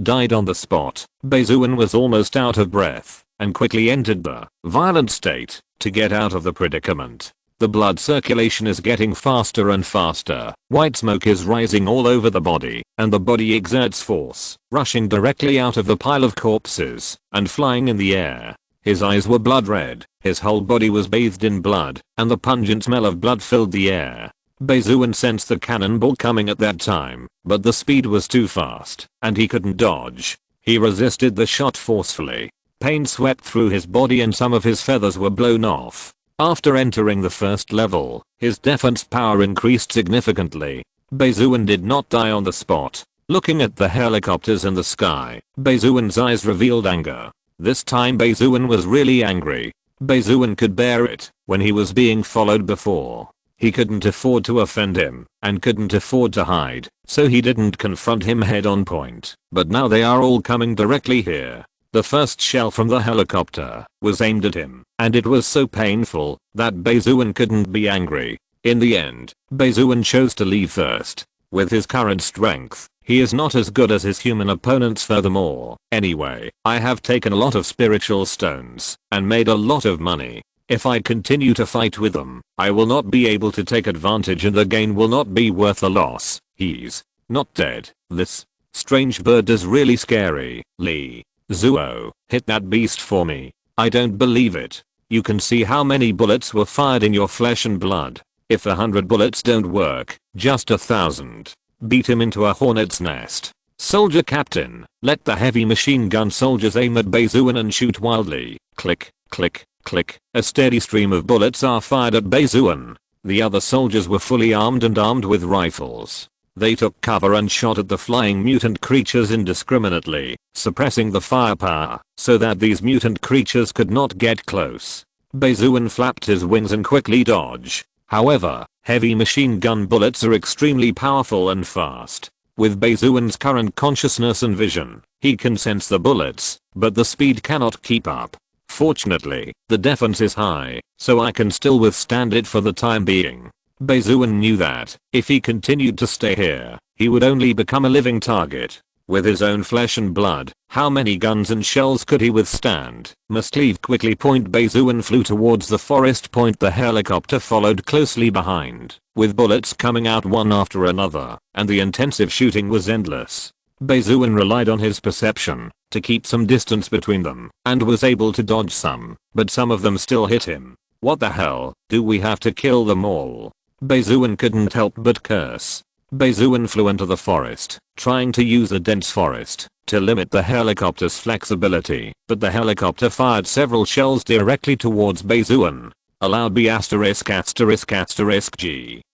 Speaker 1: Died on the spot. Bai Xuan was almost out of breath and quickly entered the violent state to get out of the predicament. The blood circulation is getting faster and faster. White smoke is rising all over the body, and the body exerts force, rushing directly out of the pile of corpses and flying in the air. His eyes were blood red, his whole body was bathed in blood, and the pungent smell of blood filled the air. Bai Xuan sensed the cannonball coming at that time, but the speed was too fast, and he couldn't dodge. He resisted the shot forcefully. Pain swept through his body and some of his feathers were blown off. After entering the first level, his defense power increased significantly. Bai Xuan did not die on the spot. Looking at the helicopters in the sky, Bai Xuan's eyes revealed anger. This time Bai Xuan was really angry. Bai Xuan could bear it when he was being followed before. He couldn't afford to offend him and couldn't afford to hide, so he didn't confront him head on. But now they are all coming directly here. The first shell from the helicopter was aimed at him, and it was so painful that Bai Xuan couldn't be angry. In the end, Bai Xuan chose to leave first. With his current strength, he is not as good as his human opponents. Furthermore, anyway, I have taken a lot of spiritual stones and made a lot of money. If I continue to fight with them, I will not be able to take advantage and the gain will not be worth the loss. He's not dead. This strange bird is really scary. Lee Zuo, hit that beast for me. I don't believe it. You can see how many bullets were fired in your flesh and blood. If 100 bullets don't work, just 1,000. Beat him into a hornet's nest. Soldier captain, let the heavy machine gun soldiers aim at Bai Xuan and shoot wildly. Click, click, click. A steady stream of bullets are fired at Bai Xuan. The other soldiers were fully armed and armed with rifles. They took cover and shot at the flying mutant creatures indiscriminately, suppressing the firepower so that these mutant creatures could not get close. Bai Xuan flapped his wings and quickly dodged. However, heavy machine gun bullets are extremely powerful and fast. With Bai Xuan's current consciousness and vision, he can sense the bullets, but the speed cannot keep up. Fortunately, the defense is high, so I can still withstand it for the time being. Bai Xuan knew that, if he continued to stay here, he would only become a living target. With his own flesh and blood, how many guns and shells could he withstand? Must leave quickly. Bai Xuan flew towards the forest. The helicopter followed closely behind, with bullets coming out one after another, and the intensive shooting was endless. Bai Xuan relied on his perception to keep some distance between them, and was able to dodge some, but some of them still hit him. What the hell, do we have to kill them all? Bai Xuan couldn't help but curse. Bai Xuan flew into the forest, trying to use a dense forest to limit the helicopter's flexibility, but the helicopter fired several shells directly towards Bai Xuan. A loud B********G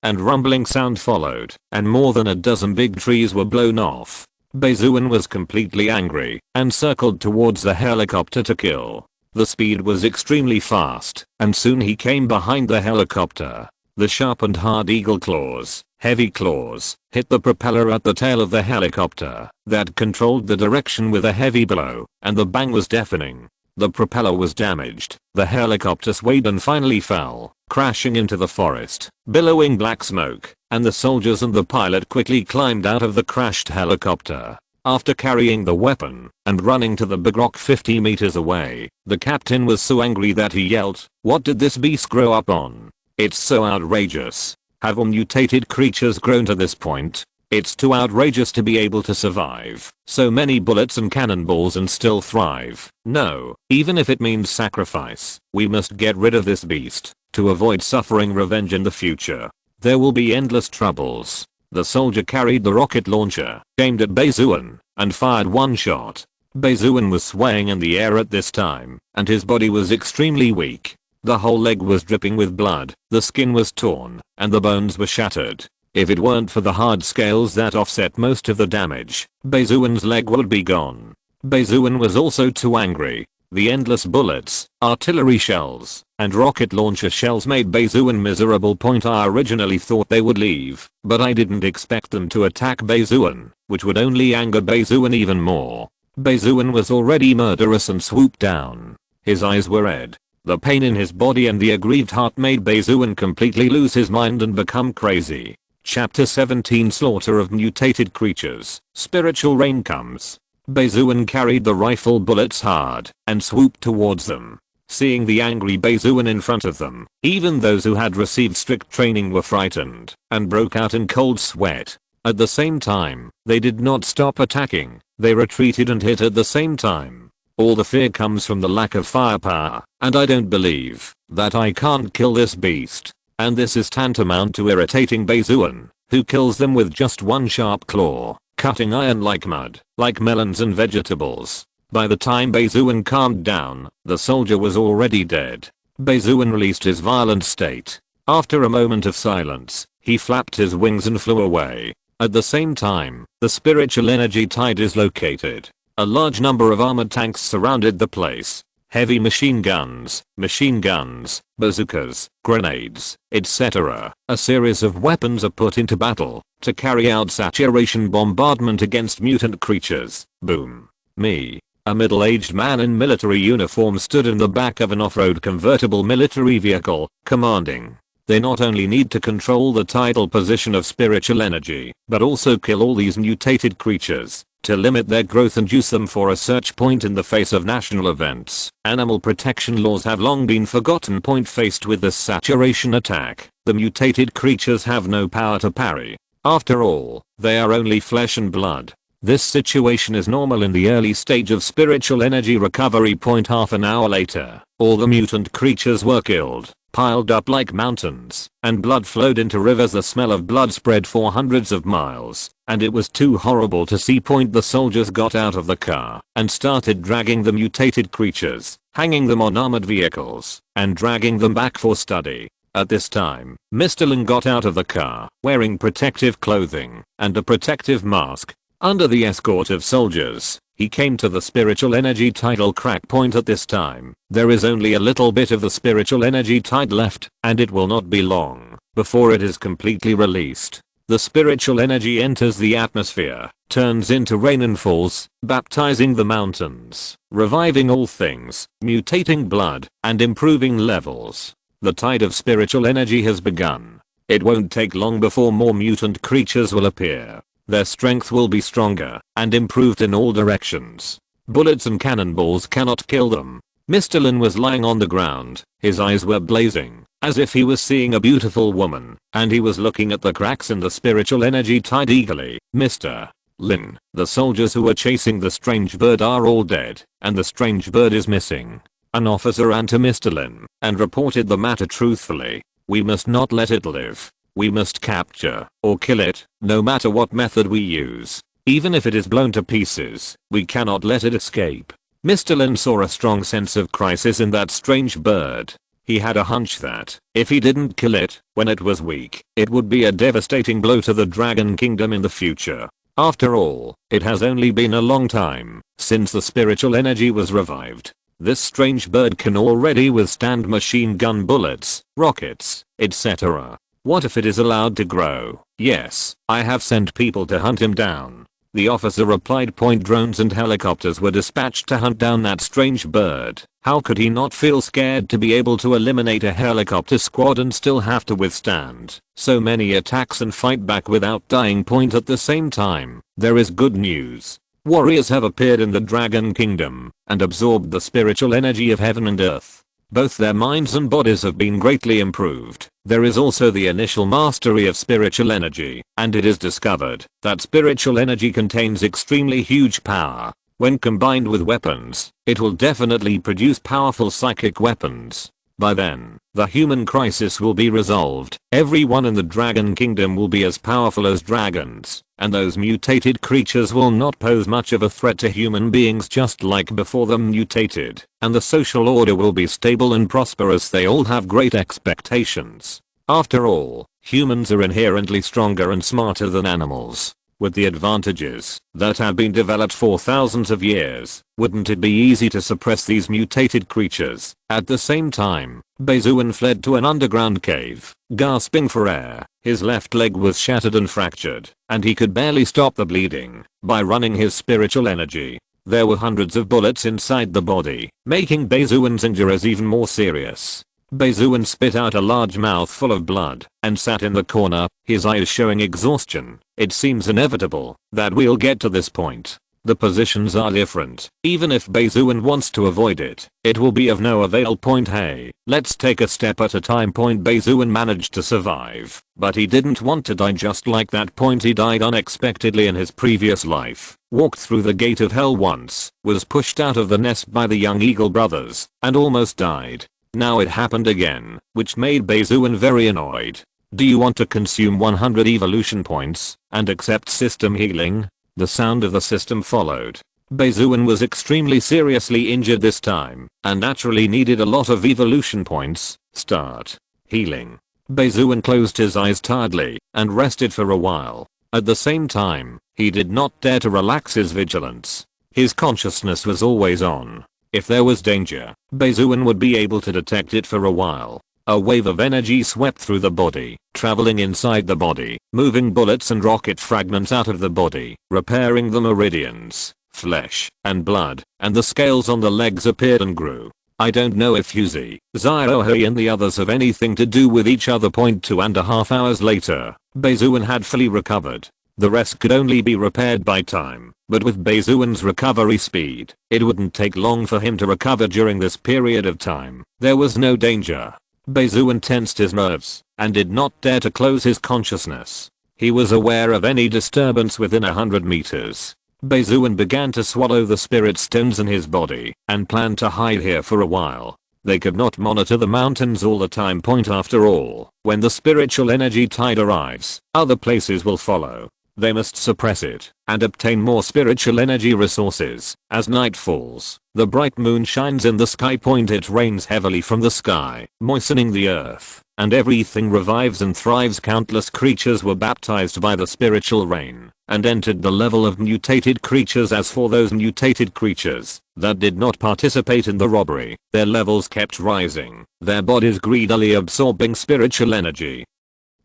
Speaker 1: and rumbling sound followed, and more than a dozen big trees were blown off. Bai Xuan was completely angry and circled towards the helicopter to kill. The speed was extremely fast, and soon he came behind the helicopter. The sharp and hard eagle claws, heavy claws, hit the propeller at the tail of the helicopter that controlled the direction with a heavy blow, and the bang was deafening. The propeller was damaged, the helicopter swayed and finally fell, crashing into the forest, billowing black smoke, and the soldiers and the pilot quickly climbed out of the crashed helicopter. After carrying the weapon and running to the big rock 50 meters away, the captain was so angry that he yelled, "What did this beast grow up on? It's so outrageous. Have all mutated creatures grown to this point? It's too outrageous to be able to survive so many bullets and cannonballs and still thrive. No, even if it means sacrifice, we must get rid of this beast to avoid suffering revenge in the future. There will be endless troubles." The soldier carried the rocket launcher, aimed at Bai Xuan, and fired one shot. Bai Xuan was swaying in the air at this time, and his body was extremely weak. The whole leg was dripping with blood, the skin was torn, and the bones were shattered. If it weren't for the hard scales that offset most of the damage, Bai Xuan's leg would be gone. Bai Xuan was also too angry. The endless bullets, artillery shells, and rocket launcher shells made Bai Xuan miserable. I originally thought they would leave, but I didn't expect them to attack Bai Xuan, which would only anger Bai Xuan even more. Bai Xuan was already murderous and swooped down. His eyes were red. The pain in his body and the aggrieved heart made Bai Xuan completely lose his mind and become crazy. Chapter 17 Slaughter of Mutated Creatures. Spiritual Rain Comes. Bai Xuan carried the rifle bullets hard and swooped towards them. Seeing the angry Bai Xuan in front of them, even those who had received strict training were frightened and broke out in cold sweat. At the same time, they did not stop attacking. They retreated and hit at the same time. All the fear comes from the lack of firepower, and I don't believe that I can't kill this beast. And this is tantamount to irritating Bai Xuan, who kills them with just one sharp claw, cutting iron like mud, like melons and vegetables. By the time Bai Xuan calmed down, the soldier was already dead. Bai Xuan released his violent state. After a moment of silence, he flapped his wings and flew away. At the same time, the spiritual energy tide is located. A large number of armored tanks surrounded the place. Heavy machine guns, bazookas, grenades, etc. A series of weapons are put into battle to carry out saturation bombardment against mutant creatures. Boom. Me. A middle-aged man in military uniform stood in the back of an off-road convertible military vehicle, commanding. They not only need to control the tidal position of spiritual energy, but also kill all these mutated creatures to limit their growth and use them for a search point in the face of national events. Animal protection laws have long been forgotten. Faced with this saturation attack, the mutated creatures have no power to parry. After all, they are only flesh and blood. This situation is normal in the early stage of spiritual energy recovery. Half an hour later, all the mutant creatures were killed, piled up like mountains, and blood flowed into rivers. The smell of blood spread for hundreds of miles, and it was too horrible to see. The soldiers got out of the car and started dragging the mutated creatures, hanging them on armored vehicles, and dragging them back for study. At this time, Mr. Lin got out of the car, wearing protective clothing and a protective mask. Under the escort of soldiers, he came to the spiritual energy tidal crack point. At this time, there is only a little bit of the spiritual energy tide left, and it will not be long before it is completely released. The spiritual energy enters the atmosphere, turns into rain and falls, baptizing the mountains, reviving all things, mutating blood, and improving levels. The tide of spiritual energy has begun. It won't take long before more mutant creatures will appear. Their strength will be stronger and improved in all directions. Bullets and cannonballs cannot kill them. Mr. Lin was lying on the ground, his eyes were blazing, as if he was seeing a beautiful woman, and he was looking at the cracks in the spiritual energy tide eagerly. Mr. Lin, the soldiers who were chasing the strange bird are all dead, and the strange bird is missing. An officer ran to Mr. Lin and reported the matter truthfully. We must not let it live. We must capture or kill it, no matter what method we use. Even if it is blown to pieces, we cannot let it escape. Mr. Lin saw a strong sense of crisis in that strange bird. He had a hunch that, if he didn't kill it when it was weak, it would be a devastating blow to the Dragon Kingdom in the future. After all, it has only been a long time since the spiritual energy was revived. This strange bird can already withstand machine gun bullets, rockets, etc. What if it is allowed to grow? Yes, I have sent people to hunt him down. The officer replied. Drones and helicopters were dispatched to hunt down that strange bird. How could he not feel scared to be able to eliminate a helicopter squad and still have to withstand so many attacks and fight back without dying? At the same time, there is good news. Warriors have appeared in the Dragon Kingdom and absorbed the spiritual energy of heaven and earth. Both their minds and bodies have been greatly improved. There is also the initial mastery of spiritual energy, and it is discovered that spiritual energy contains extremely huge power. When combined with weapons, it will definitely produce powerful psychic weapons. By then, the human crisis will be resolved. Everyone in the Dragon Kingdom will be as powerful as dragons, and those mutated creatures will not pose much of a threat to human beings just like before them mutated, and the social order will be stable and prosperous. They all have great expectations. After all, humans are inherently stronger and smarter than animals. With the advantages that have been developed for thousands of years, wouldn't it be easy to suppress these mutated creatures? At the same time, Bai Xuan fled to an underground cave, gasping for air. His left leg was shattered and fractured, and he could barely stop the bleeding by running his spiritual energy. There were hundreds of bullets inside the body, making Bai Xuan's injuries even more serious. Bai Xuan spit out a large mouthful of blood and sat in the corner, his eyes showing exhaustion. It seems inevitable that we'll get to this point. The positions are different. Even if Bai Xuan wants to avoid it, it will be of no avail. Hey, let's take a step at a time. Bai Xuan managed to survive, but he didn't want to die just like that. He died unexpectedly in his previous life, walked through the gate of hell once, was pushed out of the nest by the young eagle brothers, and almost died. Now it happened again, which made Bai Xuan very annoyed. Do you want to consume 100 evolution points and accept system healing? The sound of the system followed. Bai Xuan was extremely seriously injured this time and naturally needed a lot of evolution points. Start healing. Bai Xuan closed his eyes tiredly and rested for a while. At the same time, he did not dare to relax his vigilance. His consciousness was always on. If there was danger, Bai Xuan would be able to detect it for a while. A wave of energy swept through the body, traveling inside the body, moving bullets and rocket fragments out of the body, repairing the meridians, flesh, and blood, and the scales on the legs appeared and grew. I don't know if Yuzi, Ziohe and the others have anything to do with each other. 2.5 hours later, Bai Xuan had fully recovered. The rest could only be repaired by time, but with Bai Xuan's recovery speed, it wouldn't take long for him to recover. During this period of time, there was no danger. Bai Xuan tensed his nerves and did not dare to close his consciousness. He was aware of any disturbance within 100 meters. Bai Xuan began to swallow the spirit stones in his body and planned to hide here for a while. They could not monitor the mountains all the time. After all, when the spiritual energy tide arrives, other places will follow. They must suppress it and obtain more spiritual energy resources. As night falls, the bright moon shines in the sky. It rains heavily from the sky, moistening the earth. and everything revives and thrives. Countless creatures were baptized by the spiritual rain and entered the level of mutated creatures. As for those mutated creatures that did not participate in the robbery, their levels kept rising, their bodies greedily absorbing spiritual energy.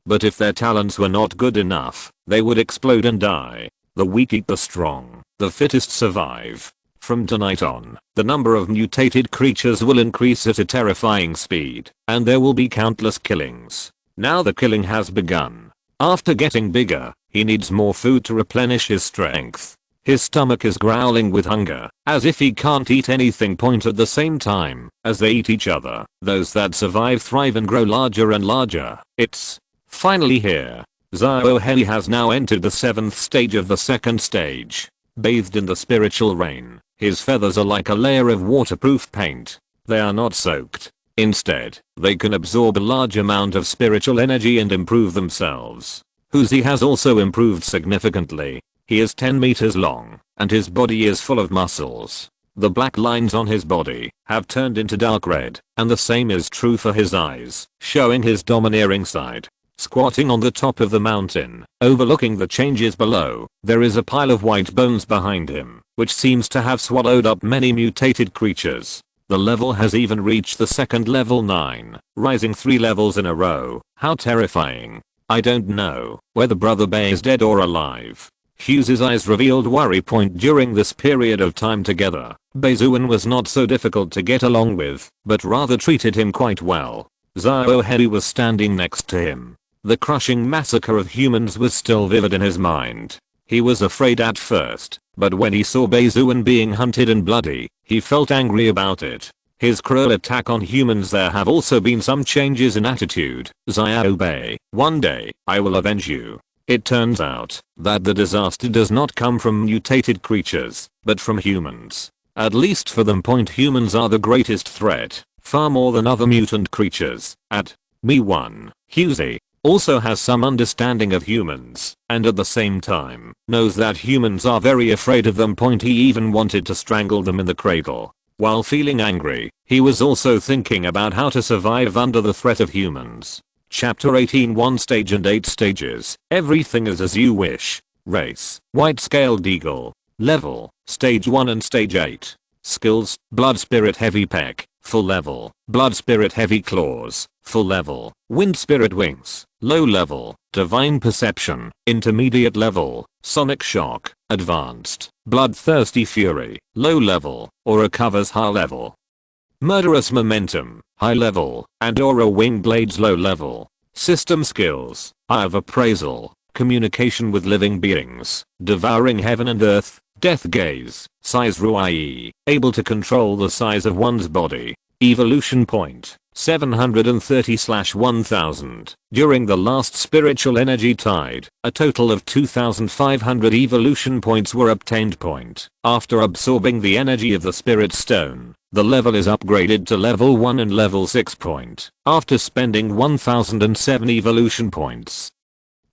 Speaker 1: But if their talents were not good enough, they would explode and die. The weak eat the strong, the fittest survive. From tonight on, the number of mutated creatures will increase at a terrifying speed, and there will be countless killings. Now the killing has begun. After getting bigger, he needs more food to replenish his strength. His stomach is growling with hunger, as if he can't eat anything. At the same time, as they eat each other, those that survive thrive and grow larger and larger. It's finally here. Xiaohei has now entered the 7th stage of the 2nd stage. Bathed in the spiritual rain, his feathers are like a layer of waterproof paint. They are not soaked. Instead, they can absorb a large amount of spiritual energy and improve themselves. Huzi has also improved significantly. He is 10 meters long, and his body is full of muscles. The black lines on his body have turned into dark red, and the same is true for his eyes, showing his domineering side. Squatting on the top of the mountain, overlooking the changes below, there is a pile of white bones behind him, which seems to have swallowed up many mutated creatures. The level has even reached the 2nd level 9, rising 3 levels in a row. How terrifying. I don't know whether Brother Bai is dead or alive. Hughes's eyes revealed worry. During this period of time together, Bai Xuan was not so difficult to get along with, but rather treated him quite well. Xiaohei was standing next to him. The crushing massacre of humans was still vivid in his mind. He was afraid at first, but when he saw Bai Xuan being hunted and bloody, he felt angry about it. His cruel attack on humans. There have also been some changes in attitude. Xiaohei, one day, I will avenge you. It turns out that the disaster does not come from mutated creatures, but from humans. At least for them. Humans are the greatest threat, far more than other mutant creatures. At me 1, Huzi also has some understanding of humans, and at the same time, knows that humans are very afraid of them. He even wanted to strangle them in the cradle. While feeling angry, he was also thinking about how to survive under the threat of humans. Chapter 18. 1 stage and 8 stages. Everything is as you wish. Race: white-scaled eagle. Level: stage 1 and stage 8. Skills: blood spirit heavy peck, full level. Blood spirit heavy claws, full level. Wind spirit wings, low level. Divine perception, intermediate level. Sonic shock, advanced. Bloodthirsty fury, low level. Aura covers high level. Murderous momentum, high level, and aura wing blades low level. System skills: eye of appraisal, communication with living beings, devouring heaven and earth, death gaze, size ruai, able to control the size of one's body. Evolution point: 730/1000. During the last spiritual energy tide, a total of 2500 evolution points were obtained. After absorbing the energy of the spirit stone, the level is upgraded to level 1 and level 6. After spending 1007 evolution points,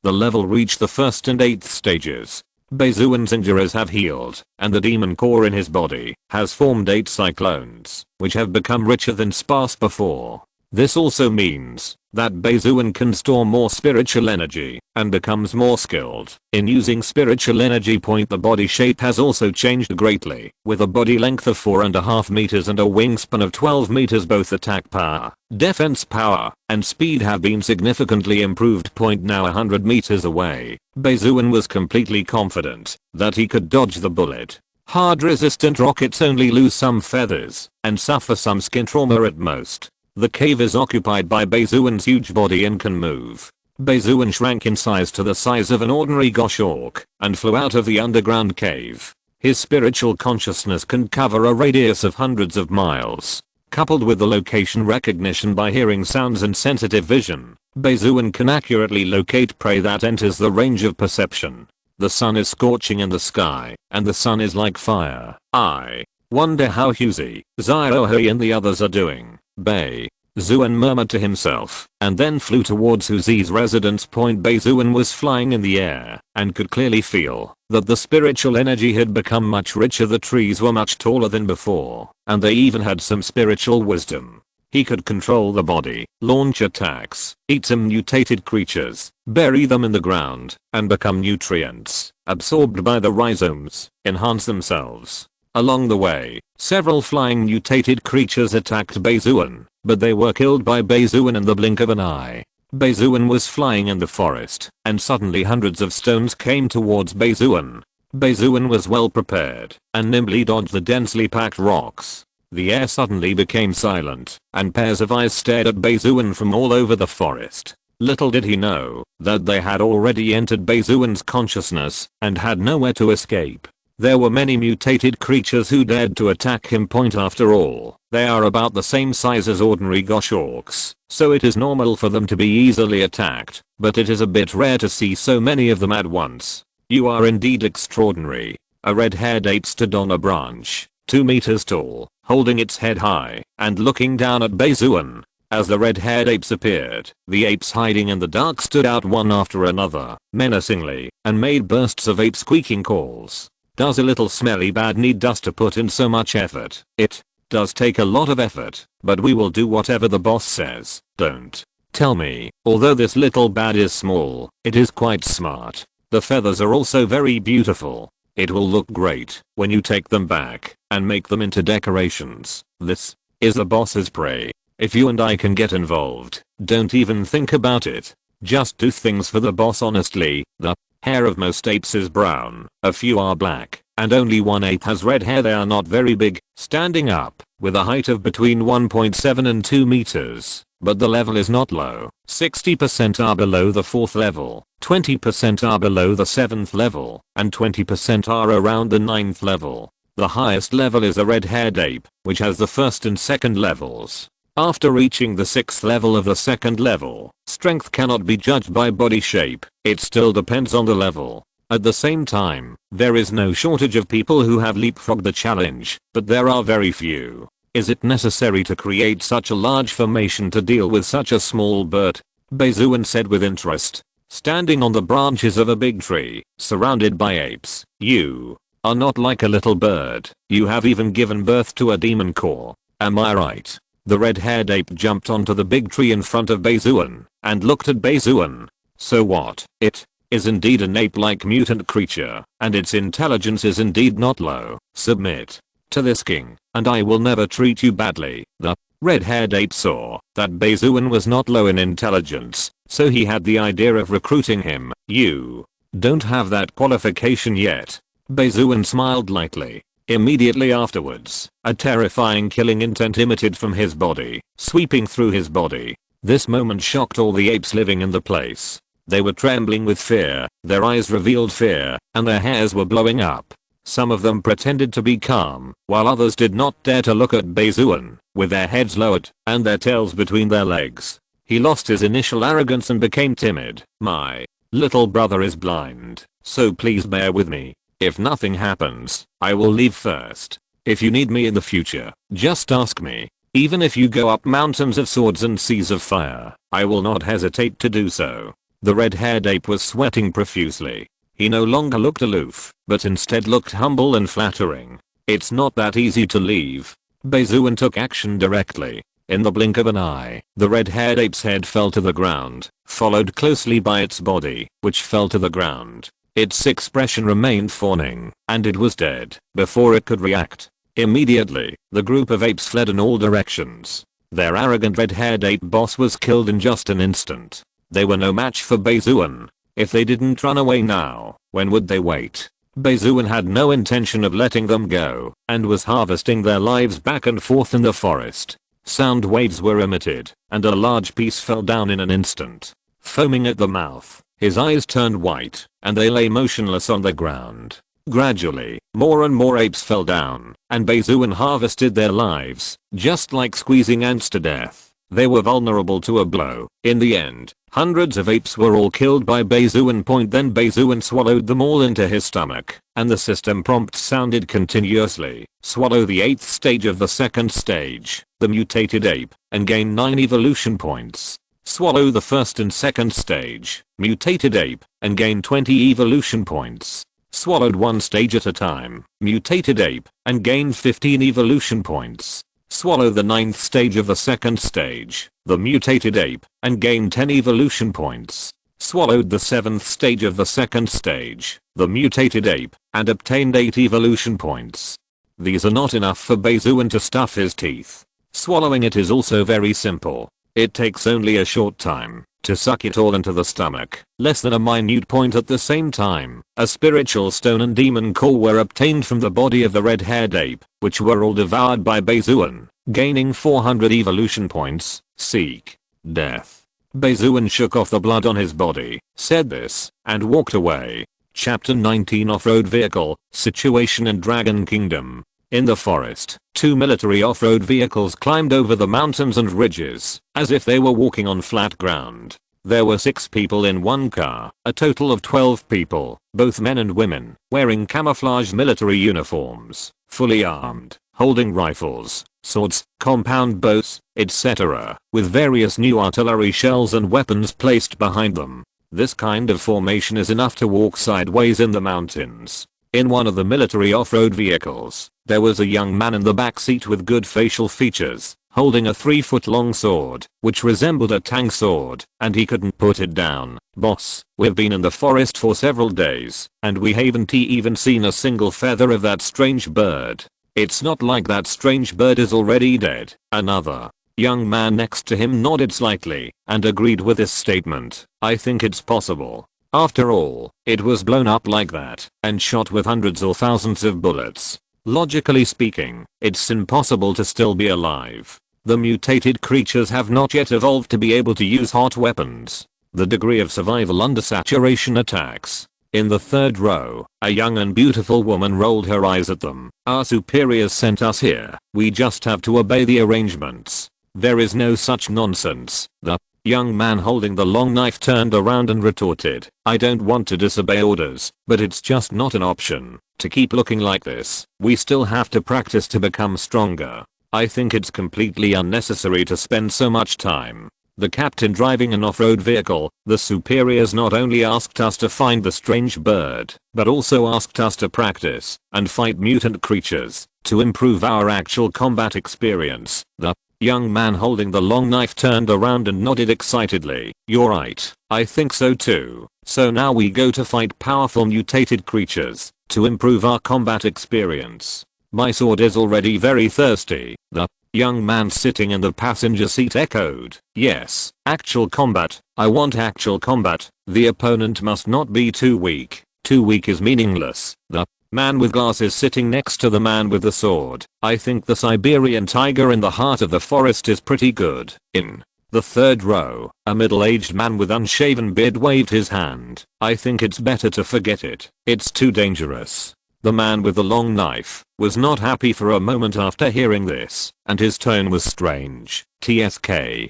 Speaker 1: the level reached the 1st and 8th stages. Bai Xuan's injuries have healed, and the demon core in his body has formed 8 cyclones, which have become richer than sparse before. This also means that Bai Xuan can store more spiritual energy and becomes more skilled in using spiritual energy. The body shape has also changed greatly, with a body length of 4.5 meters and a wingspan of 12 meters. Both attack power, defense power, and speed have been significantly improved. Now 100 meters away, Bai Xuan was completely confident that he could dodge the bullet. Hard resistant rockets only lose some feathers and suffer some skin trauma at most. The cave is occupied by Bai Xuan's huge body and can move. Bai Xuan shrank in size to the size of an ordinary goshawk and flew out of the underground cave. His spiritual consciousness can cover a radius of hundreds of miles. Coupled with the location recognition by hearing sounds and sensitive vision, Bai Xuan can accurately locate prey that enters the range of perception. The sun is scorching in the sky, and the sun is like fire. I wonder how Huzi, Xiaohei and the others are doing. Bai Xuan murmured to himself, and then flew towards Huzi's residence. Bai Xuan was flying in the air, and could clearly feel that the spiritual energy had become much richer. The trees were much taller than before, and they even had some spiritual wisdom. He could control the body, launch attacks, eat some mutated creatures, bury them in the ground, and become nutrients, absorbed by the rhizomes, enhance themselves. Along the way, several flying mutated creatures attacked Bai Xuan, but they were killed by Bai Xuan in the blink of an eye. Bai Xuan was flying in the forest, and suddenly hundreds of stones came towards Bai Xuan. Bai Xuan was well prepared, and nimbly dodged the densely packed rocks. The air suddenly became silent, and pairs of eyes stared at Bai Xuan from all over the forest. Little did he know that they had already entered Bai Xuan's consciousness and had nowhere to escape. There were many mutated creatures who dared to attack him. After all, they are about the same size as ordinary goshawks, so it is normal for them to be easily attacked, but it is a bit rare to see so many of them at once. You are indeed extraordinary. A red-haired ape stood on a branch, 2 meters tall, holding its head high and looking down at Bai Xuan. As the red-haired apes appeared, the apes hiding in the dark stood out one after another, menacingly, and made bursts of ape squeaking calls. Does a little smelly bad need us to put in so much effort? It does take a lot of effort, but we will do whatever the boss says. Don't tell me, although this little bad is small, it is quite smart. The feathers are also very beautiful. It will look great when you take them back and make them into decorations. This is the boss's prey. If you and I can get involved, don't even think about it. Just do things for the boss honestly. The hair of most apes is brown, a few are black, and only one ape has red hair. They are not very big, standing up, with a height of between 1.7 and 2 meters, but the level is not low. 60% are below the 4th level, 20% are below the 7th level, and 20% are around the 9th level. The highest level is a red-haired ape, which has the 1st and 2nd levels. After reaching the 6th level of the 2nd level, strength cannot be judged by body shape, it still depends on the level. At the same time, there is no shortage of people who have leapfrogged the challenge, but there are very few. Is it necessary to create such a large formation to deal with such a small bird? Bai Xuan said with interest. Standing on the branches of a big tree, surrounded by apes, you are not like a little bird, you have even given birth to a demon core. Am I right? The red-haired ape jumped onto the big tree in front of Bai Xuan and looked at Bai Xuan. So what? It is indeed an ape-like mutant creature, and its intelligence is indeed not low. Submit to this king, and I will never treat you badly. The red-haired ape saw that Bai Xuan was not low in intelligence, so he had the idea of recruiting him. You don't have that qualification yet. Bai Xuan smiled lightly. Immediately afterwards, a terrifying killing intent emitted from his body, sweeping through his body. This moment shocked all the apes living in the place. They were trembling with fear, their eyes revealed fear, and their hairs were blowing up. Some of them pretended to be calm, while others did not dare to look at Bai Xuan, with their heads lowered and their tails between their legs. He lost his initial arrogance and became timid. My little brother is blind, so please bear with me. If nothing happens, I will leave first. If you need me in the future, just ask me. Even if you go up mountains of swords and seas of fire, I will not hesitate to do so. The red-haired ape was sweating profusely. He no longer looked aloof, but instead looked humble and flattering. It's not that easy to leave. Bai Xuan took action directly. In the blink of an eye, the red-haired ape's head fell to the ground, followed closely by its body, which fell to the ground. Its expression remained fawning, and it was dead before it could react. Immediately, the group of apes fled in all directions. Their arrogant red-haired ape boss was killed in just an instant. They were no match for Bai Xuan. If they didn't run away now, when would they wait? Bai Xuan had no intention of letting them go, and was harvesting their lives back and forth in the forest. Sound waves were emitted, and a large piece fell down in an instant. Foaming at the mouth, his eyes turned white, and they lay motionless on the ground. Gradually, more and more apes fell down, and Bai Xuan harvested their lives, just like squeezing ants to death. They were vulnerable to a blow. In the end, hundreds of apes were all killed by Bai Xuan. Then Bai Xuan swallowed them all into his stomach, and the system prompt sounded continuously. Swallow the 8th stage of the 2nd stage, the mutated ape, and gain 9 evolution points. Swallow the 1st and 2nd stage, mutated ape, and gain 20 evolution points. Swallowed one stage at a time, mutated ape, and gain 15 evolution points. swallow the 9th stage of the 2nd stage, the mutated ape, and gain 10 evolution points. Swallowed the 7th stage of the 2nd stage, the mutated ape, and obtained 8 evolution points. These are not enough for Bai Xuan to stuff his teeth. Swallowing it is also very simple. It takes only a short time to suck it all into the stomach, less than a minute point. At the same time, a spiritual stone and demon core were obtained from the body of the red-haired ape, which were all devoured by Bai Xuan, gaining 400 evolution points. Seek death. Bai Xuan shook off the blood on his body, said this, and walked away. Chapter 19 Off-road vehicle, situation in Dragon Kingdom. In the forest, 2 military off-road vehicles climbed over the mountains and ridges, as if they were walking on flat ground. There were 6 people in one car, a total of 12 people, both men and women, wearing camouflage military uniforms, fully armed, holding rifles, swords, compound bows, etc., with various new artillery shells and weapons placed behind them. This kind of formation is enough to walk sideways in the mountains. In one of the military off-road vehicles, there was a young man in the back seat with good facial features, holding a 3-foot-long sword, which resembled a tang sword, and he couldn't put it down. Boss, we've been in the forest for several days, and we haven't even seen a single feather of that strange bird. It's not like that strange bird is already dead. Another young man next to him nodded slightly, and agreed with this statement. I think it's possible. After all, it was blown up like that, and shot with hundreds or thousands of bullets. Logically speaking, it's impossible to still be alive. The mutated creatures have not yet evolved to be able to use hot weapons. The degree of survival under saturation attacks. In the 3rd row, a young and beautiful woman rolled her eyes at them. Our superiors sent us here. We just have to obey the arrangements. There is no such nonsense. The young man holding the long knife turned around and retorted, I don't want to disobey orders, but it's just not an option. To keep looking like this, we still have to practice to become stronger. I think it's completely unnecessary to spend so much time. The captain driving an off-road vehicle, the superiors not only asked us to find the strange bird, but also asked us to practice and fight mutant creatures to improve our actual combat experience. The young man holding the long knife turned around and nodded excitedly. You're right, I think so too. So now we go to fight powerful mutated creatures to improve our combat experience. My sword is already very thirsty. The young man sitting in the passenger seat echoed. Yes, actual combat. I want actual combat. The opponent must not be too weak. Too weak is meaningless. The man with glasses sitting next to the man with the sword. I think the Siberian tiger in the heart of the forest is pretty good. In the 3rd row, a middle-aged man with unshaven beard waved his hand. I think it's better to forget it. It's too dangerous. The man with the long knife was not happy for a moment after hearing this, and his tone was strange. TSK,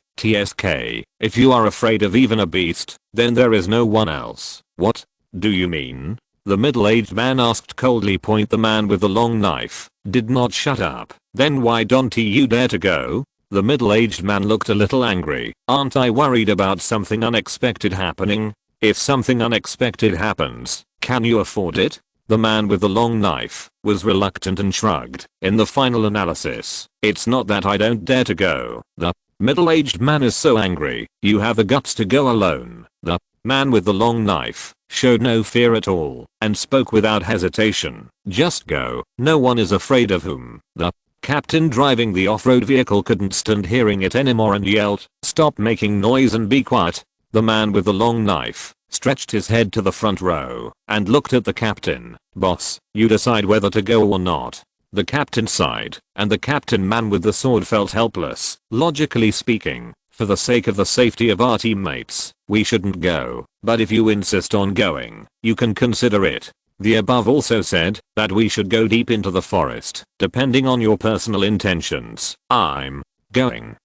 Speaker 1: if you are afraid of even a beast, then there is no one else. What do you mean? The middle-aged man asked coldly. The man with the long knife did not shut up. Then why don't you dare to go? The middle-aged man looked a little angry. Aren't I worried about something unexpected happening? If something unexpected happens, can you afford it? The man with the long knife was reluctant and shrugged. In the final analysis, it's not that I don't dare to go. The middle-aged man is so angry. You have the guts to go alone. The man with the long knife showed no fear at all and spoke without hesitation. Just go. No one is afraid of whom. The captain driving the off-road vehicle couldn't stand hearing it anymore and yelled, stop making noise and be quiet. The man with the long knife stretched his head to the front row and looked at the captain. Boss, you decide whether to go or not. The captain sighed, and the captain man with the sword felt helpless. Logically speaking, for the sake of the safety of our teammates, we shouldn't go, but if you insist on going, you can consider it. The above also said that we should go deep into the forest, depending on your personal intentions. I'm going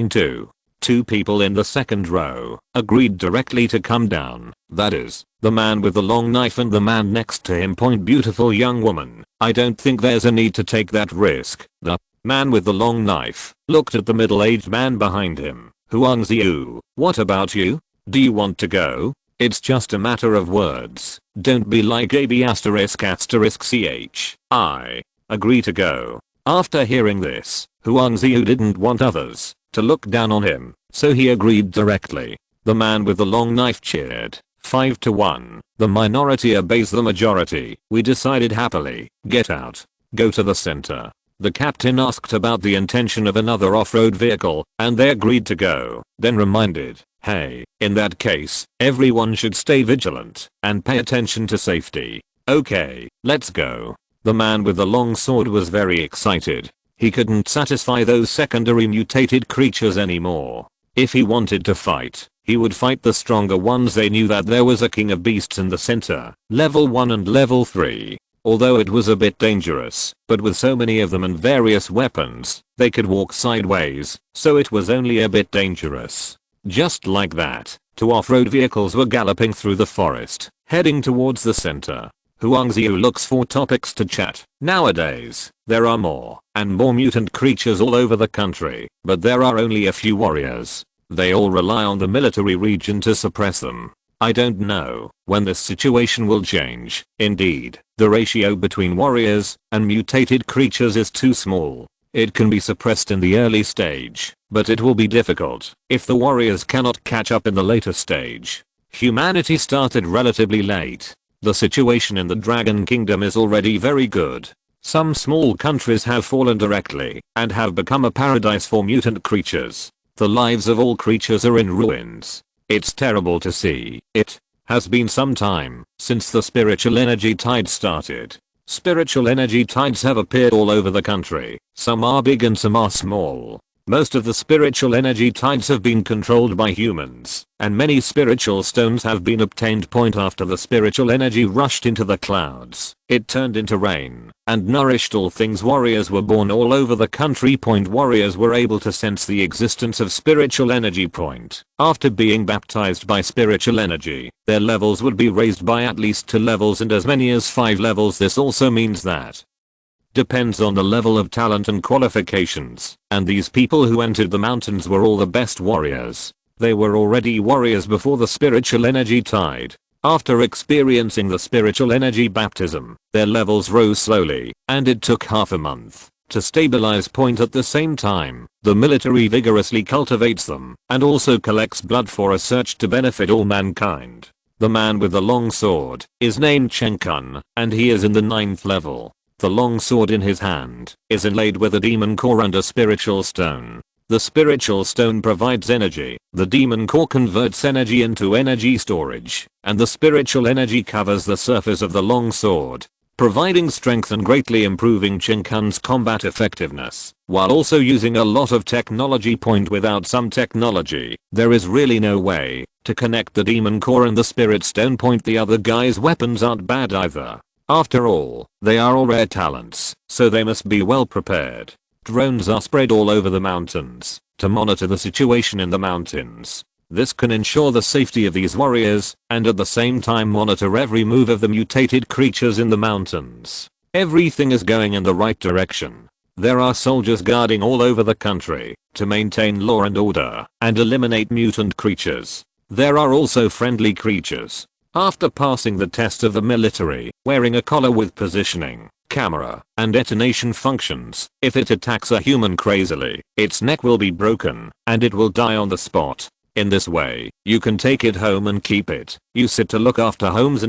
Speaker 1: to. 2 people in the 2nd row agreed directly to come down. That is, the man with the long knife and the man next to him. Beautiful young woman. I don't think there's a need to take that risk. The man with the long knife looked at the middle-aged man behind him. Huang Ziyu, what about you? Do you want to go? It's just a matter of words. Don't be like AB******ch. I agree to go. After hearing this, Huang Ziyu didn't want others to look down on him, so he agreed directly. The man with the long knife cheered. 5-1. The minority obeys the majority. We decided happily. Get out. Go to the center. The captain asked about the intention of another off-road vehicle, and they agreed to go, then reminded, hey, in that case, everyone should stay vigilant and pay attention to safety. Okay, let's go. The man with the long sword was very excited. He couldn't satisfy those secondary mutated creatures anymore. If he wanted to fight, he would fight the stronger ones. They knew that there was a king of beasts in the center, level 1 and level 3. Although it was a bit dangerous, but with so many of them and various weapons, they could walk sideways, so it was only a bit dangerous. Just like that, 2 off-road vehicles were galloping through the forest, heading towards the center. Huang Ziyu looks for topics to chat. Nowadays, there are more and more mutant creatures all over the country, but there are only a few warriors. They all rely on the military region to suppress them. I don't know when this situation will change. Indeed, the ratio between warriors and mutated creatures is too small. It can be suppressed in the early stage, but it will be difficult if the warriors cannot catch up in the later stage. Humanity started relatively late. The situation in the Dragon Kingdom is already very good. Some small countries have fallen directly and have become a paradise for mutant creatures. The lives of all creatures are in ruins. It's terrible to see. It has been some time since the spiritual energy tide started. Spiritual energy tides have appeared all over the country. Some are big and some are small. Most of the spiritual energy tides have been controlled by humans, and many spiritual stones have been obtained. After the spiritual energy rushed into the clouds, it turned into rain and nourished all things. Warriors were born all over the country. Warriors were able to sense the existence of spiritual energy. After being baptized by spiritual energy, their levels would be raised by at least 2 levels and as many as 5 levels. This also means that depends on the level of talent and qualifications, and these people who entered the mountains were all the best warriors. They were already warriors before the spiritual energy tide. After experiencing the spiritual energy baptism, their levels rose slowly, and it took half a month to stabilize. At the same time, the military vigorously cultivates them and also collects blood for a search to benefit all mankind. The man with the long sword is named Chen Kun, and he is in the 9th level. The long sword in his hand is inlaid with a demon core and a spiritual stone. The spiritual stone provides energy, the demon core converts energy into energy storage, and the spiritual energy covers the surface of the long sword, providing strength and greatly improving Chen Kun's combat effectiveness, while also using a lot of technology. Without some technology, there is really no way to connect the demon core and the spirit stone. The other guy's weapons aren't bad either. After all, they are all rare talents, so they must be well prepared. Drones are spread all over the mountains to monitor the situation in the mountains. This can ensure the safety of these warriors and at the same time monitor every move of the mutated creatures in the mountains. Everything is going in the right direction. There are soldiers guarding all over the country to maintain law and order and eliminate mutant creatures. There are also friendly creatures. After passing the test of the military, wearing a collar with positioning, camera, and detonation functions, if it attacks a human crazily, its neck will be broken, and it will die on the spot. In this way, you can take it home and keep it. Use it to look after homes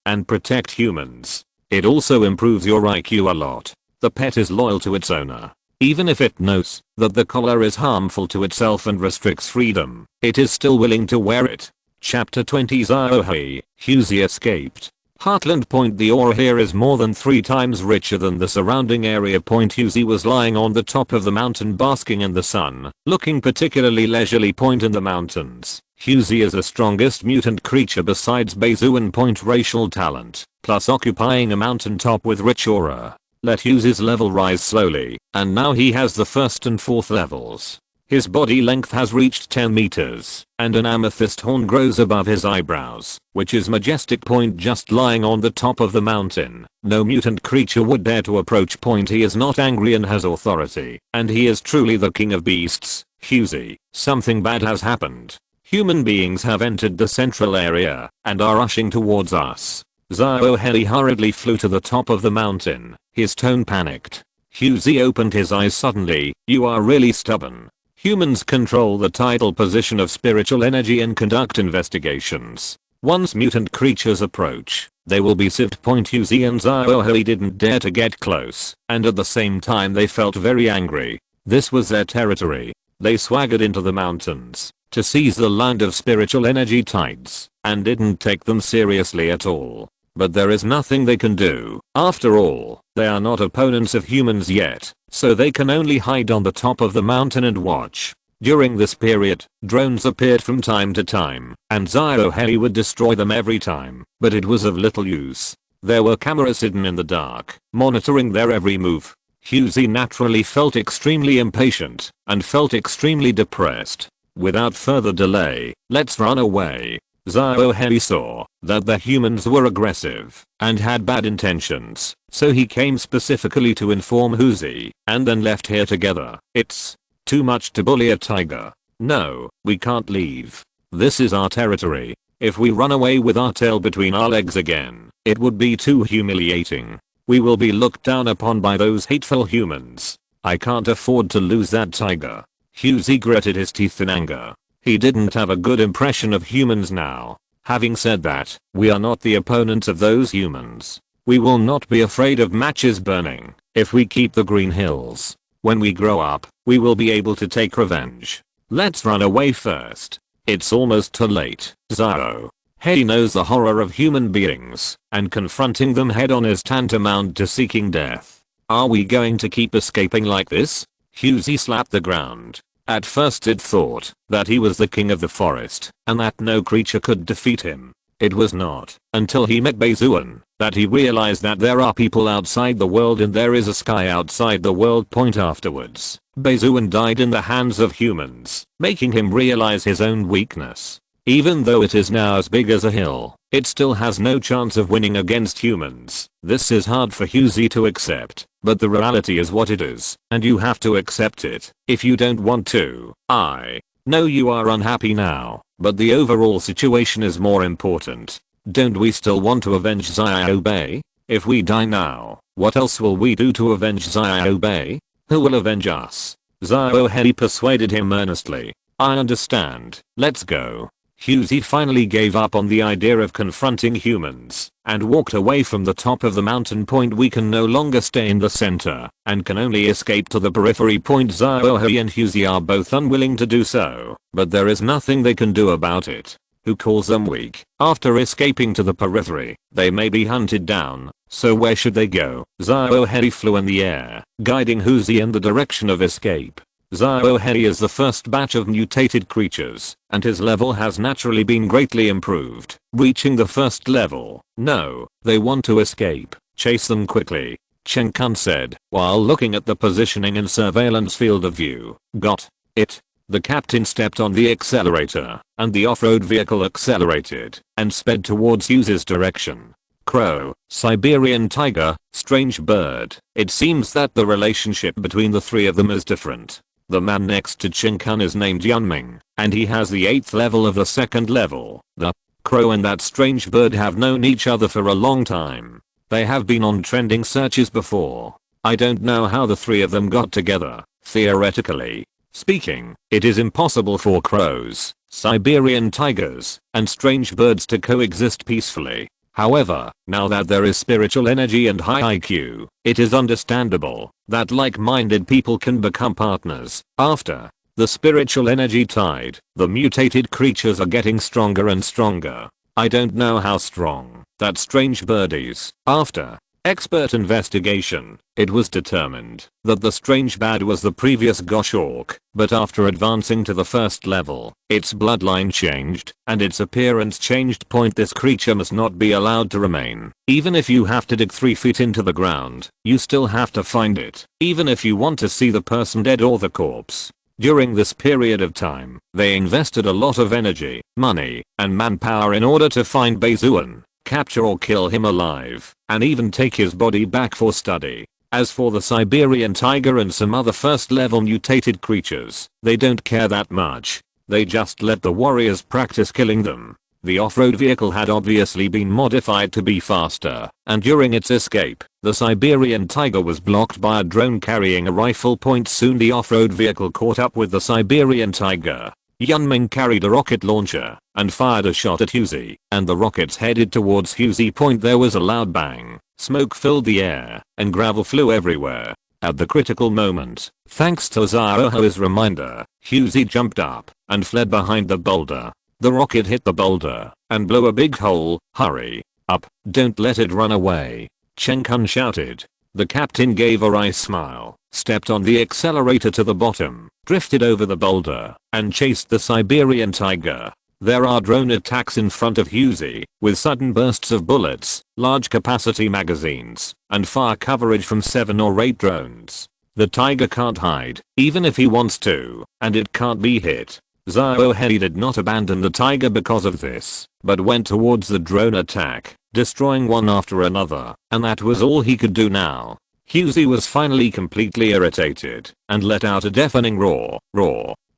Speaker 1: and protect humans. It also improves your IQ a lot. The pet is loyal to its owner. Even if it knows that the collar is harmful to itself and restricts freedom, it is still willing to wear it. Chapter 20 Zhao Huzi escaped. Heartland. The ore here is more than 3 times richer than the surrounding area. Huzi was lying on the top of the mountain basking in the sun, looking particularly leisurely. In the mountains, Huzi is the strongest mutant creature besides Bai Xuan. Racial talent, plus occupying a mountain top with rich aura. Let Huzi's level rise slowly, and now he has the 1st and 4th levels. His body length has reached 10 meters, and an amethyst horn grows above his eyebrows, which is majestic. Just lying on the top of the mountain, no mutant creature would dare to approach. He is not angry and has authority, and he is truly the king of beasts. Huzi, something bad has happened. Human beings have entered the central area and are rushing towards us. Zhao hurriedly flew to the top of the mountain, his tone panicked. Huzi opened his eyes suddenly. You are really stubborn. Humans control the tidal position of spiritual energy and conduct investigations. Once mutant creatures approach, they will be sieved. Huzi and Xiaohui didn't dare to get close, and at the same time they felt very angry. This was their territory. They swaggered into the mountains to seize the land of spiritual energy tides, and didn't take them seriously at all. But there is nothing they can do. After all, they are not opponents of humans yet, so they can only hide on the top of the mountain and watch. During this period, drones appeared from time to time, and Xiaohui would destroy them every time, but it was of little use. There were cameras hidden in the dark, monitoring their every move. Huzi naturally felt extremely impatient, and felt extremely depressed. Without further delay, let's run away. Xiaohui saw that the humans were aggressive and had bad intentions, so he came specifically to inform Huzi, and then left here together. It's too much to bully a tiger. No, we can't leave. This is our territory. If we run away with our tail between our legs again, it would be too humiliating. We will be looked down upon by those hateful humans. I can't afford to lose that tiger. Huzi gritted his teeth in anger. He didn't have a good impression of humans now. Having said that, we are not the opponents of those humans. We will not be afraid of matches burning if we keep the green hills. When we grow up, we will be able to take revenge. Let's run away first. It's almost too late. Xiaohui knows the horror of human beings, and confronting them head on is tantamount to seeking death. Are we going to keep escaping like this? Huzi slapped the ground. At first it thought that he was the king of the forest, and that no creature could defeat him. It was not until he met Bai Xuan that he realized that there are people outside the world and there is a sky outside the world. Afterwards, Bai Xuan died in the hands of humans, making him realize his own weakness. Even though it is now as big as a hill, it still has no chance of winning against humans. This is hard for Huzi to accept, but the reality is what it is, and you have to accept it if you don't want to. I know you are unhappy now, but the overall situation is more important. Don't we still want to avenge Xiaohui? If we die now, what else will we do to avenge Xiaohui? Who will avenge us? Xiaohui persuaded him earnestly. I understand, let's go. Huzi finally gave up on the idea of confronting humans and walked away from the top of the mountain. We can no longer stay in the center and can only escape to the periphery. Xiaohui and Huzi are both unwilling to do so, but there is nothing they can do about it. Who calls them weak? After escaping to the periphery, they may be hunted down, so where should they go? Xiaohui flew in the air, guiding Huzi in the direction of escape. Xiaohui is the first batch of mutated creatures, and his level has naturally been greatly improved, reaching the first level. No, they want to escape. Chase them quickly, Chen Kun said, while looking at the positioning and surveillance field of view. Got it. The captain stepped on the accelerator, and the off-road vehicle accelerated and sped towards Huzi's direction. Crow, Siberian tiger, strange bird. It seems that the relationship between the three of them is different. The man next to Chen Kun is named Yunming, and he has the 8th level of the 2nd level. The crow and that strange bird have known each other for a long time. They have been on trending searches before. I don't know how the three of them got together. Theoretically speaking, it is impossible for crows, Siberian tigers, and strange birds to coexist peacefully. However, now that there is spiritual energy and high IQ, it is understandable that like-minded people can become partners. After the spiritual energy tide, the mutated creatures are getting stronger and stronger. I don't know how strong that strange bird is. After expert investigation, it was determined that the strange bird was the previous Goshawk, but after advancing to the 1st level, its bloodline changed, and its appearance changed. This creature must not be allowed to remain. Even if you have to dig 3 feet into the ground, you still have to find it, even if you want to see the person dead or the corpse. During this period of time, they invested a lot of energy, money, and manpower in order to find Bai Xuan, capture or kill him alive, and even take his body back for study. As for the Siberian tiger and some other 1st level mutated creatures, they don't care that much. They just let the warriors practice killing them. The off-road vehicle had obviously been modified to be faster, and during its escape, The Siberian tiger was blocked by a drone carrying a rifle. Soon the off-road vehicle caught up with the Siberian tiger. Yunming carried a rocket launcher and fired a shot at Huzi, and the rockets headed towards Huzi. There was a loud bang, smoke filled the air, and gravel flew everywhere. At the critical moment, thanks to Xiaohu's reminder, Huzi jumped up and fled behind the boulder. The rocket hit the boulder and blew a big hole. Hurry up, don't let it run away, Chen Kun shouted. The captain gave a wry smile, stepped on the accelerator to the bottom, drifted over the boulder, and chased the Siberian tiger. There are drone attacks in front of Huzi, with sudden bursts of bullets, large capacity magazines, and fire coverage from 7 or 8 drones. The tiger can't hide, even if he wants to, and it can't be hit. Xiaohe did not abandon the tiger because of this, but went towards the drone attack, destroying one after another, and that was all he could do now. Huzi was finally completely irritated, and let out a deafening roar.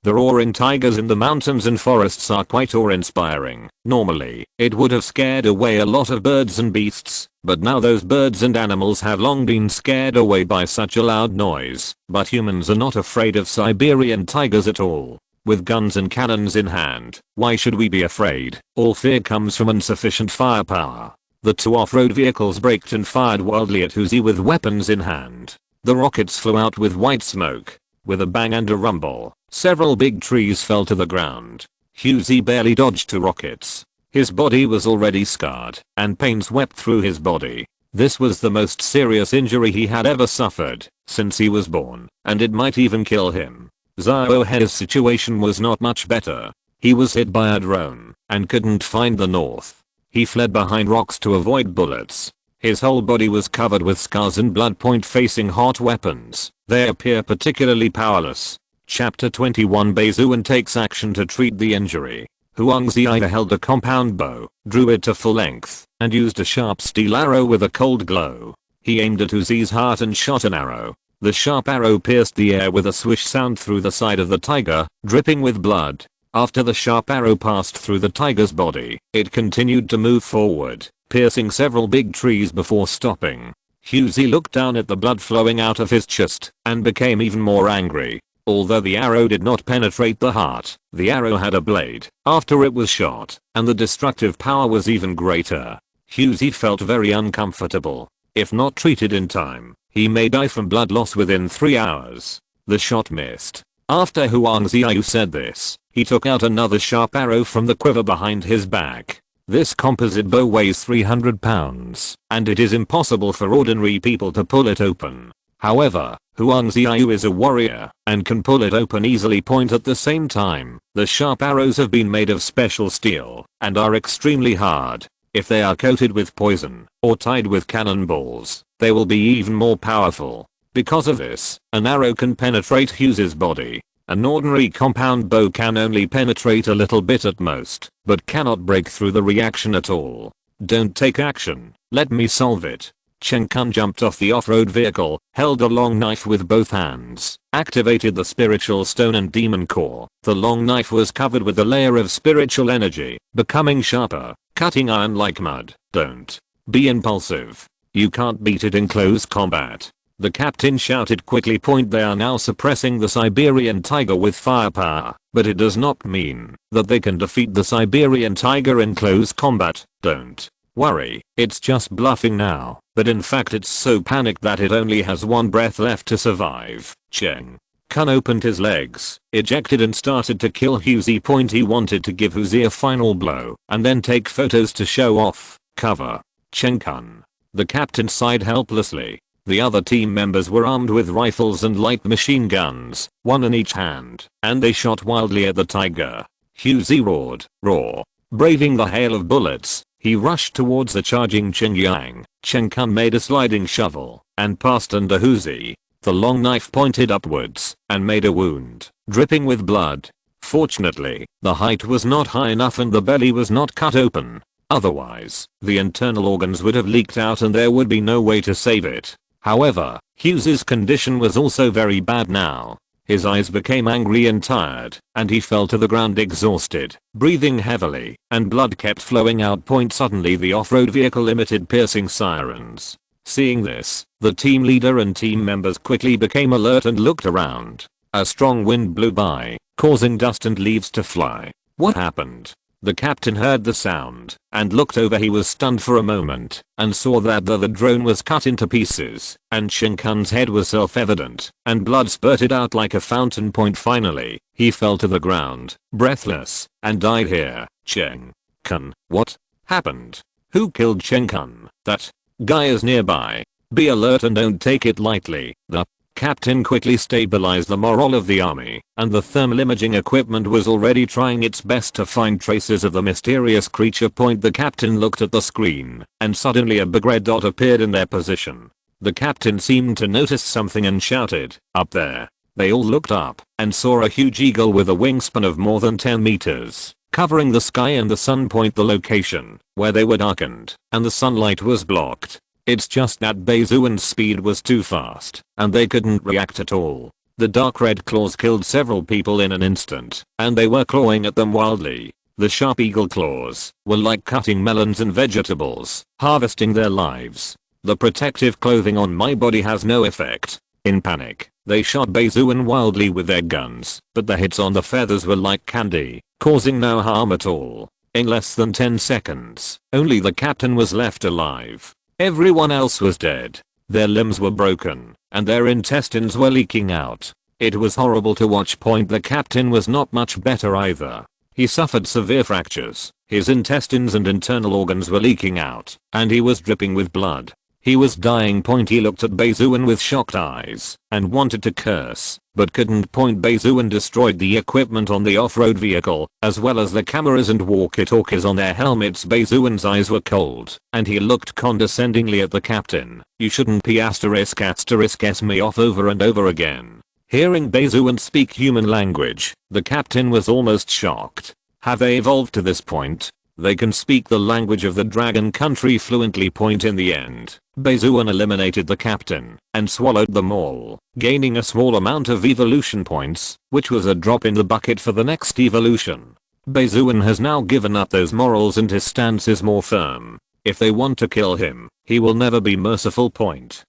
Speaker 1: The roaring tigers in the mountains and forests are quite awe-inspiring. Normally, it would have scared away a lot of birds and beasts, but now those birds and animals have long been scared away by such a loud noise. But humans are not afraid of Siberian tigers at all. With guns and cannons in hand, why should we be afraid? All fear comes from insufficient firepower. The 2 off-road vehicles braked and fired wildly at Huzi with weapons in hand. The rockets flew out with white smoke. With a bang and a rumble, several big trees fell to the ground. Huzi barely dodged 2 rockets. His body was already scarred, and pain swept through his body. This was the most serious injury he had ever suffered since he was born, and it might even kill him. Xiaohe's situation was not much better. He was hit by a drone and couldn't find the north. He fled behind rocks to avoid bullets. His whole body was covered with scars and blood. Facing hot weapons, they appear particularly powerless. Chapter 21 Bai Xuan takes action to treat the injury. Huangzi held a compound bow, drew it to full length, and used a sharp steel arrow with a cold glow. He aimed at Huzi's heart and shot an arrow. The sharp arrow pierced the air with a swish sound through the side of the tiger, dripping with blood. After the sharp arrow passed through the tiger's body, it continued to move forward, piercing several big trees before stopping. Huzi looked down at the blood flowing out of his chest and became even more angry. Although the arrow did not penetrate the heart, the arrow had a blade after it was shot, and the destructive power was even greater. Huzi felt very uncomfortable. If not treated in time, he may die from blood loss within 3 hours. The shot missed. After Huangzi said this, he took out another sharp arrow from the quiver behind his back. This composite bow weighs 300 pounds, and it is impossible for ordinary people to pull it open. However, Huangzi is a warrior and can pull it open easily. At the same time, the sharp arrows have been made of special steel and are extremely hard. If they are coated with poison or tied with cannonballs, they will be even more powerful. Because of this, an arrow can penetrate Huzi's body. An ordinary compound bow can only penetrate a little bit at most, but cannot break through the reaction at all. Don't take action, let me solve it. Chen Kun jumped off the off-road vehicle, held a long knife with both hands, activated the spiritual stone and demon core. The long knife was covered with a layer of spiritual energy, becoming sharper, cutting iron like mud. Don't be impulsive. You can't beat it in close combat. The captain shouted quickly. They are now suppressing the Siberian tiger with firepower, but it does not mean that they can defeat the Siberian tiger in close combat. Don't worry, it's just bluffing now, but in fact it's so panicked that it only has 1 breath left to survive. Chen Kun opened his legs, ejected and started to kill Huzi. He wanted to give Huzi a final blow and then take photos to show off. Cover Chen Kun. The captain sighed helplessly. The other team members were armed with rifles and light machine guns, 1 in each hand, and they shot wildly at the tiger. Huzi roared, roar. Braving the hail of bullets, he rushed towards the charging Qingyang. Chen Kun made a sliding shovel and passed under Huzi. The long knife pointed upwards and made a wound, dripping with blood. Fortunately, the height was not high enough and the belly was not cut open. Otherwise, the internal organs would have leaked out and there would be no way to save it. However, Hughes's condition was also very bad now. His eyes became angry and tired, and he fell to the ground exhausted, breathing heavily, and blood kept flowing out. Suddenly the off-road vehicle emitted piercing sirens. Seeing this, the team leader and team members quickly became alert and looked around. A strong wind blew by, causing dust and leaves to fly. What happened? The captain heard the sound and looked over. He was stunned for a moment and saw that the drone was cut into pieces and Shinkan's head was self-evident and blood spurted out like a fountain. Finally, he fell to the ground, breathless, and died here. Shinkan, what happened? Who killed Shinkan? That guy is nearby. Be alert and don't take it lightly. The captain quickly stabilized the morale of the army, and the thermal imaging equipment was already trying its best to find traces of the mysterious creature. The captain looked at the screen, and suddenly a big red dot appeared in their position. The captain seemed to notice something and shouted, "Up there." They all looked up and saw a huge eagle with a wingspan of more than 10 meters, covering the sky and the sun. The location where they were darkened, and the sunlight was blocked. It's just that Bai Xuan's speed was too fast, and they couldn't react at all. The dark red claws killed several people in an instant, and they were clawing at them wildly. The sharp eagle claws were like cutting melons and vegetables, harvesting their lives. The protective clothing on my body has no effect. In panic, they shot Bai Xuan wildly with their guns, but the hits on the feathers were like candy, causing no harm at all. In less than 10 seconds, only the captain was left alive. Everyone else was dead. Their limbs were broken, and their intestines were leaking out. It was horrible to watch. The captain was not much better either. He suffered severe fractures, his intestines and internal organs were leaking out, and he was dripping with blood. He was dying. He looked at Bai Xuan with shocked eyes, and wanted to curse, but couldn't. Bai Xuan destroyed the equipment on the off-road vehicle, as well as the cameras and walkie-talkies on their helmets. Bai Xuan's eyes were cold, and he looked condescendingly at the captain. You shouldn't ***s me off over and over again. Hearing Bai Xuan speak human language, the captain was almost shocked. Have they evolved to this point? They can speak the language of the dragon country fluently. In the end, Bai Xuan eliminated the captain and swallowed them all, gaining a small amount of evolution points, which was a drop in the bucket for the next evolution. Bai Xuan has now given up those morals and his stance is more firm. If they want to kill him, he will never be merciful.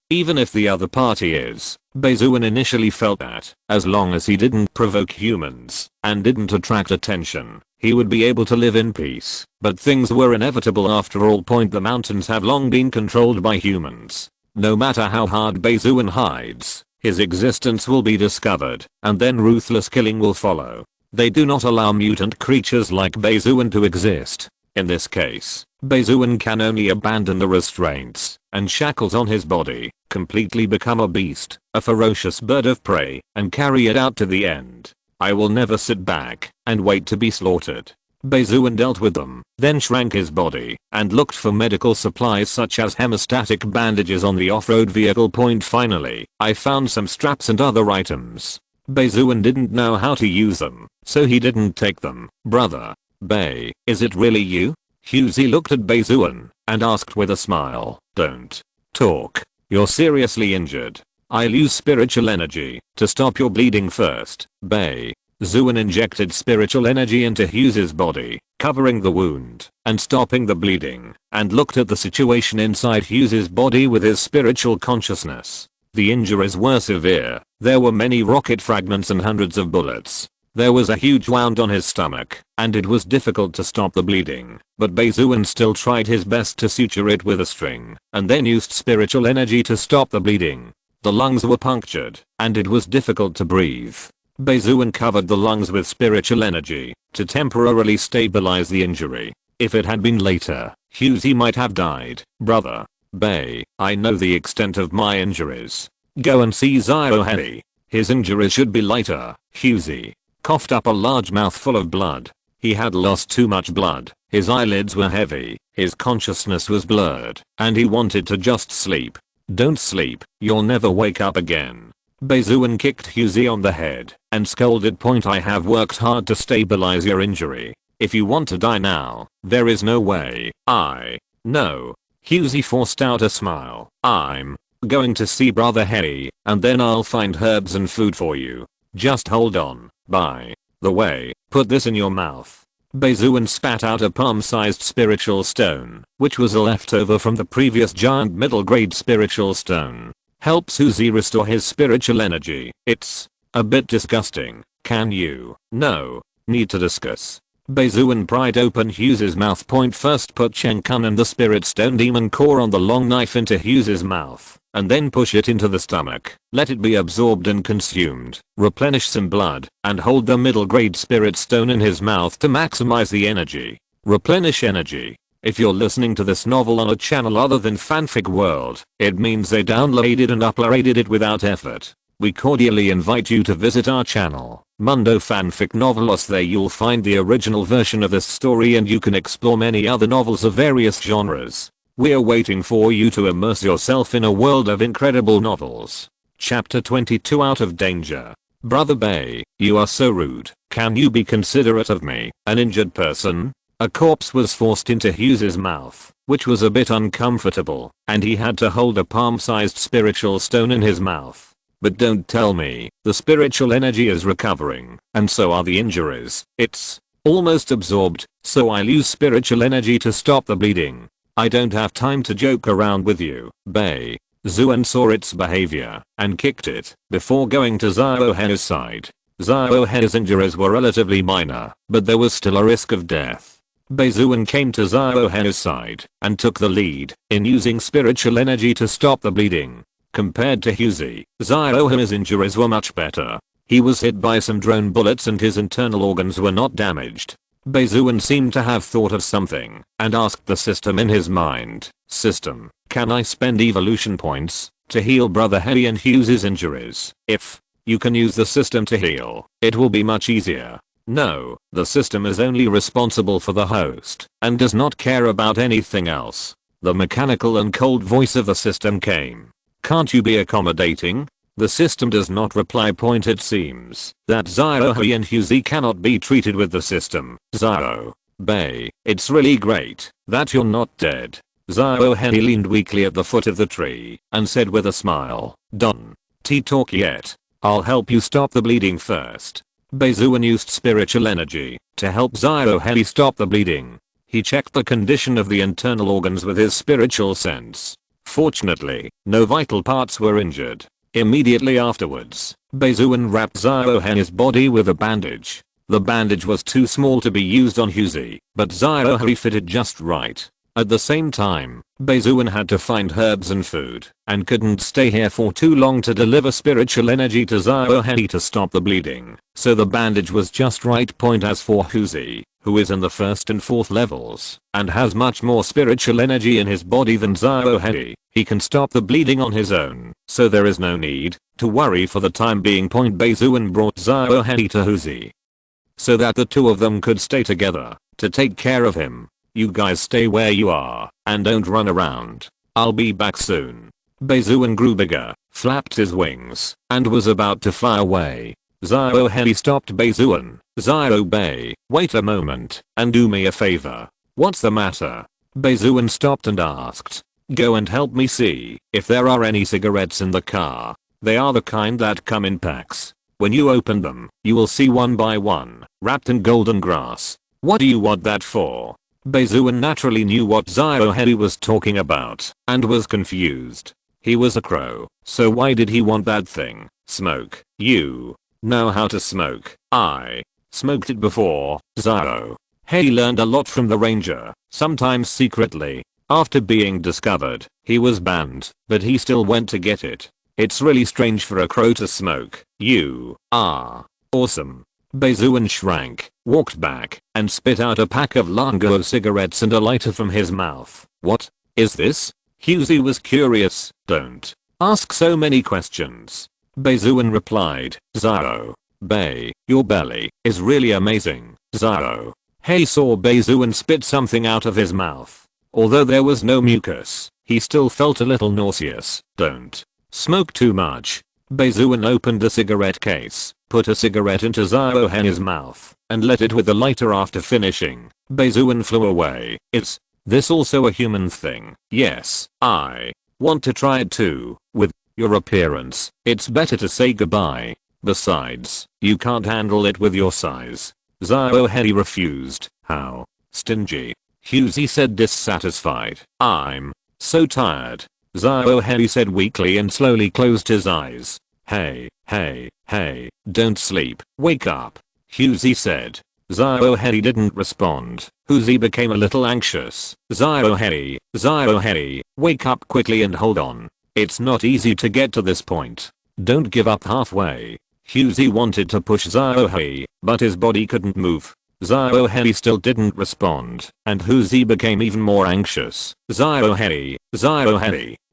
Speaker 1: Even if the other party is. Bai Xuan initially felt that, as long as he didn't provoke humans and didn't attract attention, he would be able to live in peace. But things were inevitable after all. The mountains have long been controlled by humans. No matter how hard Bai Xuan hides, his existence will be discovered, and then ruthless killing will follow. They do not allow mutant creatures like Bai Xuan to exist. In this case, Bai Xuan can only abandon the restraints and shackles on his body, completely become a beast, a ferocious bird of prey, and carry it out to the end. I will never sit back and wait to be slaughtered. Bai Xuan dealt with them, then shrank his body and looked for medical supplies such as hemostatic bandages on the off-road vehicle. Finally, I found some straps and other items. Bai Xuan didn't know how to use them, so he didn't take them. Brother Bai, is it really you? Huzi looked at Bai Xuan and asked with a smile, don't talk. You're seriously injured. I'll use spiritual energy to stop your bleeding first. Bai Xuan injected spiritual energy into Huzi's body, covering the wound and stopping the bleeding, and looked at the situation inside Huzi's body with his spiritual consciousness. The injuries were severe. There were many rocket fragments and hundreds of bullets. There was a huge wound on his stomach, and it was difficult to stop the bleeding, but Bai Xuan still tried his best to suture it with a string, and then used spiritual energy to stop the bleeding. The lungs were punctured, and it was difficult to breathe. Bai Xuan covered the lungs with spiritual energy to temporarily stabilize the injury. If it had been later, Huzi might have died. Brother Bai, I know the extent of my injuries. Go and see Ziohei. His injuries should be lighter. Huzi coughed up a large mouthful of blood. He had lost too much blood, his eyelids were heavy, his consciousness was blurred, and he wanted to just sleep. Don't sleep, you'll never wake up again. Bai Xuan kicked Huzi on the head and scolded. I have worked hard to stabilize your injury. If you want to die now, there is no way. No. Huzi forced out a smile. I'm going to see Brother Harry, and then I'll find herbs and food for you. Just hold on. By the way, put this in your mouth. Bai Xuan spat out a palm-sized spiritual stone, which was a leftover from the previous giant middle-grade spiritual stone. Help Suzy restore his spiritual energy. It's a bit disgusting. Can you? No. Need to discuss. Bai Xuan pried open Hughes's mouth. First put Chen Kun and the spirit stone demon core on the long knife into Hughes's mouth, and then push it into the stomach. Let it be absorbed and consumed. Replenish some blood, and hold the middle grade spirit stone in his mouth to maximize the energy. Replenish energy. If you're listening to this novel on a channel other than Fanfic World, it means they downloaded and uploaded it without effort. We cordially invite you to visit our channel, Mundo Fanfic Novelos. There you'll find the original version of this story and you can explore many other novels of various genres. We're waiting for you to immerse yourself in a world of incredible novels. Chapter 22 Out of Danger. Brother Bai, you are so rude. Can you be considerate of me, an injured person? A corpse was forced into Hughes's mouth, which was a bit uncomfortable, and he had to hold a palm-sized spiritual stone in his mouth. But don't tell me, the spiritual energy is recovering, and so are the injuries. It's almost absorbed, so I'll use spiritual energy to stop the bleeding. I don't have time to joke around with you, Bai. Xuan saw its behavior, and kicked it, before going to Xiao He's side. Xiao He's injuries were relatively minor, but there was still a risk of death. Bai Xuan came to Xiao He's side, and took the lead, in using spiritual energy to stop the bleeding. Compared to Hughesy, Xiao He's injuries were much better. He was hit by some drone bullets and his internal organs were not damaged. Bai Xuan seemed to have thought of something, and asked the system in his mind, "System, can I spend evolution points to heal Brother Heli and Hughes's injuries? If you can use the system to heal, it will be much easier." No, the system is only responsible for the host, and does not care about anything else. The mechanical and cold voice of the system came. Can't you be accommodating? The system does not reply. It seems that Xiao He and Hughesy cannot be treated with the system. Xiao Bai, it's really great that you're not dead. Xiao He leaned weakly at the foot of the tree and said with a smile, "Don't talk yet. I'll help you stop the bleeding first." Bai Xuan used spiritual energy to help Xiao He stop the bleeding. He checked the condition of the internal organs with his spiritual sense. Fortunately, no vital parts were injured. Immediately afterwards, Bai Xuan wrapped Xiao He's body with a bandage. The bandage was too small to be used on Hughesy, but Xiao He fitted just right. At the same time, Bai Xuan had to find herbs and food, and couldn't stay here for too long to deliver spiritual energy to Xiao He to stop the bleeding, so the bandage was just right. As for Hughesy, who is in the 1st and 4th levels, and has much more spiritual energy in his body than Xiao he can stop the bleeding on his own, so there is no need to worry for the time being. Bai Xuan brought Xiao to Hughesy, so that the two of them could stay together to take care of him. You guys stay where you are, and don't run around. I'll be back soon. Bai Xuan grew bigger, flapped his wings, and was about to fly away. Xiao He stopped Bai Xuan. "Xiao Bai, wait a moment, and do me a favor." "What's the matter?" Bai Xuan stopped and asked. "Go and help me see if there are any cigarettes in the car. They are the kind that come in packs. When you open them, you will see one by one, wrapped in golden grass." "What do you want that for?" Bai Xuan naturally knew what Xiao He was talking about, and was confused. He was a crow, so why did he want that thing? "Smoke. You know how to smoke." "I smoked it before." Xiao He learned a lot from the ranger, sometimes secretly. After being discovered, he was banned, but he still went to get it. "It's really strange for a crow to smoke." "You are awesome." Bai Xuan shrank, walked back, and spit out a pack of Lango cigarettes and a lighter from his mouth. "What is this?" Hughesy was curious. "Don't ask so many questions." Bai Xuan replied. "Xiao Bai, your belly is really amazing." Xiao He saw Bai Xuan spit something out of his mouth. Although there was no mucus, he still felt a little nauseous. "Don't smoke too much." Bai Xuan opened the cigarette case, put a cigarette into Xiao He's mouth, and lit it with the lighter. After finishing, Bai Xuan flew away. "Is this also a human thing?" "Yes, I want to try it too. With your appearance, it's better to say goodbye. Besides, you can't handle it with your size." Zhao refused. How stingy. Hughesy said dissatisfied. I'm so tired. Zhao said weakly and slowly closed his eyes. Hey, don't sleep. Wake up. Hughesy said. Zhao didn't respond. Hughesy became a little anxious. Zhao, wake up quickly and hold on. It's not easy to get to this point. Don't give up halfway. Hughesy wanted to push Zhao, but his body couldn't move. Zhao still didn't respond, and Hughesy became even more anxious. Zhao,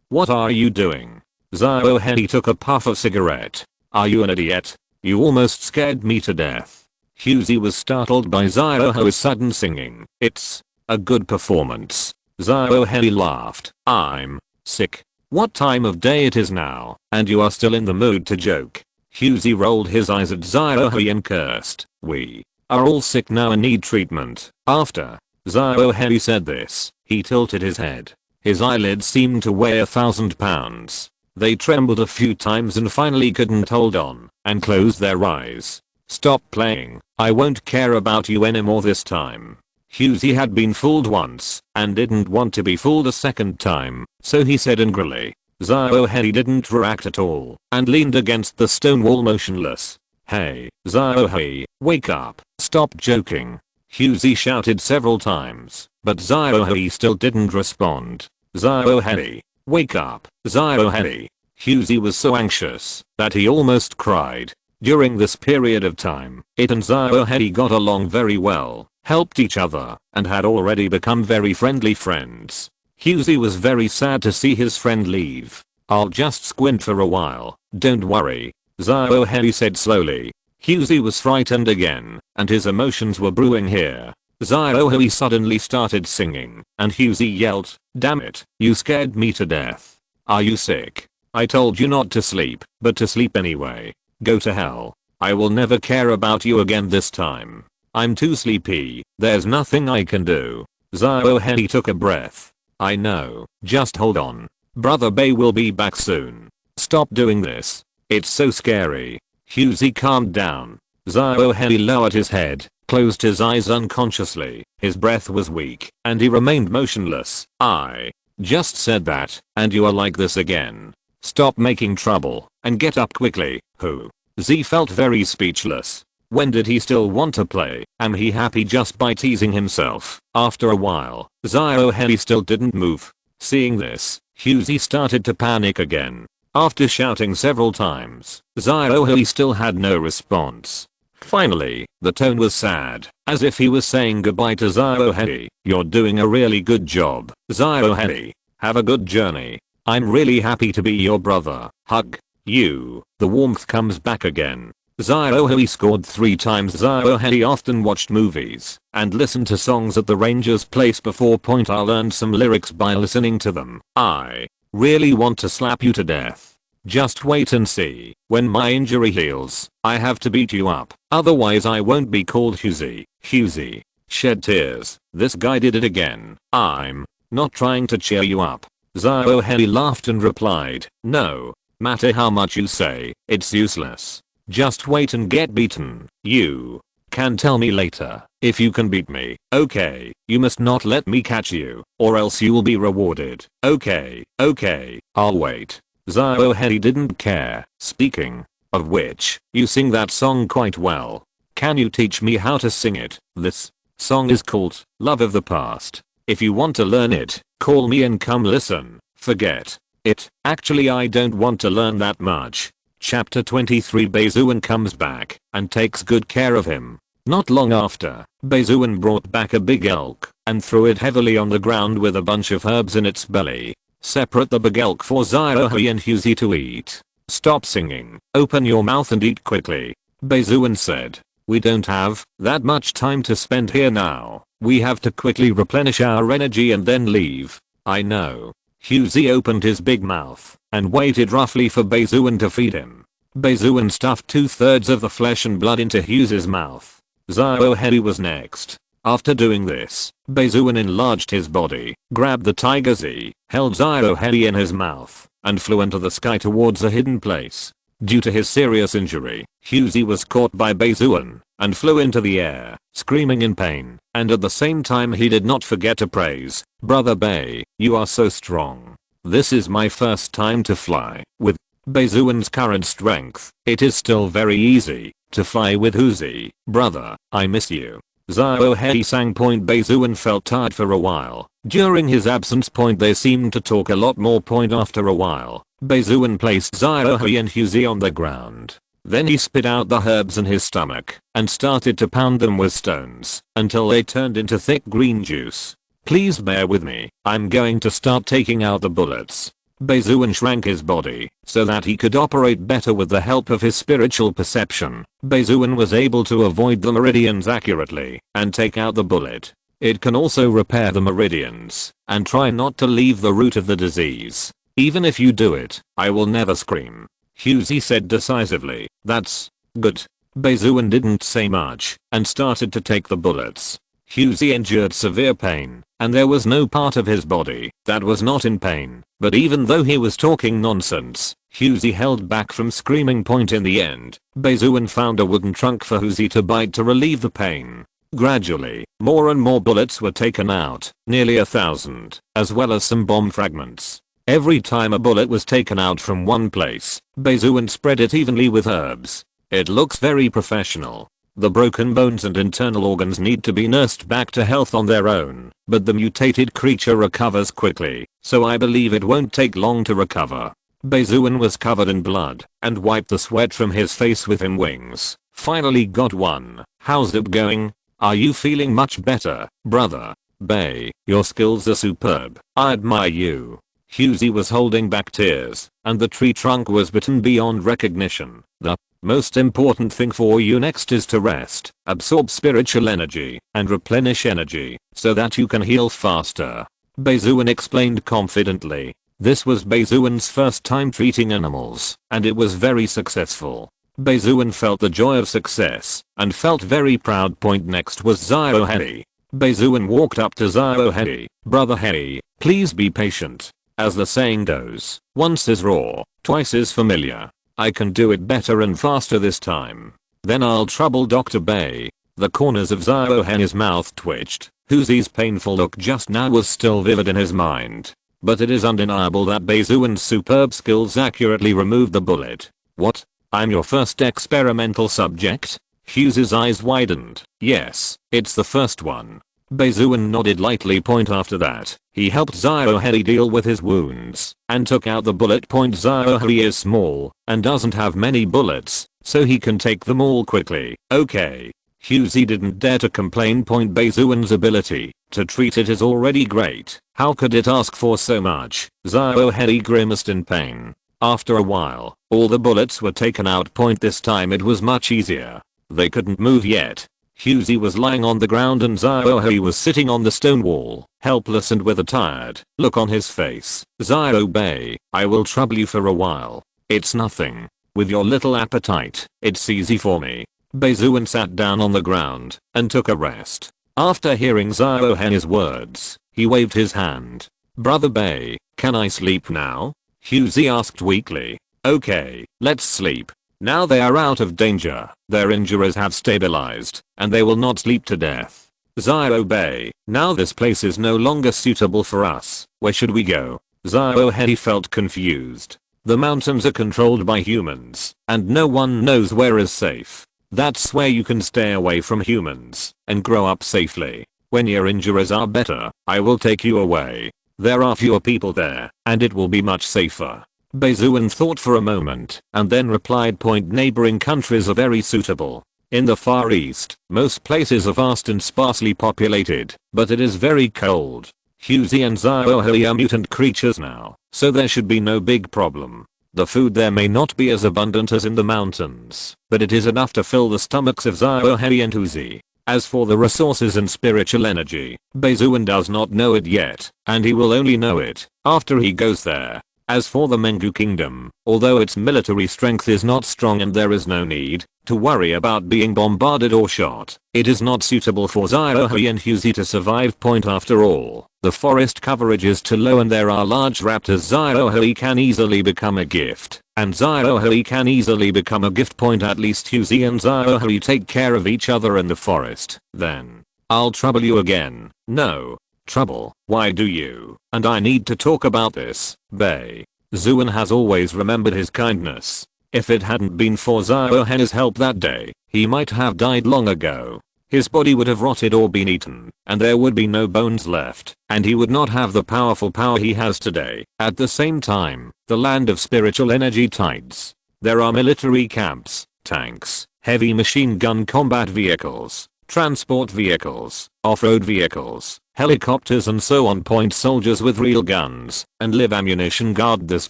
Speaker 1: what are you doing? Zhao took a puff of cigarette. Are you an idiot? You almost scared me to death. Hughesy was startled by Zhao sudden singing. It's a good performance. Zhao laughed. I'm sick. What time of day it is now, and you are still in the mood to joke? Hughesy rolled his eyes at Zhao and cursed. We are all sick now and need treatment. After Zhao said this, he tilted his head. His eyelids seemed to weigh 1,000 pounds. They trembled a few times and finally couldn't hold on, and closed their eyes. Stop playing. I won't care about you anymore this time. Hughesy had been fooled once, and didn't want to be fooled a second time, so he said angrily. Zhao didn't react at all, and leaned against the stone wall motionless. Hey, Zhao, wake up. Stop joking. Hughesy shouted several times, but Zhao still didn't respond. Zhao, wake up. Zhao. Hughesy was so anxious that he almost cried. During this period of time, it and Zhao got along very well, helped each other, and had already become very friendly friends. Hughesy was very sad to see his friend leave. I'll just squint for a while, don't worry. Zhao said slowly. Hughesy was frightened again, and his emotions were brewing here. Zhao suddenly started singing, and Hughesy yelled, damn it, you scared me to death. Are you sick? I told you not to sleep, but to sleep anyway. Go to hell. I will never care about you again this time. I'm too sleepy, there's nothing I can do. Zhao took a breath. I know, just hold on. Brother Bai will be back soon. Stop doing this. It's so scary. Hughesy calmed down. Zhao lowered his head, closed his eyes unconsciously. His breath was weak, and he remained motionless. I just said that, and you are like this again. Stop making trouble, and get up quickly. Who? Z felt very speechless. When did he still want to play? Am he happy just by teasing himself? After a while, Zhao still didn't move. Seeing this, Hughesy started to panic again. After shouting several times, Zhao still had no response. Finally, the tone was sad, as if he was saying goodbye to Zhao. You're doing a really good job, Zhao. Have a good journey. I'm really happy to be your brother. Hug you. The warmth comes back again. Zhao scored 3 times. Zhao often watched movies and listened to songs at the ranger's place before I learned some lyrics by listening to them. I really want to slap you to death. Just wait and see. When my injury heals, I have to beat you up. Otherwise I won't be called Hughesy. Hughesy shed tears. This guy did it again. I'm not trying to cheer you up. Zhao laughed and replied, no matter how much you say, it's useless. Just wait and get beaten. You can tell me later if you can beat me. Okay, you must not let me catch you, or else you will be rewarded. Okay, I'll wait. Zhao didn't care. Speaking of which, you sing that song quite well. Can you teach me how to sing it? This song is called Love of the Past. If you want to learn it, call me and come listen. Forget it. Actually I don't want to learn that much. Chapter 23. Bai Xuan comes back and takes good care of him. Not long after, Bai Xuan brought back a big elk and threw it heavily on the ground with a bunch of herbs in its belly. Separate the big elk for Zhao and Hughesy to eat. Stop singing. Open your mouth and eat quickly. Bai Xuan said. We don't have that much time to spend here now. We have to quickly replenish our energy and then leave. I know. Hughesy opened his big mouth and waited roughly for Bai Xuan to feed him. Bai Xuan stuffed 2/3 of the flesh and blood into Hughes's mouth. Zhao was next. After doing this, Bai Xuan enlarged his body, grabbed the tiger Z, held Zhao in his mouth, and flew into the sky towards a hidden place. Due to his serious injury, Hughesy was caught by Bai Xuan and flew into the air, screaming in pain, and at the same time he did not forget to praise, "Brother Bai, you are so strong. This is my first time to fly. With Bai Xuan's current strength, it is still very easy to fly with Huzi. Brother, I miss you." Xiao Hei sang. Bai Xuan felt tired for a while. During his absence. They seemed to talk a lot more. After a while, Bai Xuan placed Xiao Hei and Huzi on the ground. Then he spit out the herbs in his stomach and started to pound them with stones until they turned into thick green juice. "Please bear with me, I'm going to start taking out the bullets." Bai Xuan shrank his body so that he could operate better with the help of his spiritual perception. Bai Xuan was able to avoid the meridians accurately and take out the bullet. It can also repair the meridians and try not to leave the root of the disease. "Even if you do it, I will never scream," Huzi said decisively. "That's good." Bai Xuan didn't say much and started to take the bullets. Huzi endured severe pain, and there was no part of his body that was not in pain, but even though he was talking nonsense, Huzi held back from screaming. In the end, Bai Xuan found a wooden trunk for Huzi to bite to relieve the pain. Gradually, more and more bullets were taken out, nearly 1,000, as well as some bomb fragments. Every time a bullet was taken out from one place, Bai Xuan spread it evenly with herbs. It looks very professional. The broken bones and internal organs need to be nursed back to health on their own, but the mutated creature recovers quickly, so I believe it won't take long to recover. Bai Xuan was covered in blood and wiped the sweat from his face with his wings. "Finally got one. How's it going? Are you feeling much better, brother? Bai, your skills are superb. I admire you." Huzi was holding back tears, and the tree trunk was bitten beyond recognition. "The most important thing for you next is to rest, absorb spiritual energy, and replenish energy, so that you can heal faster," Bai Xuan explained confidently. This was Bai Xuan's first time treating animals, and it was very successful. Bai Xuan felt the joy of success, and felt very proud. Next was Xiao Hei. Bai Xuan walked up to Xiao Hei. "Brother Hei, please be patient. As the saying goes, once is raw, twice is familiar. I can do it better and faster this time. Then I'll trouble Dr. Bai." The corners of Xiao Hei's mouth twitched. Huzi's painful look just now was still vivid in his mind. But it is undeniable that Bai Xuan's superb skills accurately removed the bullet. "What? I'm your first experimental subject?" Huzi's eyes widened. "Yes, it's the first one." Bai Xuan nodded lightly. After that, he helped Xiao Hei deal with his wounds and took out the bullet. Xiao Hei is small and doesn't have many bullets, so he can take them all quickly. "Okay." Huzi didn't dare to complain. Bai Xuan's ability to treat it is already great. How could it ask for so much? Xiao Hei grimaced in pain. After a while, all the bullets were taken out. This time it was much easier. They couldn't move yet. Huzi was lying on the ground and Xiao Hei was sitting on the stone wall, helpless and with a tired look on his face. "Xiao Bai, I will trouble you for a while. It's nothing. With your little appetite, it's easy for me." Bai Xuan sat down on the ground and took a rest. After hearing Xiao Hei's words, he waved his hand. "Brother Bai, can I sleep now?" Huzi asked weakly. "Okay, let's sleep. Now they are out of danger, their injuries have stabilized, and they will not sleep to death. Xiao Bai, now this place is no longer suitable for us. Where should we go?" Xiao Hei felt confused. The mountains are controlled by humans, and no one knows where is safe. That's where you can stay away from humans and grow up safely. When your injuries are better, I will take you away. There are fewer people there, and it will be much safer. Bai Xuan thought for a moment and then replied. Neighboring countries are very suitable. In the Far East, most places are vast and sparsely populated, but it is very cold. Huzi and Xiao Hei are mutant creatures now, so there should be no big problem. The food there may not be as abundant as in the mountains, but it is enough to fill the stomachs of Xiao Hei and Huzi. As for the resources and spiritual energy, Bai Xuan does not know it yet, and he will only know it after he goes there. As for the Mengu Kingdom, although its military strength is not strong and there is no need to worry about being bombarded or shot, it is not suitable for Xiao Hei and Huzi to survive. After all, the forest coverage is too low and there are large raptors. Xiao Hei can easily become a gift and Ziohei can easily become a gift point. At least Huzi and Ziohei take care of each other in the forest. Then I'll trouble you again. No. Trouble? Why do you? And I need to talk about this. Bai Xuan has always remembered his kindness. If it hadn't been for Ziohei's help that day, he might have died long ago. His body would have rotted or been eaten, and there would be no bones left, and he would not have the powerful power he has today. At the same time, the land of spiritual energy tides. There are military camps, tanks, heavy machine gun combat vehicles, transport vehicles, off-road vehicles, helicopters and so on. Point soldiers with real guns and live ammunition guard this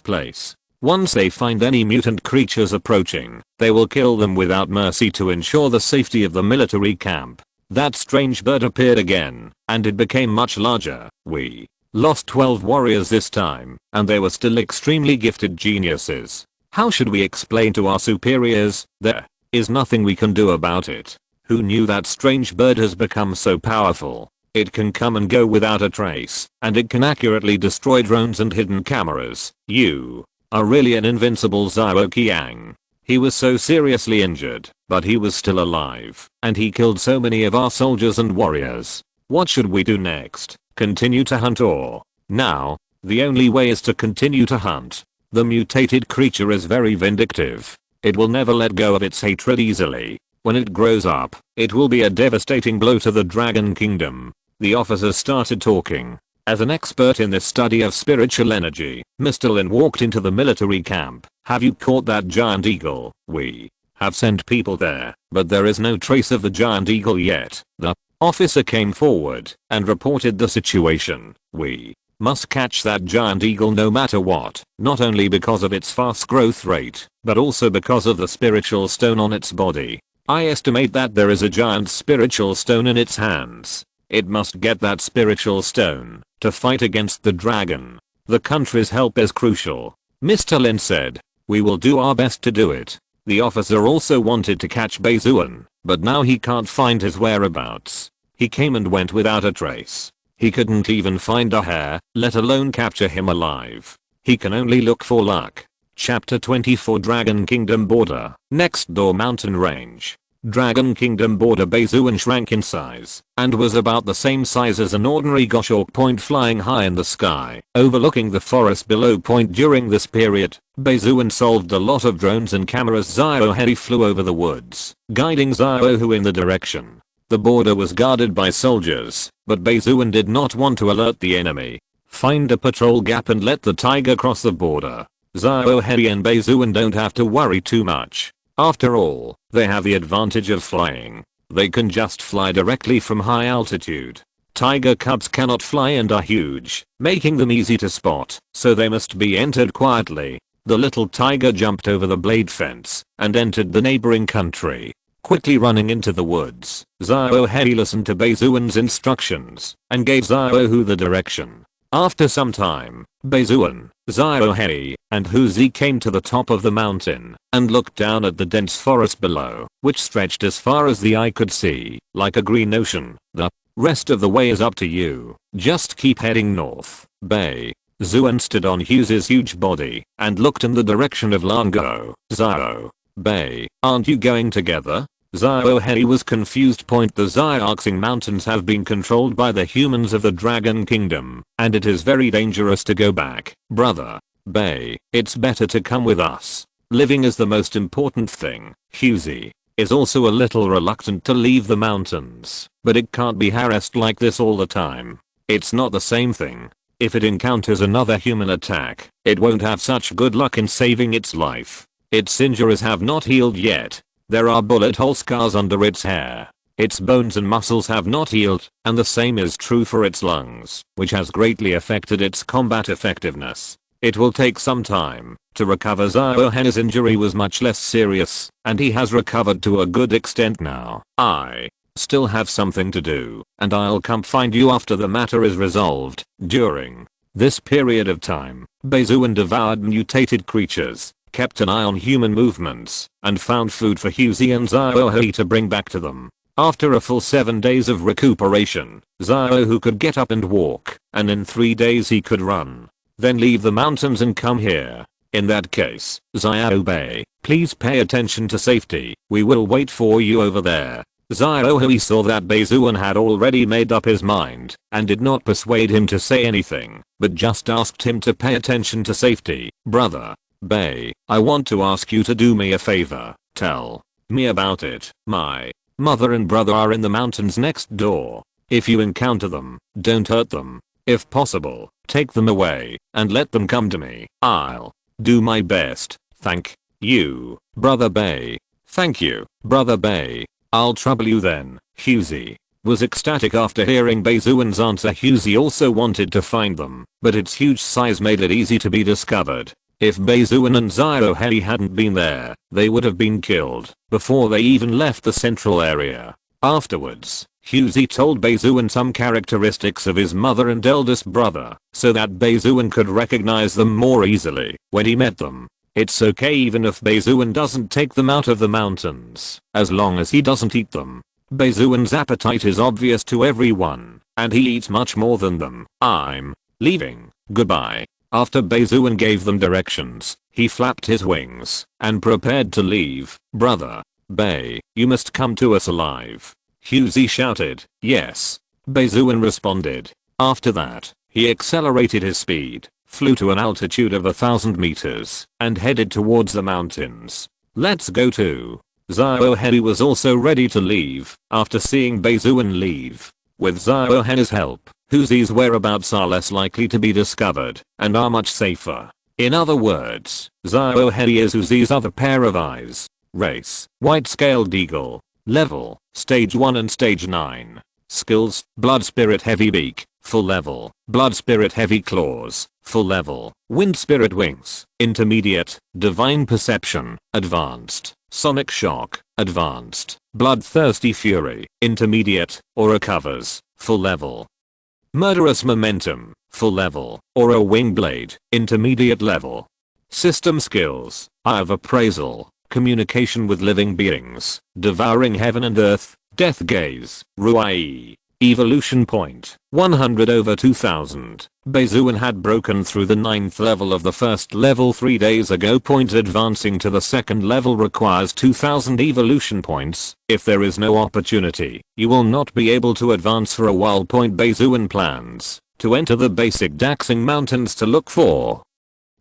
Speaker 1: place. Once they find any mutant creatures approaching, they will kill them without mercy to ensure the safety of the military camp. That strange bird appeared again, and it became much larger. We lost 12 warriors this time, and they were still extremely gifted geniuses. How should we explain to our superiors? There is nothing we can do about it. Who knew that strange bird has become so powerful? It can come and go without a trace, and it can accurately destroy drones and hidden cameras. You are really an invincible Zhao Qiang. He was so seriously injured, but he was still alive, and he killed so many of our soldiers and warriors. What should we do next? Continue to hunt or? Now, the only way is to continue to hunt. The mutated creature is very vindictive. It will never let go of its hatred easily. When it grows up, it will be a devastating blow to the Dragon Kingdom. The officers started talking. As an expert in the study of spiritual energy, Mr. Lin walked into the military camp. Have you caught that giant eagle? We have sent people there, but there is no trace of the giant eagle yet. The officer came forward and reported the situation. We must catch that giant eagle no matter what, not only because of its fast growth rate, but also because of the spiritual stone on its body. I estimate that there is a giant spiritual stone in its hands. It must get that spiritual stone to fight against the dragon. The country's help is crucial. Mr. Lin said. We will do our best to do it. The officer also wanted to catch Bai Xuan, but now he can't find his whereabouts. He came and went without a trace. He couldn't even find a hair, let alone capture him alive. He can only look for luck. Chapter 24 Dragon Kingdom Border. Next door mountain range. Dragon Kingdom border. Bai Xuan shrank in size and was about the same size as an ordinary goshawk. Point flying high in the sky, overlooking the forest below. Point during this period, Bai Xuan solved a lot of drones and cameras. Ziohei flew over the woods, guiding Ziohu in the direction. The border was guarded by soldiers, but Bai Xuan did not want to alert the enemy. Find a patrol gap and let the tiger cross the border. Ziohei and Bai Xuan don't have to worry too much. After all, they have the advantage of flying. They can just fly directly from high altitude. Tiger cubs cannot fly and are huge, making them easy to spot, so they must be entered quietly. The little tiger jumped over the blade fence and entered the neighboring country, quickly running into the woods. Ziohei listened to Bai Xuan's instructions and gave Ziohu the direction. After some time, Bai Xuan, Ziohei, and Huzi came to the top of the mountain and looked down at the dense forest below, which stretched as far as the eye could see, like a green ocean. The rest of the way is up to you. Just keep heading north. Bai Xuan stood on Huzi's huge body and looked in the direction of Lango. Zio. Bai, aren't you going together? Ziohei was confused. Point the Xiaoxing mountains have been controlled by the humans of the Dragon Kingdom, and it is very dangerous to go back. Brother Bai, it's better to come with us. Living is the most important thing. Huzi is also a little reluctant to leave the mountains, but it can't be harassed like this all the time. It's not the same thing. If it encounters another human attack, it won't have such good luck in saving its life. Its injuries have not healed yet. There are bullet hole scars under its hair. Its bones and muscles have not healed, and the same is true for its lungs, which has greatly affected its combat effectiveness. It will take some time to recover. Ziohei's injury was much less serious, and he has recovered to a good extent now. I still have something to do, and I'll come find you after the matter is resolved. During this period of time, Bai Xuan devoured mutated creatures, kept an eye on human movements, and found food for Huzi and Ziohei to bring back to them. After a full 7 days of recuperation, Ziohu could get up and walk, and in 3 days he could run. Then leave the mountains and come here. In that case, Xiao Bei, please pay attention to safety. We will wait for you over there. Xiao Hui saw that Bai Xuan had already made up his mind and did not persuade him to say anything, but just asked him to pay attention to safety. Brother Bai, I want to ask you to do me a favor. Tell me about it. My mother and brother are in the mountains next door. If you encounter them, don't hurt them. If possible, take them away and let them come to me. I'll do my best. Thank you, Brother Bai. Thank you, Brother Bai. I'll trouble you then. Huzi was ecstatic after hearing Bai Xuan's answer. Huzi also wanted to find them, but its huge size made it easy to be discovered. If Bai Xuan and Xiao Hei hadn't been there, they would have been killed before they even left the central area. Afterwards, Huzi told Bai Xuan some characteristics of his mother and eldest brother, so that Bai Xuan could recognize them more easily when he met them. It's okay even if Bai Xuan doesn't take them out of the mountains, as long as he doesn't eat them. Bai Xuan's appetite is obvious to everyone, and he eats much more than them. I'm leaving. Goodbye. After Bai Xuan gave them directions, he flapped his wings and prepared to leave. Brother Bai, you must come to us alive. Huzi shouted. Yes. Bai Xuan responded. After that, he accelerated his speed, flew to an altitude of 1,000 meters, and headed towards the mountains. Let's go too. Xiao Hei was also ready to leave after seeing Bai Xuan leave. With Xiao Hei's help, Huzi's whereabouts are less likely to be discovered and are much safer. In other words, Xiao Hei is Huzi's other pair of eyes. Race, white-scaled eagle. Level, stage 1 and stage 9. Skills, blood spirit heavy beak, full level. Blood spirit heavy claws, full level. Wind spirit wings, intermediate. Divine perception, advanced. Sonic shock, advanced. Bloodthirsty fury, intermediate. Aura covers, full level. Murderous momentum, full level. Aura wing blade, intermediate level. System skills, eye of appraisal. Communication with living beings, devouring heaven and earth, death gaze, Ruai. Evolution point, 100/2000. Bai Xuan had broken through the 9th level of the first level 3 days ago. Advancing to the 2nd level requires 2000 evolution points. If there is no opportunity, you will not be able to advance for a while. Bai Xuan plans to enter the basic Daxing Mountains to look for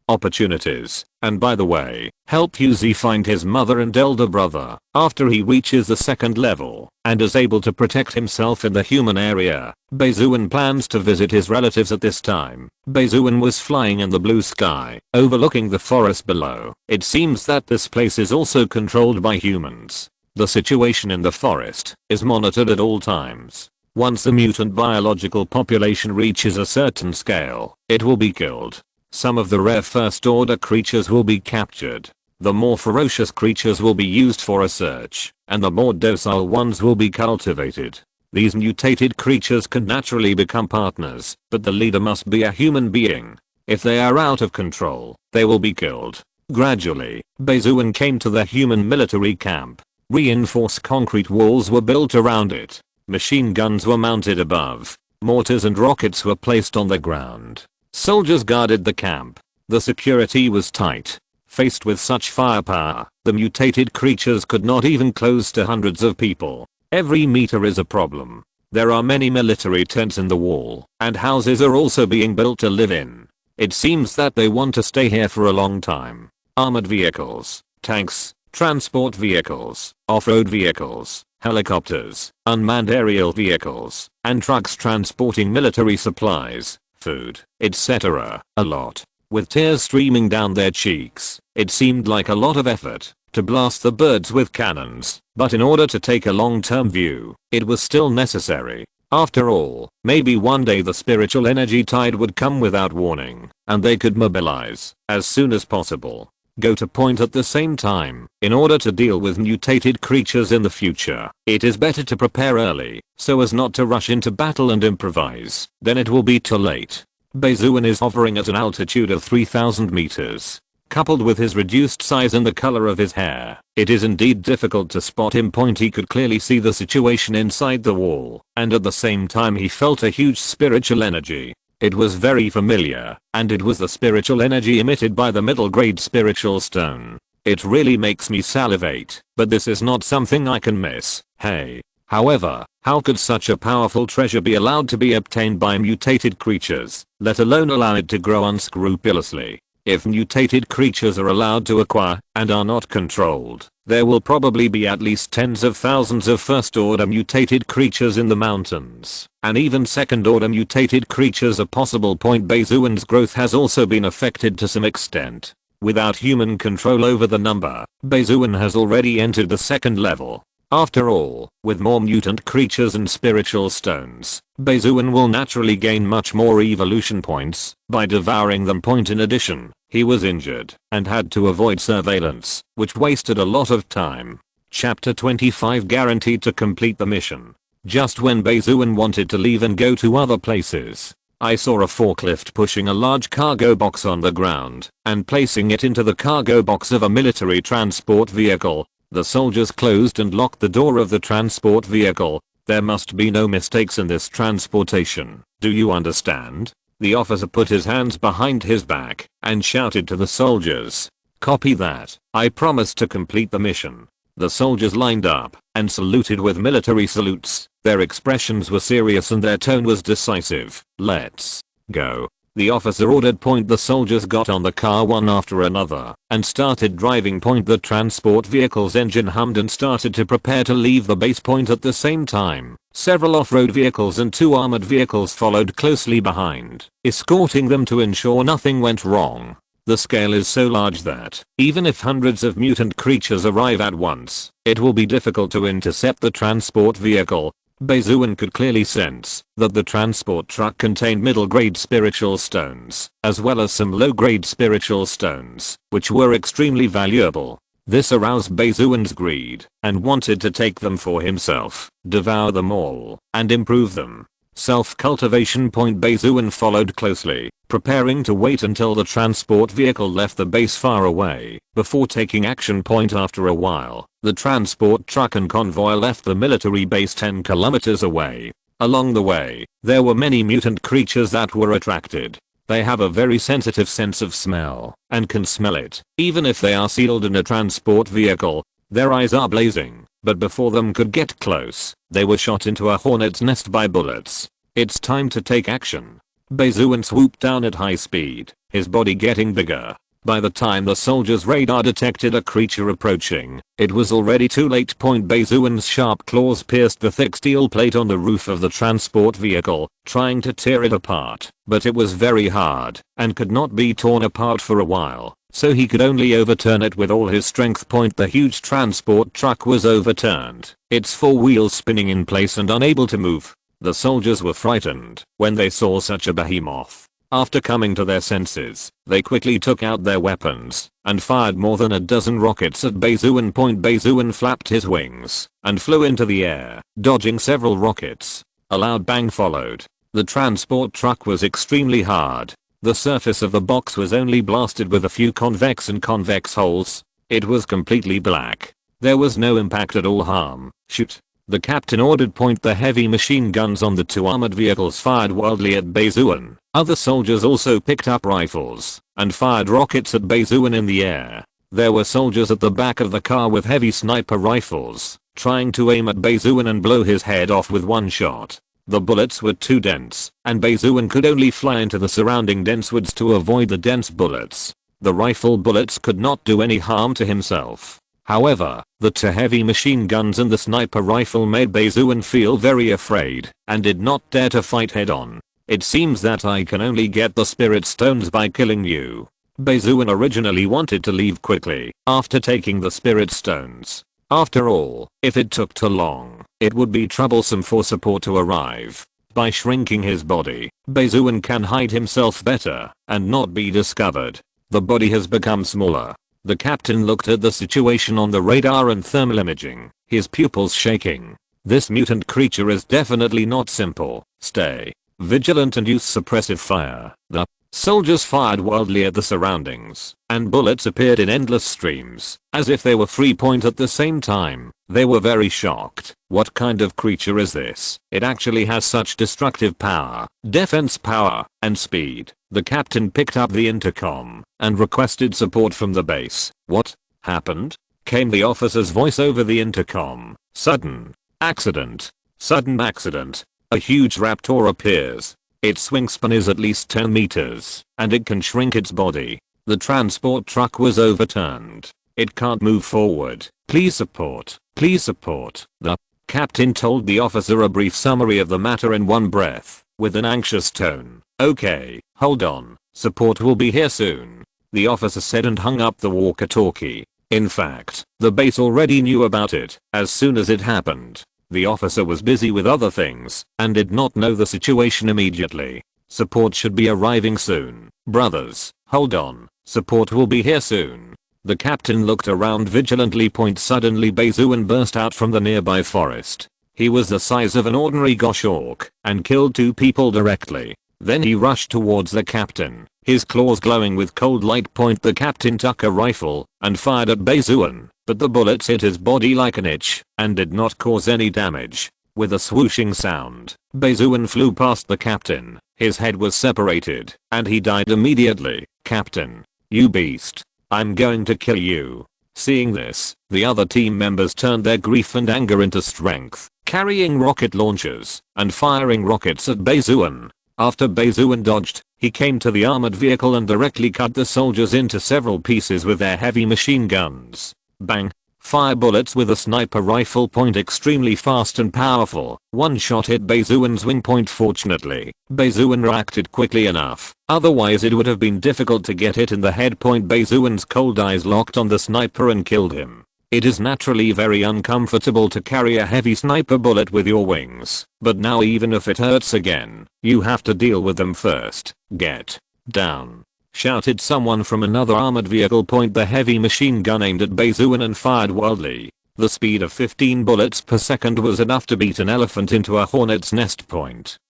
Speaker 1: opportunities, and by the way, help Huzi find his mother and elder brother after he reaches the 2nd level and is able to protect himself in the human area. Bai Xuan plans to visit his relatives at this time. Bai Xuan was flying in the blue sky, overlooking the forest below. It seems that this place is also controlled by humans. The situation in the forest is monitored at all times. Once the mutant biological population reaches a certain scale, it will be killed. Some of the rare first order creatures will be captured. The more ferocious creatures will be used for a search, and the more docile ones will be cultivated. These mutated creatures can naturally become partners, but the leader must be a human being. If they are out of control, they will be killed. Gradually, Bai Xuan came to the human military camp. Reinforced concrete walls were built around it. Machine guns were mounted above. Mortars and rockets were placed on the ground. Soldiers guarded the camp. The security was tight. Faced with such firepower, the mutated creatures could not even close to hundreds of people. Every meter is a problem. There are many military tents in the wall, and houses are also being built to live in. It seems that they want to stay here for a long time. Armored vehicles, tanks, transport vehicles, off-road vehicles, helicopters, unmanned aerial vehicles, and trucks transporting military supplies, food, etc. A lot. With tears streaming down their cheeks, it seemed like a lot of effort to blast the birds with cannons, but in order to take a long-term view, it was still necessary. After all, maybe one day the spiritual energy tide would come without warning, and they could mobilize as soon as possible. Go to point at the same time. In order to deal with mutated creatures in the future, it is better to prepare early, so as not to rush into battle and improvise. Then it will be too late. Bai Xuan is hovering at an altitude of 3000 meters. Coupled with his reduced size and the color of his hair, it is indeed difficult to spot him. He could clearly see the situation inside the wall, and at the same time he felt a huge spiritual energy. It was very familiar, and it was the spiritual energy emitted by the middle grade spiritual stone. It really makes me salivate, but this is not something I can miss, hey. However, how could such a powerful treasure be allowed to be obtained by mutated creatures, let alone allow it to grow unscrupulously? If mutated creatures are allowed to acquire, and are not controlled, there will probably be at least tens of thousands of first order mutated creatures in the mountains, and even second order mutated creatures are possible. Bai Xuan's growth has also been affected to some extent. Without human control over the number, Bai Xuan has already entered the second level. After all, with more mutant creatures and spiritual stones, Bai Xuan will naturally gain much more evolution points by devouring them. In addition, he was injured and had to avoid surveillance, which wasted a lot of time. Chapter 25 guaranteed to complete the mission. Just when Bai Xuan wanted to leave and go to other places, I saw a forklift pushing a large cargo box on the ground and placing it into the cargo box of a military transport vehicle. The soldiers closed and locked the door of the transport vehicle. There must be no mistakes in this transportation, do you understand? The officer put his hands behind his back and shouted to the soldiers. Copy that. I promise to complete the mission. The soldiers lined up and saluted with military salutes. Their expressions were serious and their tone was decisive. Let's go. The officer ordered. The soldiers got on the car one after another and started driving. The transport vehicle's engine hummed and started to prepare to leave the base. At the same time, several off-road vehicles and 2 armored vehicles followed closely behind, escorting them to ensure nothing went wrong. The scale is so large that, even if hundreds of mutant creatures arrive at once, it will be difficult to intercept the transport vehicle. Bai Xuan could clearly sense that the transport truck contained middle-grade spiritual stones, as well as some low-grade spiritual stones, which were extremely valuable. This aroused Bai Xuan's greed, and wanted to take them for himself, devour them all, and improve them. Self-cultivation. Bai Xuan followed closely, preparing to wait until the transport vehicle left the base far away, before taking action. After a while, the transport truck and convoy left the military base 10 kilometers away. Along the way, there were many mutant creatures that were attracted. They have a very sensitive sense of smell, and can smell it, even if they are sealed in a transport vehicle. Their eyes are blazing, but before them could get close, they were shot into a hornet's nest by bullets. It's time to take action. Bai Xuan swooped down at high speed, his body getting bigger. By the time the soldiers' radar detected a creature approaching, it was already too late. Bai Xuan's sharp claws pierced the thick steel plate on the roof of the transport vehicle, trying to tear it apart, but it was very hard, and could not be torn apart for a while, so he could only overturn it with all his strength. The huge transport truck was overturned, its 4 wheels spinning in place and unable to move. The soldiers were frightened when they saw such a behemoth. After coming to their senses, they quickly took out their weapons and fired more than a dozen rockets at Bai Xuan. Bai Xuan flapped his wings and flew into the air, dodging several rockets. A loud bang followed. The transport truck was extremely hard. The surface of the box was only blasted with a few convex and convex holes. It was completely black. There was no impact at all. Shoot. The captain ordered. The heavy machine guns on the 2 armored vehicles fired wildly at Bai Xuan. Other soldiers also picked up rifles and fired rockets at Bai Xuan in the air. There were soldiers at the back of the car with heavy sniper rifles, trying to aim at Bai Xuan and blow his head off with one shot. The bullets were too dense, and Bai Xuan could only fly into the surrounding dense woods to avoid the dense bullets. The rifle bullets could not do any harm to himself. However, the 2 heavy machine guns and the sniper rifle made Bai Xuan feel very afraid, and did not dare to fight head on. It seems that I can only get the spirit stones by killing you. Bai Xuan originally wanted to leave quickly after taking the spirit stones. After all, if it took too long, it would be troublesome for support to arrive. By shrinking his body, Bai Xuan can hide himself better and not be discovered. The body has become smaller. The captain looked at the situation on the radar and thermal imaging, his pupils shaking. This mutant creature is definitely not simple. Stay vigilant and use suppressive fire. The soldiers fired wildly at the surroundings, and bullets appeared in endless streams, as if they were free. At the same time, They were very shocked. What kind of creature is this? It actually has such destructive power, defense power, and speed. The captain picked up the intercom and requested support from the base. What happened? Came the officer's voice over the intercom. Sudden accident. Sudden accident. A huge raptor appears. Its wingspan is at least 10 meters, and it can shrink its body. The transport truck was overturned. It can't move forward. Please support. Please support. The captain told the officer a brief summary of the matter in one breath, with an anxious tone. Okay, hold on. Support will be here soon, the officer said and hung up the walkie-talkie. In fact, the base already knew about it as soon as it happened. The officer was busy with other things and did not know the situation immediately. Support should be arriving soon. Brothers, hold on. Support will be here soon. The captain looked around vigilantly. Suddenly Bai Xuan burst out from the nearby forest. He was the size of an ordinary goshawk and killed 2 people directly. Then he rushed towards the captain, his claws glowing with cold light. The captain took a rifle and fired at Bai Xuan, but the bullets hit his body like an itch and did not cause any damage. With a swooshing sound, Bai Xuan flew past the captain. His head was separated and he died immediately. Captain, you beast. I'm going to kill you. Seeing this, the other team members turned their grief and anger into strength, carrying rocket launchers and firing rockets at Bai Xuan. After Bai Xuan dodged, he came to the armored vehicle and directly cut the soldiers into several pieces with their heavy machine guns. Bang! Fire bullets with a sniper rifle. Extremely fast and powerful. One shot hit Bai Xuan's wing. Fortunately, Bai Xuan reacted quickly enough, otherwise it would have been difficult to get hit in the head. Bai Xuan's cold eyes locked on the sniper and killed him. It is naturally very uncomfortable to carry a heavy sniper bullet with your wings, but now even if it hurts again, you have to deal with them first. Get down, shouted someone from another armored vehicle. The heavy machine gun aimed at Bai Xuan and fired wildly. The speed of 15 bullets per second was enough to beat an elephant into a hornet's nest.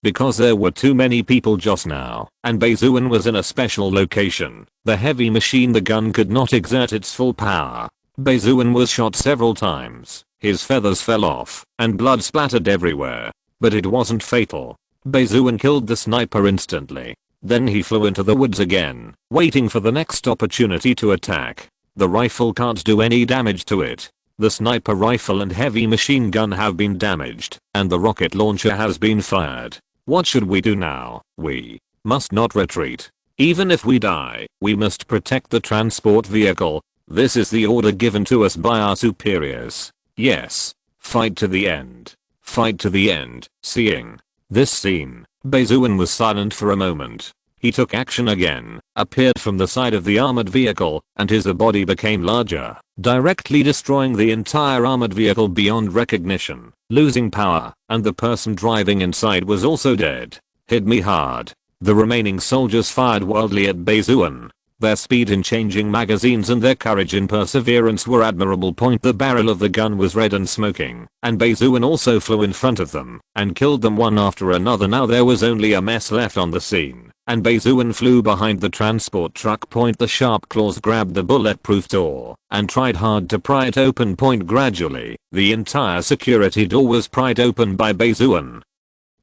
Speaker 1: Because there were too many people just now, and Bai Xuan was in a special location, the heavy machine gun could not exert its full power. Bai Xuan was shot several times. His feathers fell off, and blood splattered everywhere. But it wasn't fatal. Bai Xuan killed the sniper instantly. Then he flew into the woods again, waiting for the next opportunity to attack. The rifle can't do any damage to it. The sniper rifle and heavy machine gun have been damaged, and the rocket launcher has been fired. What should we do now? We must not retreat. Even if we die, we must protect the transport vehicle. This is the order given to us by our superiors. Yes. Fight to the end. Fight to the end. Seeing this scene, Bai Xuan was silent for a moment. He took action again, appeared from the side of the armored vehicle, and his body became larger, directly destroying the entire armored vehicle beyond recognition, losing power, and the person driving inside was also dead. Hit me hard. The remaining soldiers fired wildly at Bai Xuan. Their speed in changing magazines and their courage in perseverance were admirable. The barrel of the gun was red and smoking, and Bai Xuan also flew in front of them and killed them one after another. Now there was only a mess left on the scene, and Bai Xuan flew behind the transport truck. The sharp claws grabbed the bulletproof door and tried hard to pry it open. Gradually, the entire security door was pried open by Bai Xuan.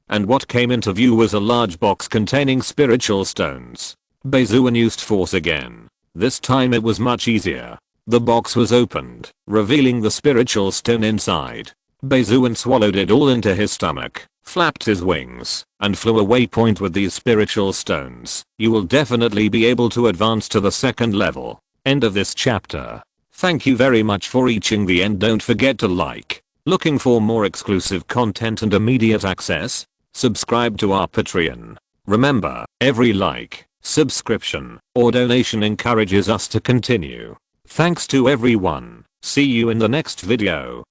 Speaker 1: And what came into view was a large box containing spiritual stones. Bai Xuan used force again. This time it was much easier. The box was opened, revealing the spiritual stone inside. Bai Xuan swallowed it all into his stomach, flapped his wings, and flew away. With these spiritual stones, you will definitely be able to advance to the second level. End of this chapter. Thank you very much for reaching the end. Don't forget to like. Looking for more exclusive content and immediate access? Subscribe to our Patreon. Remember, every like, subscription, or donation encourages us to continue. Thanks to everyone. See you in the next video.